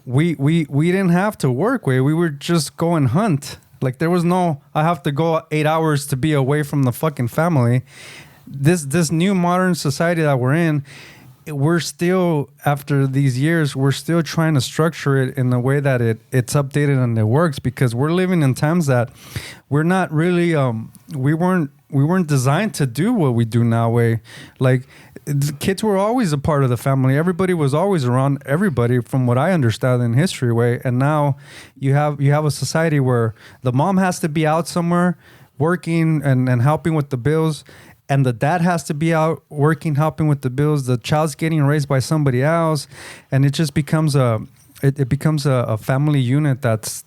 C: we didn't have to work, we would just go and hunt. Like, there was no, I have to go 8 hours to be away from the fucking family. This new modern society that we're in, we're still, after these years, we're still trying to structure it in a way that it's updated and it works, because we're living in times that we're not really, we weren't designed to do what we do now. Like, kids were always a part of the family. Everybody was always around everybody, from what I understand in history. And now you have a society where the mom has to be out somewhere working and helping with the bills, and the dad has to be out working, helping with the bills. The child's getting raised by somebody else, and it just becomes a family unit that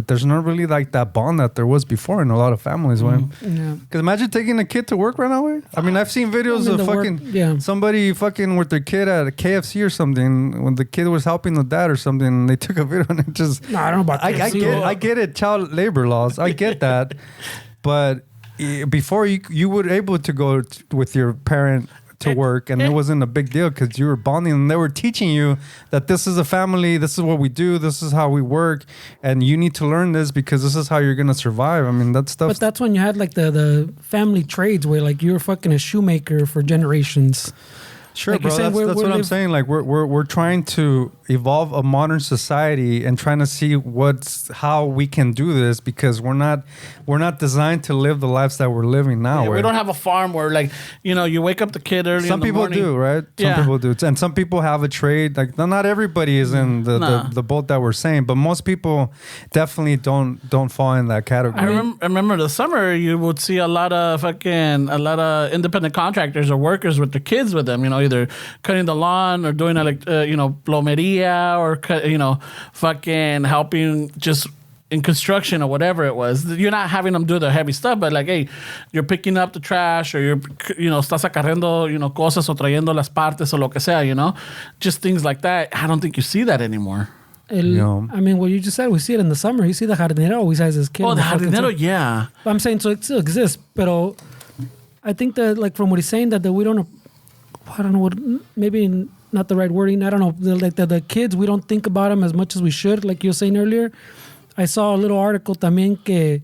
C: there's not really like that bond that there was before in a lot of families. Because imagine taking a kid to work right now. I mean, I've seen videos of fucking somebody fucking with their kid at a KFC or something, when the kid was helping the dad or something, and they took a video and it just...
D: No, I don't know about KFC.
C: I get it, child labor laws. I get that. But before, you were able to go with your parent to work, and it wasn't a big deal because you were bonding, and they were teaching you that this is a family, this is what we do, this is how we work, and you need to learn this because this is how you're gonna survive. I mean, that stuff.
D: But that's when you had like the family trades where, like, you were fucking a shoemaker for generations.
C: Sure,
D: like
C: bro. That's what I'm saying. Like, we're trying to evolve a modern society and trying to see how we can do this, because we're not designed to live the lives that we're living now.
A: We don't have a farm where, like, you wake up the kid early.
C: Some people do, right? Some people do, and some people have a trade. Like, not everybody is in the boat that we're saying, but most people definitely don't fall in that category.
A: I remember the summer you would see a lot of independent contractors or workers with their kids with them. Either cutting the lawn or doing plomeria, or fucking helping just in construction or whatever it was. You're not having them do the heavy stuff, but like, hey, you're picking up the trash, or you're estás acarreando cosas o trayendo las partes o lo que sea, just things like that. I don't think you see that anymore.
D: I mean, what you just said, we see it in the summer. You see the jardinero always has his kid.
A: Oh, the jardinero, yeah.
D: But I'm saying, so it still exists, but I think that, like, from what he's saying, that we don't. I don't know what, maybe not the right wording. I don't know. The kids, we don't think about them as much as we should. Like you were saying earlier, I saw a little article también que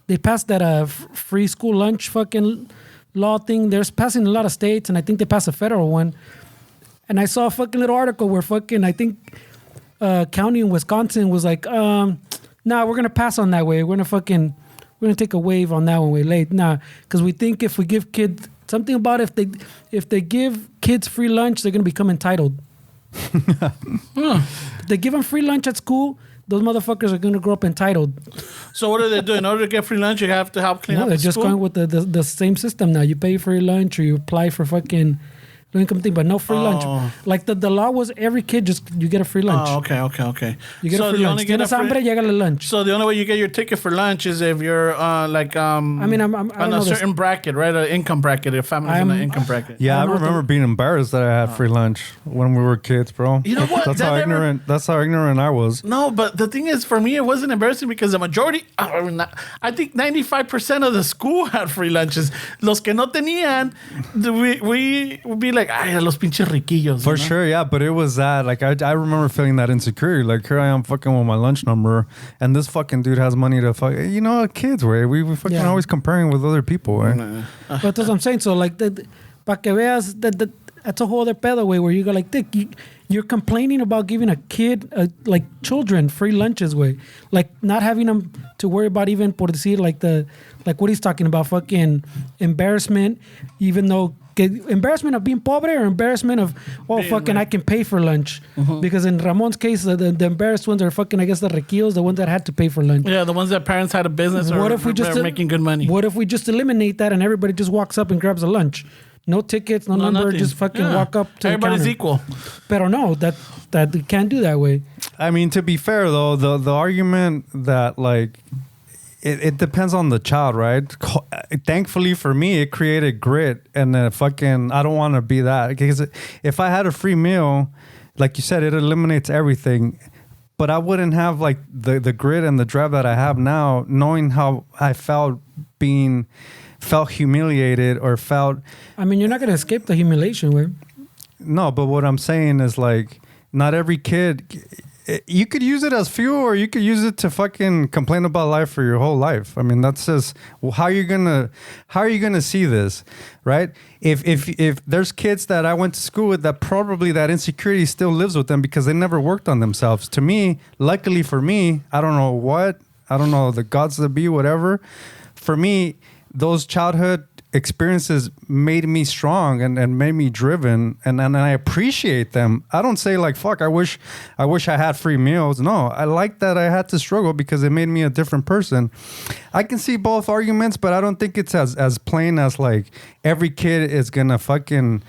D: they passed that free school lunch fucking law thing. They're passing a lot of states, and I think they passed a federal one. And I saw a fucking little article where fucking, I think, county in Wisconsin was like, we're going to pass on that way. We're going to take a wave on that one way late. Because we think if we give kids... Something about if they give kids free lunch, they're going to become entitled. If they give them free lunch at school, those motherfuckers are going to grow up entitled.
A: So what do they do? In order to get free lunch, you have to help clean up the school?
D: They're just going with the same system now. You pay for your lunch, or you apply for fucking low income thing, but no free lunch. Like the law was, every kid you get a free lunch.
A: Oh, okay.
D: You get a free lunch. Tienes hambre, llegale lunch.
A: So the only way you get your ticket for lunch is if you're I'm on a certain bracket, right? An income bracket. If family's in an income bracket.
C: Yeah, I remember being embarrassed that I had free lunch when we were kids, bro.
A: You know what?
C: That's how ignorant I was.
A: No, but the thing is, for me, it wasn't embarrassing because the majority, I think 95% of the school had free lunches. Los que no tenían, we would be like, like, ay, los pinches riquillos.
C: For sure, yeah, but it was that. Like, I remember feeling that insecurity. Like, here I am fucking with my lunch number, and this fucking dude has money to fuck. You know, kids, way we fucking always comparing with other people, right?
D: But that's what I'm saying. So, like, pa que veas, that's a whole other pedo way where you go like, Dick, you're complaining about giving a kid, like children, free lunches, way, like not having them to worry about even por decir like what he's talking about, fucking embarrassment, even though embarrassment of being pobre or embarrassment of fucking I can pay for lunch, because in Ramon's case the embarrassed ones are fucking, I guess, the requillos, the ones that had to pay for lunch.
A: Yeah, the ones that parents had a business or
D: what if we just
A: making good money.
D: What if we just eliminate that and everybody just walks up and grabs a lunch? No tickets, no number, nothing. Just fucking walk up to
A: everybody's
D: the
A: equal.
D: Pero no, that you can't do that way.
C: I mean, to be fair though, the argument that like it depends on the child, right? Thankfully for me, it created grit and fucking I don't want to be that, because if I had a free meal, like you said, it eliminates everything. But I wouldn't have like the grit and the drive that I have now, knowing how I felt humiliated or felt.
D: I mean, you're not gonna escape the humiliation, way.
C: No, but what I'm saying is like, not every kid. You could use it as fuel, or you could use it to fucking complain about life for your whole life. I mean, that's just how are you gonna see this, right? If there's kids that I went to school with that probably that insecurity still lives with them because they never worked on themselves. To me, luckily for me, I don't know the gods that be, whatever. For me, those childhood experiences made me strong and made me driven, and I appreciate them. I don't say like, fuck, I wish I had free meals. No, I like that I had to struggle because it made me a different person. I can see both arguments, but I don't think it's as plain as like every kid is gonna feel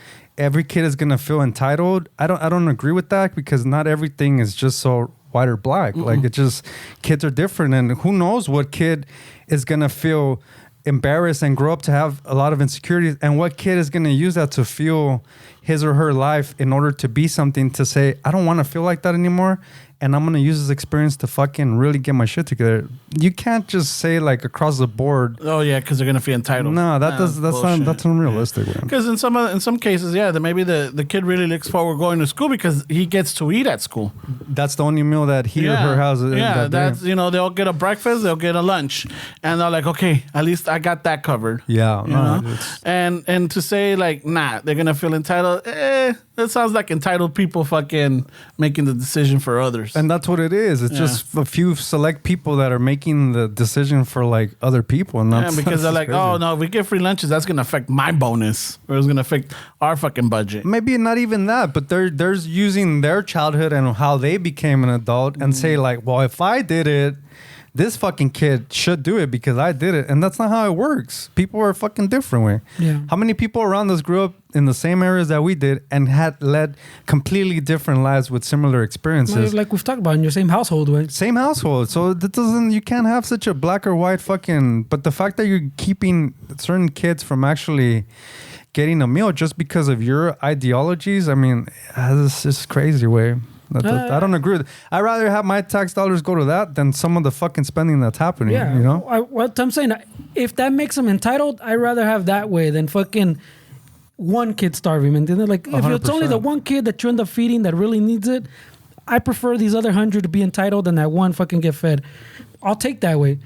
C: entitled. I don't agree with that, because not everything is just so white or black. Like, it just, kids are different, and who knows what kid is gonna feel embarrassed and grow up to have a lot of insecurities, and what kid is going to use that to fuel his or her life in order to be something, to say, I don't want to feel like that anymore, and I'm going to use this experience to fucking really get my shit together. You can't just say like across the board.
A: Oh yeah, because they're gonna feel entitled.
C: No, that's unrealistic.
A: Because in some cases, yeah, maybe the kid really looks forward going to school because he gets to eat at school.
C: That's the only meal that he or her has.
A: Yeah, that's they'll get a breakfast, they'll get a lunch, and they're like, okay, at least I got that covered.
C: Yeah,
A: and to say like, nah, they're gonna feel entitled. That sounds like entitled people fucking making the decision for others.
C: And that's what it is. It's just a few select people that are making the decision for like other people, and that's
A: because they're like,
C: crazy.
A: oh no, if we get free lunches, that's gonna affect my bonus, or it's gonna affect our fucking budget.
C: Maybe not even that, but they're using their childhood and how they became an adult and say like, well, if I did it, this fucking kid should do it because I did it. And that's not how it works. People are fucking different way.
D: Yeah.
C: How many people around us grew up in the same areas that we did and had led completely different lives with similar experiences?
D: Like we've talked about, in your same household, right?
C: Same household. So you can't have such a black or white fucking, but the fact that you're keeping certain kids from actually getting a meal just because of your ideologies, I mean, this is crazy way. I don't agree with it. I'd rather have my tax dollars go to that than some of the fucking spending that's happening.
D: Yeah.
C: You know?
D: What I'm saying, if that makes them entitled, I'd rather have that way than fucking one kid starving. And like, if
C: 100%.
D: it's only the one kid that you end up feeding that really needs it, I prefer these other 100 to be entitled than that one fucking get fed. I'll take that way.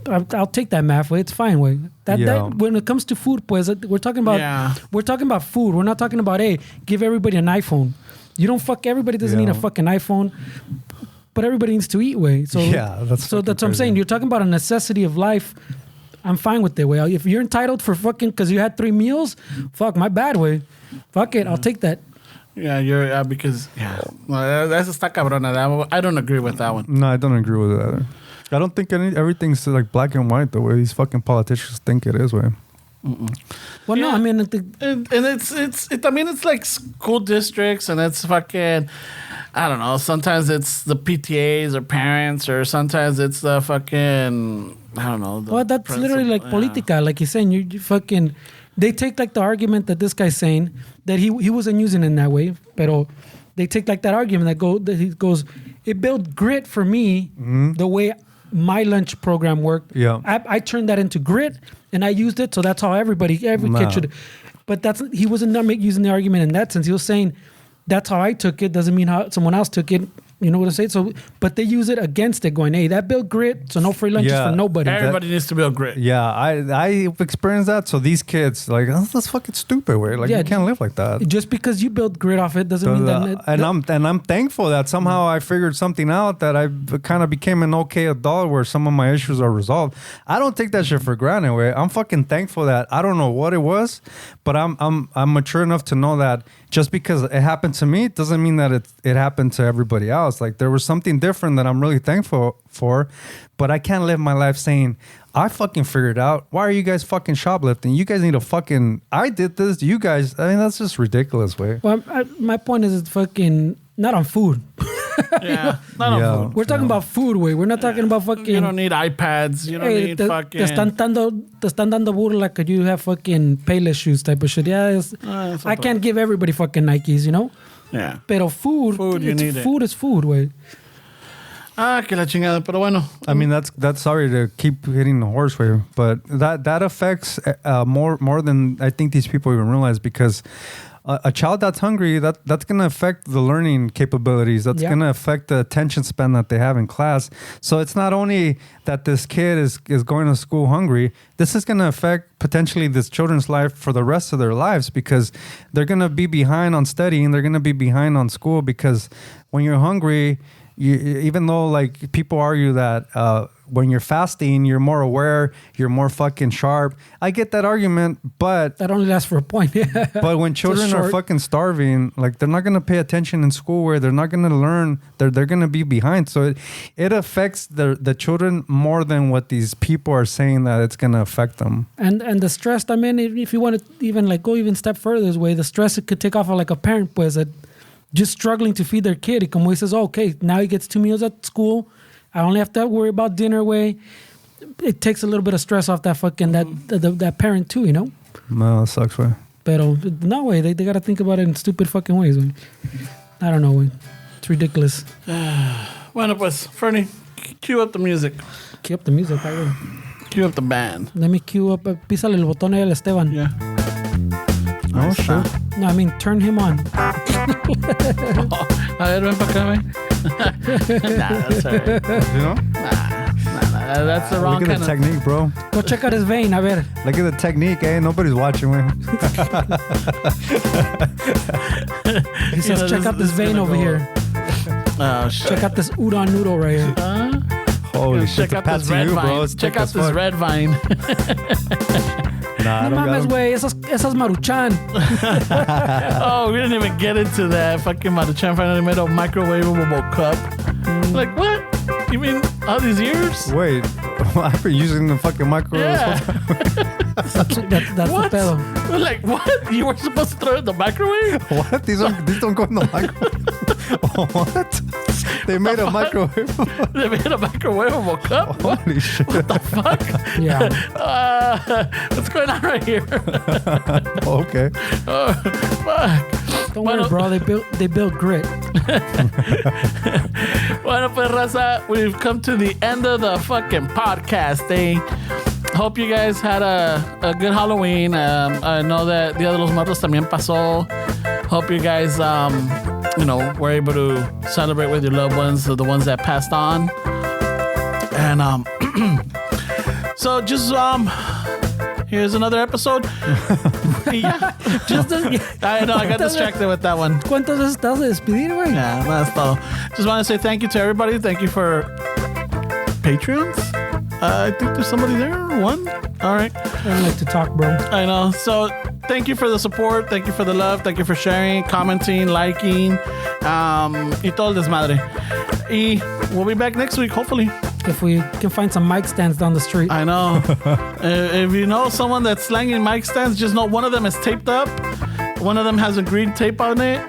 D: I'll take that math way. It's fine way. That when it comes to food, pues, we're talking about food. We're not talking about, hey, give everybody an iPhone. You don't everybody doesn't need a fucking iPhone, but everybody needs to eat way. So that's what I'm saying. You're talking about a necessity of life. I'm fine with that way. If you're entitled for fucking because you had 3 meals, fuck my bad way. Fuck it, I'll take that.
A: Yeah, you're because that's está cabrona. I don't agree with that one.
C: No, I don't agree with it either. I don't think everything's like black and white the way these fucking politicians think it is way.
D: Well, no, I mean,
A: and it's like school districts, and it's fucking, I don't know. Sometimes it's the PTAs or parents, or sometimes it's the fucking, I don't know.
D: Well, that's literally like politica, like he's saying. You fucking, they take like the argument that this guy's saying that he wasn't using in that way, but they take like that argument that he goes, it built grit for me the way my lunch program worked.
C: Yeah,
D: I turned that into grit. And I used it, so that's how every kid should. But he wasn't using the argument in that sense. He was saying that's how I took it. Doesn't mean how someone else took it. You know what I'm saying? So, but they use it against it, going, "Hey, that built grit, so no free lunches for nobody."
A: Everybody needs to build grit.
C: Yeah, I experienced that. So these kids, like, that's fucking stupid. Way, like, you can't live like that.
D: Just because you build grit off it doesn't mean that.
C: I'm thankful that somehow I figured something out, that I kind of became an okay adult where some of my issues are resolved. I don't take that shit for granted. Way, I'm fucking thankful that I don't know what it was, but I'm mature enough to know that just because it happened to me, it doesn't mean that it happened to everybody else. Like, there was something different that I'm really thankful for, but I can't live my life saying, I fucking figured out. Why are you guys fucking shoplifting? You guys need to fucking, I did this, you guys. I mean, that's just ridiculous, way.
D: Well, my point is, it's fucking not on food.
A: Yeah, not on food.
D: We're talking about food, way. We're not talking about fucking.
A: You don't need iPads. You don't need fucking.
D: Te están dando burla que you have fucking Payless shoes type of shit. Yeah, I can't give everybody fucking Nikes, you know?
A: Yeah.
D: Pero food
A: you need it.
D: Food is food, way.
A: Que la chingada, pero bueno.
C: I mean, that's sorry to keep hitting the horse way, but that affects more than I think these people even realize, because a child that's hungry, that's going to affect the learning capabilities. That's going to affect the attention span that they have in class. So it's not only that this kid is going to school hungry, this is going to affect potentially this children's life for the rest of their lives, because they're going to be behind on studying. They're going to be behind on school, because when you're hungry, even though like people argue that when you're fasting, you're more aware, you're more fucking sharp. I get that argument, but
D: that only lasts for a point.
C: But when children are fucking starving, like, they're not going to pay attention in school, where they're not going to learn. They're going to be behind. So it affects the children more than what these people are saying that it's going to affect them.
D: And the stress, I mean, if you want to even like go even step further this way, the stress it could take off of like a parent, pues, that just struggling to feed their kid. Como he says, okay, now he gets 2 meals at school. I only have to worry about dinner way. It takes a little bit of stress off that fucking that parent too, you know?
C: No, it sucks, way.
D: Pero no way, they got to think about it in stupid fucking ways. Way. I don't know, way. It's ridiculous.
A: Bueno, pues, Fernie, cue up the music.
D: Cue up the music, I will.
A: Cue up the band.
D: Let me cue up. Písale el botón ahí al Esteban.
A: Yeah.
C: Oh, shit.
D: No, I mean, turn him on.
A: A ver, ven pa' acá, güey. Nah, that's all right.
C: You know?
A: Nah, that's the wrong
C: Look at the technique, bro.
D: Go check out his vein, a ver.
C: Look at the technique, eh? Nobody's watching, man.
D: He says, check out this vein over here.
A: Oh, shit.
D: Check out this udon noodle right here.
C: Holy shit.
A: Check out this red vine. Check out this red vine.
C: Nah,
D: No mames, güey. Esas Maruchan.
A: Oh, we didn't even get into that. Fucking Maruchan finally made a microwavable cup. Like, what? You mean all these years?
C: Wait, I've been using the fucking microwave.
A: Yeah.
D: That's
A: What?
D: the pedo.
A: Like, what? You were supposed to throw it in the microwave?
C: What? These don't go in the microwave. What? They made a microwave.
A: They made a microwavable cup? What?
C: Holy shit.
A: What the fuck?
D: Yeah.
A: What's going on right here?
C: Okay.
A: Fuck.
D: Don't worry, bro. They built grit.
A: Bueno, pues, raza, we've come to the end of the fucking podcast, eh? Hope you guys had a good Halloween. I know that Dia de los Muertos también pasó. Hope you guys, were able to celebrate with your loved ones, the ones that passed on. And so just here's another episode. Yeah. I know, I got distracted with that one.
D: ¿Cuántas veces te vas a despedir, güey?
A: Yeah, that's all. Just want to say thank you to everybody. Thank you for Patreons. I think there's somebody there. One? All right.
D: I don't like to talk, bro.
A: I know. So thank you for the support. Thank you for the love. Thank you for sharing, commenting, liking. Y todo el desmadre. Y we'll be back next week, hopefully.
D: If we can find some mic stands down the street.
A: I know. If you know someone that's slanging mic stands, just know one of them is taped up. One of them has a green tape on it.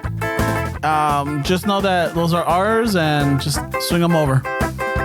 A: Just know that those are ours, and just swing them over.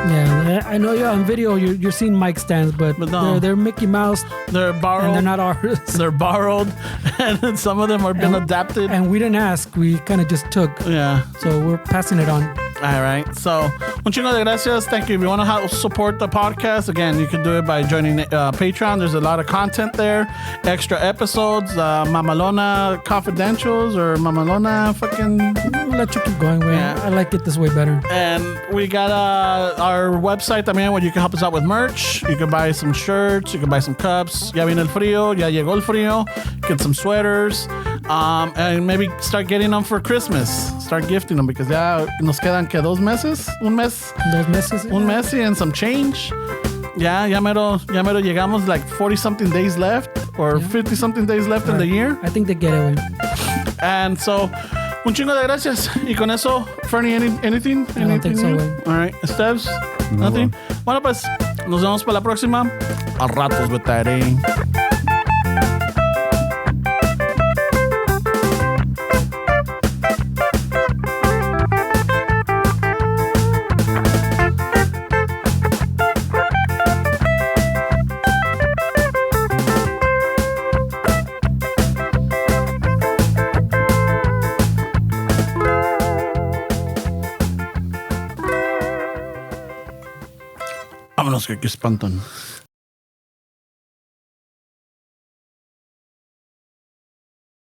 D: Yeah, I know you're on video. You're seeing mic stands, but
A: no.
D: they're Mickey Mouse.
A: They're borrowed.
D: And they're not ours.
A: They're borrowed, and some of them are been adapted.
D: And we didn't ask. We kind of just took.
A: Yeah.
D: So we're passing it on.
A: All right. So Un chingo de gracias. Thank you. If you want to help support the podcast, again, you can do it by joining Patreon. There's a lot of content there. Extra episodes, Mamalona Confidentials or Mamalona fucking...
D: I'll let you keep going, way.
A: Yeah.
D: I like it this way better.
A: And we got our website también where you can help us out with merch. You can buy some shirts. You can buy some cups. Ya viene el frío. Ya llegó el frío. Get some sweaters. And maybe start getting them for Christmas. Start gifting them because ya nos quedan que 2 meses. Un mes.
D: 2 meses.
A: Un mes and some change. Ya mero llegamos like 40-something days left or 50-something days left in the year.
D: I think they get it, way.
A: And so, un chingo de gracias. Y con eso, Fernie, anything?
D: I don't think so,
A: new?
D: güey.
A: All right. Steves? Nothing? Bueno, pues, nos vemos para la próxima. A ratos with that, Vámonos, que espantan.